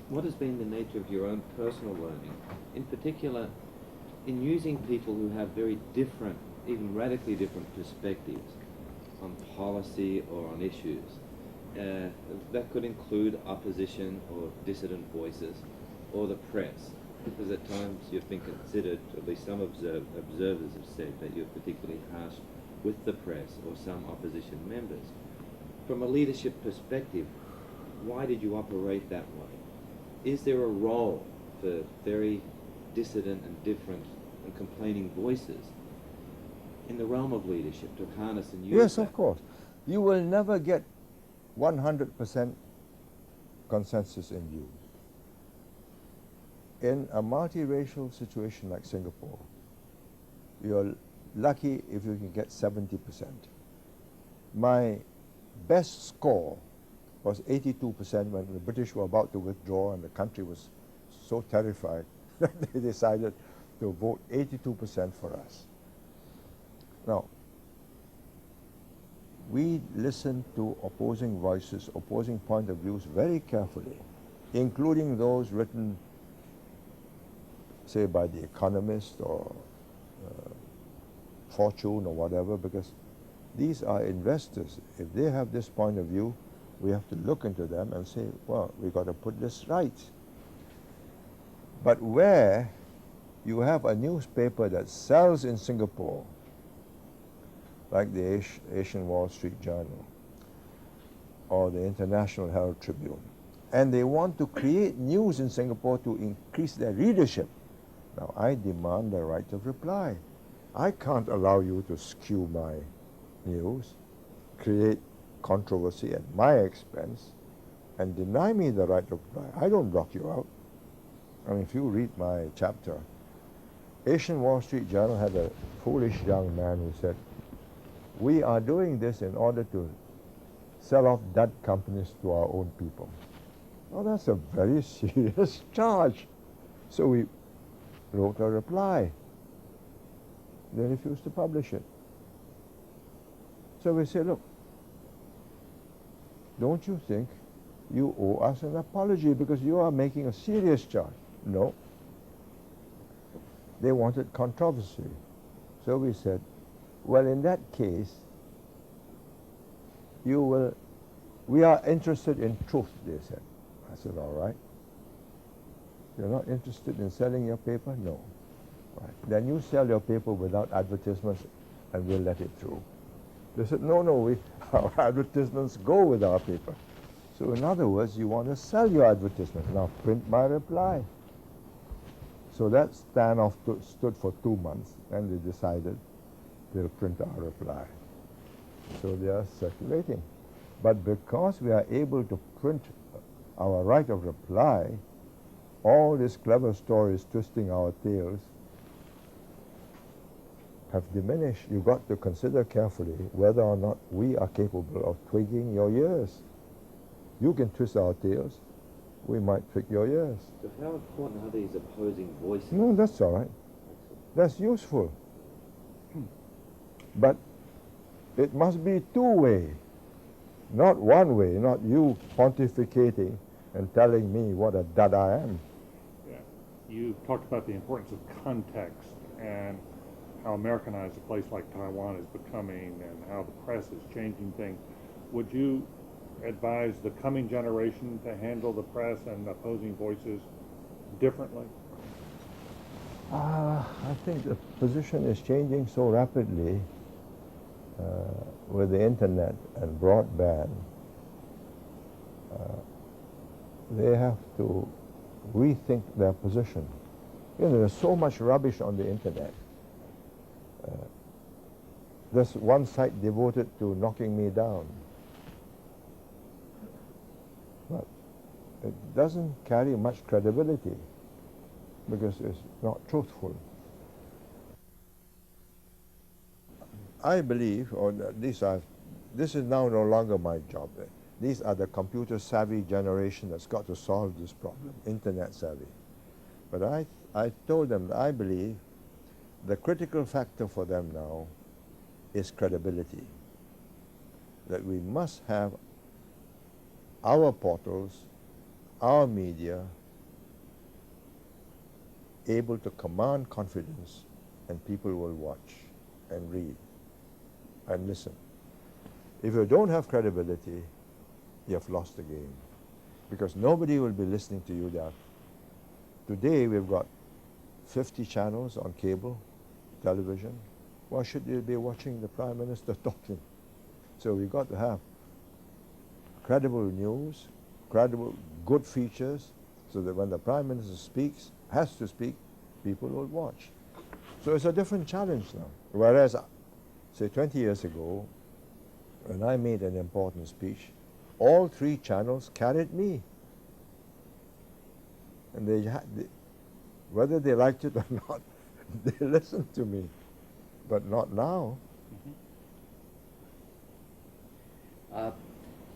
what has been the nature of your own personal learning, in particular in using people who have very different, even radically different perspectives on policy or on issues? That could include opposition or dissident voices or the press, because at times you've been considered, at least some observers have said, that you're particularly harsh with the press or some opposition members. From a leadership perspective, why did you operate that way? Is there a role for very dissident and different and complaining voices in the realm of leadership to harness and use Yes, that? of course. You will never get 100% consensus in views. In a multiracial situation like Singapore, you're lucky if you can get 70%. My best score was 82% when the British were about to withdraw and the country was so terrified that they decided to vote 82% for us. Now, we listened to opposing voices, opposing point of views very carefully, including those written, say, by The Economist or Fortune or whatever, because these are investors. If they have this point of view, we have to look into them and say, well, we've got to put this right. But where you have a newspaper that sells in Singapore, like the Asian Wall Street Journal or the International Herald Tribune, and they want to create news in Singapore to increase their readership, now I demand the right of reply. I can't allow you to skew my news, create controversy at my expense, and deny me the right of reply. I don't block you out. I mean, if you read my chapter, Asian Wall Street Journal had a foolish young man who said, we are doing this in order to sell off dud companies to our own people. Well, that's a very serious charge. So we wrote a reply. They refused to publish it. So we said, look, don't you think you owe us an apology because you are making a serious charge? No. They wanted controversy. So we said, well, in that case, we are interested in truth, they said. I said, all right. You're not interested in selling your paper? No. Right. Then you sell your paper without advertisements and we'll let it through. They said, no, our advertisements go with our paper. So in other words, you want to sell your advertisement. Now print my reply. So that standoff stood for 2 months, and they decided they'll print our reply. So they are circulating. But because we are able to print our right of reply, all these clever stories twisting our tails have diminished. You've got to consider carefully whether or not we are capable of twigging your ears. You can twist our tails, we might twig your ears. So how important are these opposing voices? No, that's all right. That's useful. But it must be two-way, not one way, not you pontificating and telling me what a dud I am. Yeah. You talked about the importance of context and how Americanized a place like Taiwan is becoming and how the press is changing things. Would you advise the coming generation to handle the press and opposing voices differently? I think the position is changing so rapidly with the internet and broadband. They have to rethink their position. You know, there's so much rubbish on the internet. There's one site devoted to knocking me down. But it doesn't carry much credibility because it's not truthful. I believe, or this is now no longer my job. These are the computer-savvy generation that's got to solve this problem, internet-savvy. But I told them that I believe the critical factor for them now is credibility. That we must have our portals, our media, able to command confidence, and people will watch and read and listen. If you don't have credibility, you have lost the game, because nobody will be listening to you there. Today we've got 50 channels on cable television. Why should you be watching the Prime Minister talking? So we've got to have credible news, credible, good features, so that when the Prime Minister speaks, has to speak, people will watch. So it's a different challenge now. Whereas, say 20 years ago, when I made an important speech, all 3 channels carried me. And whether they liked it or not, they listened to me. But not now.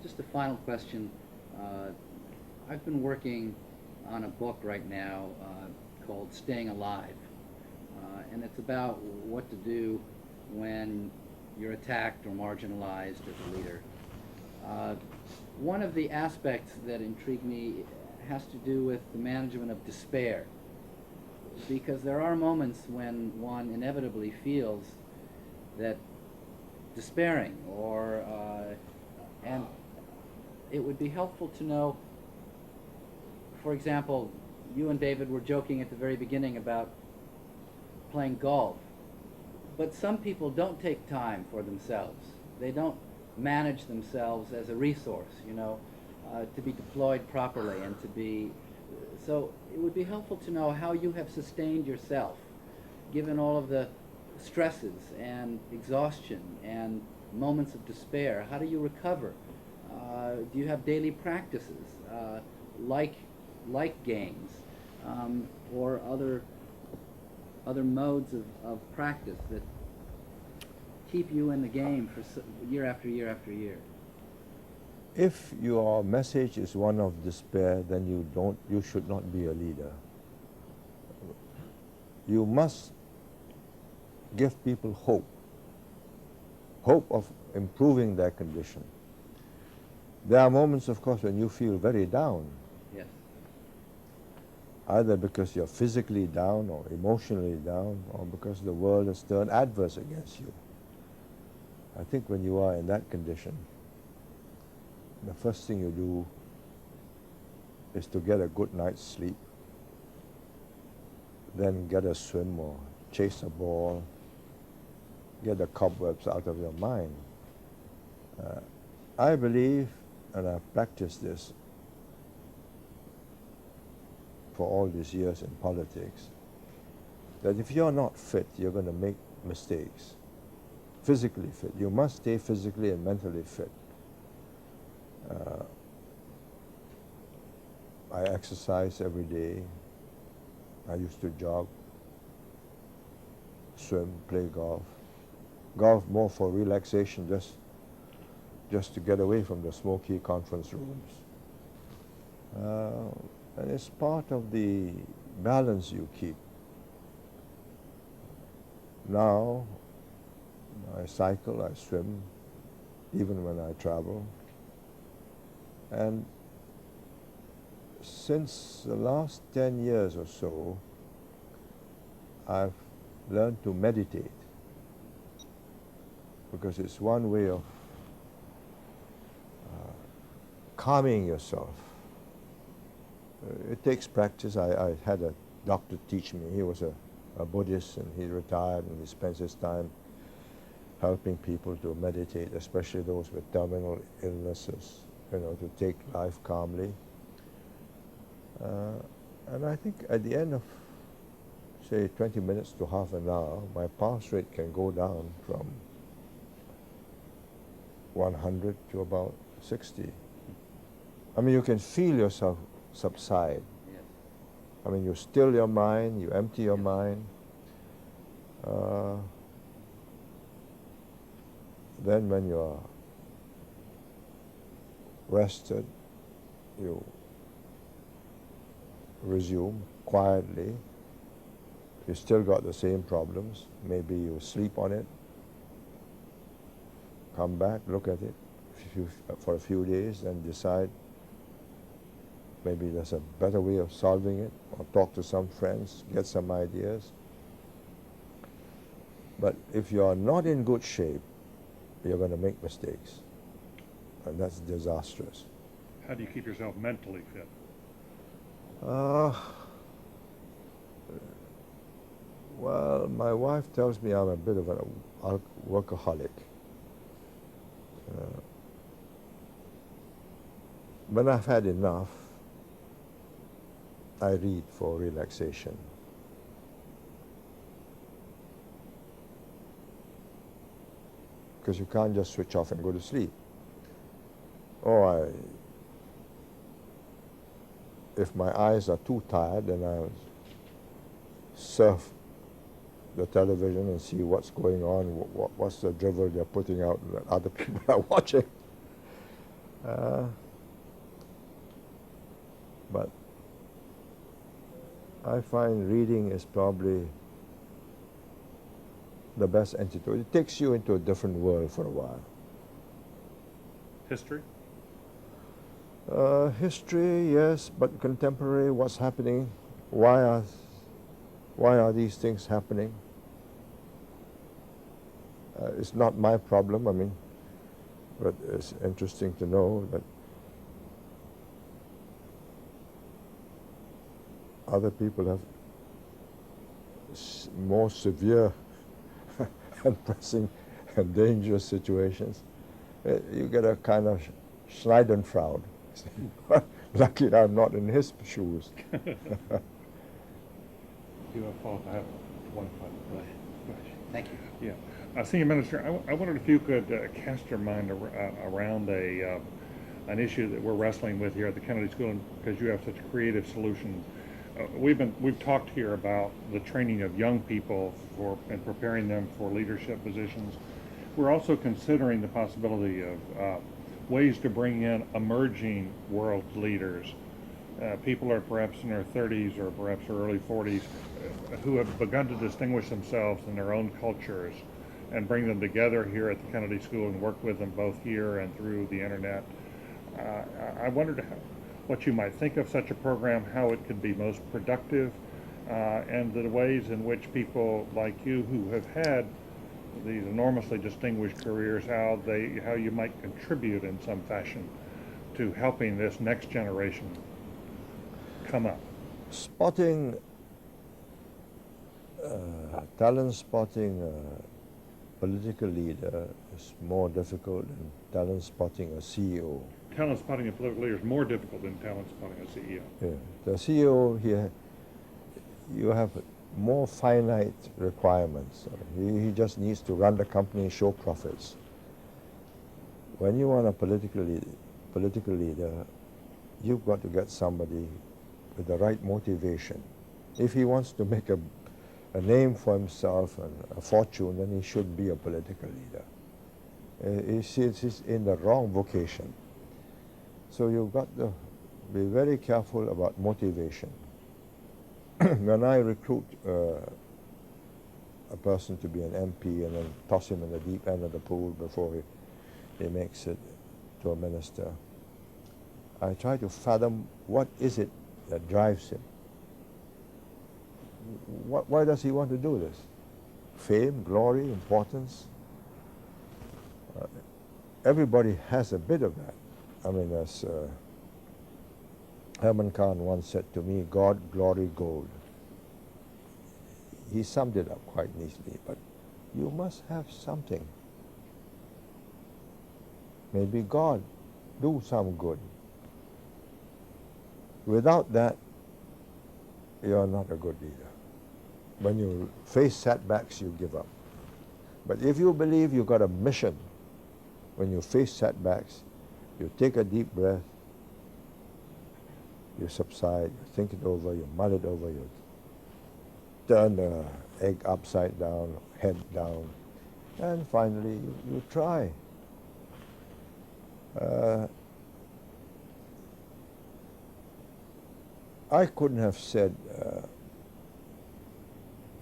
Just a final question. I've been working on a book right now called Staying Alive. And it's about what to do when you're attacked or marginalized as a leader. One of the aspects that intrigued me has to do with the management of despair, because there are moments when one inevitably feels that despairing, or and it would be helpful to know, for example, you and David were joking at the very beginning about playing golf, but some people don't take time for themselves. They don't manage themselves as a resource, you know, to be deployed properly and to be. So it would be helpful to know how you have sustained yourself, given all of the stresses and exhaustion and moments of despair. How do you recover? Do you have daily practices like games or other modes of practice that keep you in the game for year after year after year? If your message is one of despair, then you should not be a leader. You must give people hope of improving their condition. There are moments, of course, when you feel very down. Yes. Either because you're physically down or emotionally down, or because the world has turned adverse against you. I think when you are in that condition, the first thing you do is to get a good night's sleep, then get a swim or chase a ball, get the cobwebs out of your mind. I believe and I've practiced this for all these years in politics, that if you're not fit, you're going to make mistakes. Physically fit. You must stay physically and mentally fit. I exercise every day. I used to jog, swim, play golf. Golf more for relaxation, just to get away from the smoky conference rooms. And it's part of the balance you keep. Now, I cycle, I swim, even when I travel. And since the last 10 years or so, I've learned to meditate, because it's one way of calming yourself. It takes practice. I had a doctor teach me. He was a Buddhist, and he retired, and he spends his time helping people to meditate, especially those with terminal illnesses, to take life calmly. And I think at the end of, say, 20 minutes to half an hour, my pulse rate can go down from 100 to about 60. I mean, you can feel yourself subside. Yes. I mean, you still your mind, you empty your mind. Then when you're rested, you resume quietly. You still got the same problems. Maybe you sleep on it, come back, look at it for a few days, and decide maybe there's a better way of solving it, or talk to some friends, get some ideas. But if you're not in good shape, you're going to make mistakes, and that's disastrous. How do you keep yourself mentally fit? Well, my wife tells me I'm a bit of a workaholic. When I've had enough, I read for relaxation. Because you can't just switch off and go to sleep. Or if my eyes are too tired, then I'll surf the television and see what's going on, what's the drivel they're putting out that other people are watching. But I find reading is probably the best antidote. It takes you into a different world for a while. History? History, yes, but contemporary, what's happening? Why are these things happening? It's not my problem, I mean, but it's interesting to know that other people have more severe and pressing and dangerous situations. You get a kind of Schadenfreude. Lucky I'm not in his shoes. You have fault. I have one question. Thank you. Yeah. Senior Minister, I wondered if you could cast your mind around an issue that we're wrestling with here at the Kennedy School, because you have such creative solutions. We've talked here about the training of young people and preparing them for leadership positions. We're also considering the possibility of ways to bring in emerging world leaders. People are perhaps in their 30s or perhaps their early 40s who have begun to distinguish themselves in their own cultures, and bring them together here at the Kennedy School and work with them both here and through the internet. I wondered what you might think of such a program, how it could be most productive, and the ways in which people like you who have had these enormously distinguished careers, how you might contribute in some fashion to helping this next generation come up. Spotting, talent spotting political leader is more difficult than talent spotting a CEO. Talent spotting a political leader is more difficult than talent spotting a CEO. Yeah. The CEO here, you have more finite requirements. He just needs to run the company and show profits. When you want a political leader, you've got to get somebody with the right motivation. If he wants to make a name for himself and a fortune, then he should be a political leader. He's in the wrong vocation. So you've got to be very careful about motivation. When I recruit a person to be an MP and then toss him in the deep end of the pool before he makes it to a minister, I try to fathom what is it that drives him. Why does he want to do this? Fame, glory, importance? Everybody has a bit of that. I mean, as Herman Khan once said to me, God, glory, gold. He summed it up quite neatly, but you must have something. Maybe God, do some good. Without that, you're not a good leader. When you face setbacks, you give up. But if you believe you've got a mission, when you face setbacks, you take a deep breath, you subside, you think it over, you mull it over, you turn the egg upside down, head down, and finally you try. I couldn't have said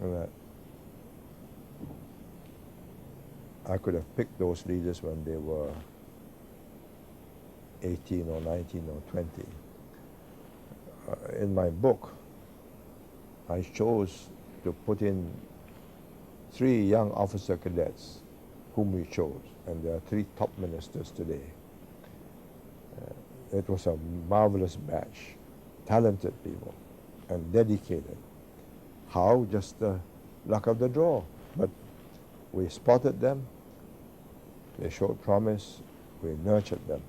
that I could have picked those leaders when they were 18 or 19 or 20. In my book, I chose to put in 3 young officer cadets whom we chose, and there are 3 top ministers today. It was a marvelous batch, talented people and dedicated. How? Just the luck of the draw. But we spotted them, they showed promise, we nurtured them.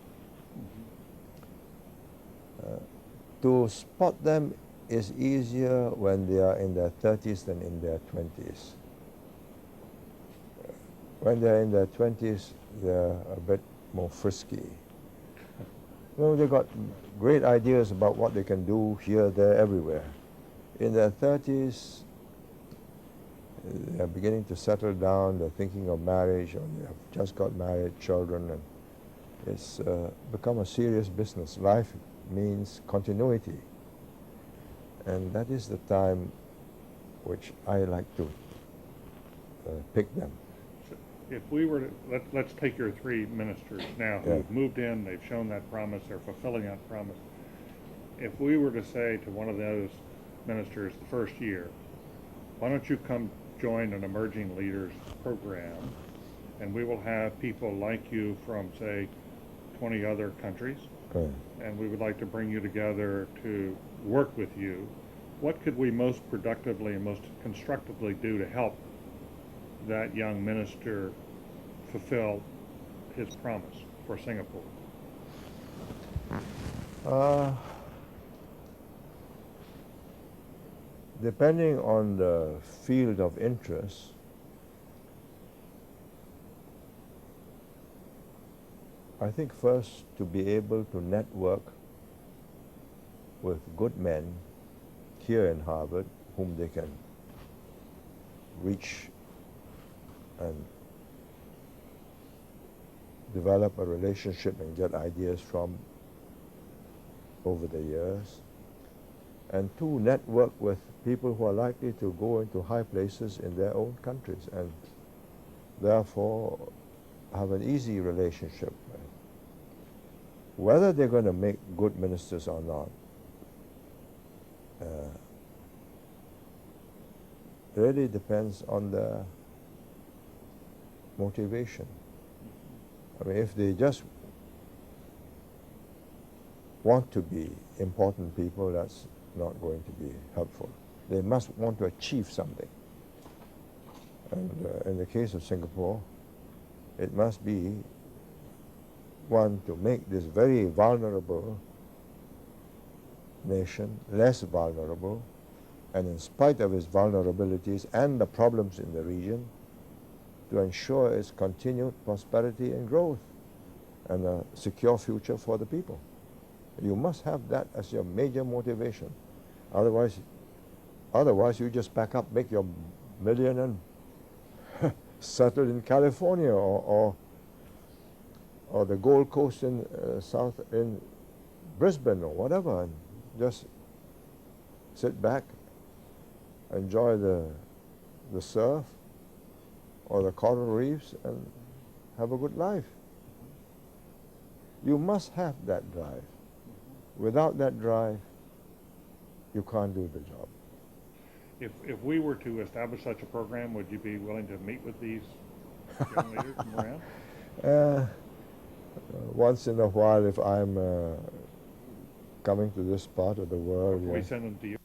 To spot them is easier when they are in their 30s than in their 20s. When they're in their 20s, they're a bit more frisky. They've got great ideas about what they can do here, there, everywhere. In their 30s, they're beginning to settle down, they're thinking of marriage, or they have just got married, children, and it's become a serious business. Life means continuity. And that is the time which I like to pick them. If we were to, let's take your 3 ministers now who've moved in, they've shown that promise, they're fulfilling that promise. If we were to say to one of those ministers the first year, why don't you come join an emerging leaders program, and we will have people like you from, say, 20 other countries, and we would like to bring you together to work with you. What could we most productively and most constructively do to help that young minister fulfill his promise for Singapore? Depending on the field of interest, I think first to be able to network with good men here in Harvard whom they can reach and develop a relationship and get ideas from over the years. And 2, network with people who are likely to go into high places in their own countries and therefore have an easy relationship. Whether they're going to make good ministers or not really depends on their motivation. I mean, if they just want to be important people, that's not going to be helpful. They must want to achieve something. And in the case of Singapore, it must be one to make this very vulnerable nation less vulnerable, and in spite of its vulnerabilities and the problems in the region, to ensure its continued prosperity and growth and a secure future for the people. You must have that as your major motivation. Otherwise you just pack up, make your million and settle in California or the Gold Coast in in Brisbane or whatever, and just sit back, enjoy the surf or the coral reefs and have a good life. You must have that drive. Without that drive, you can't do the job. If we were to establish such a program, would you be willing to meet with these young leaders from around? Once in a while, if I'm coming to this part of the world, Can we yeah. send them to you?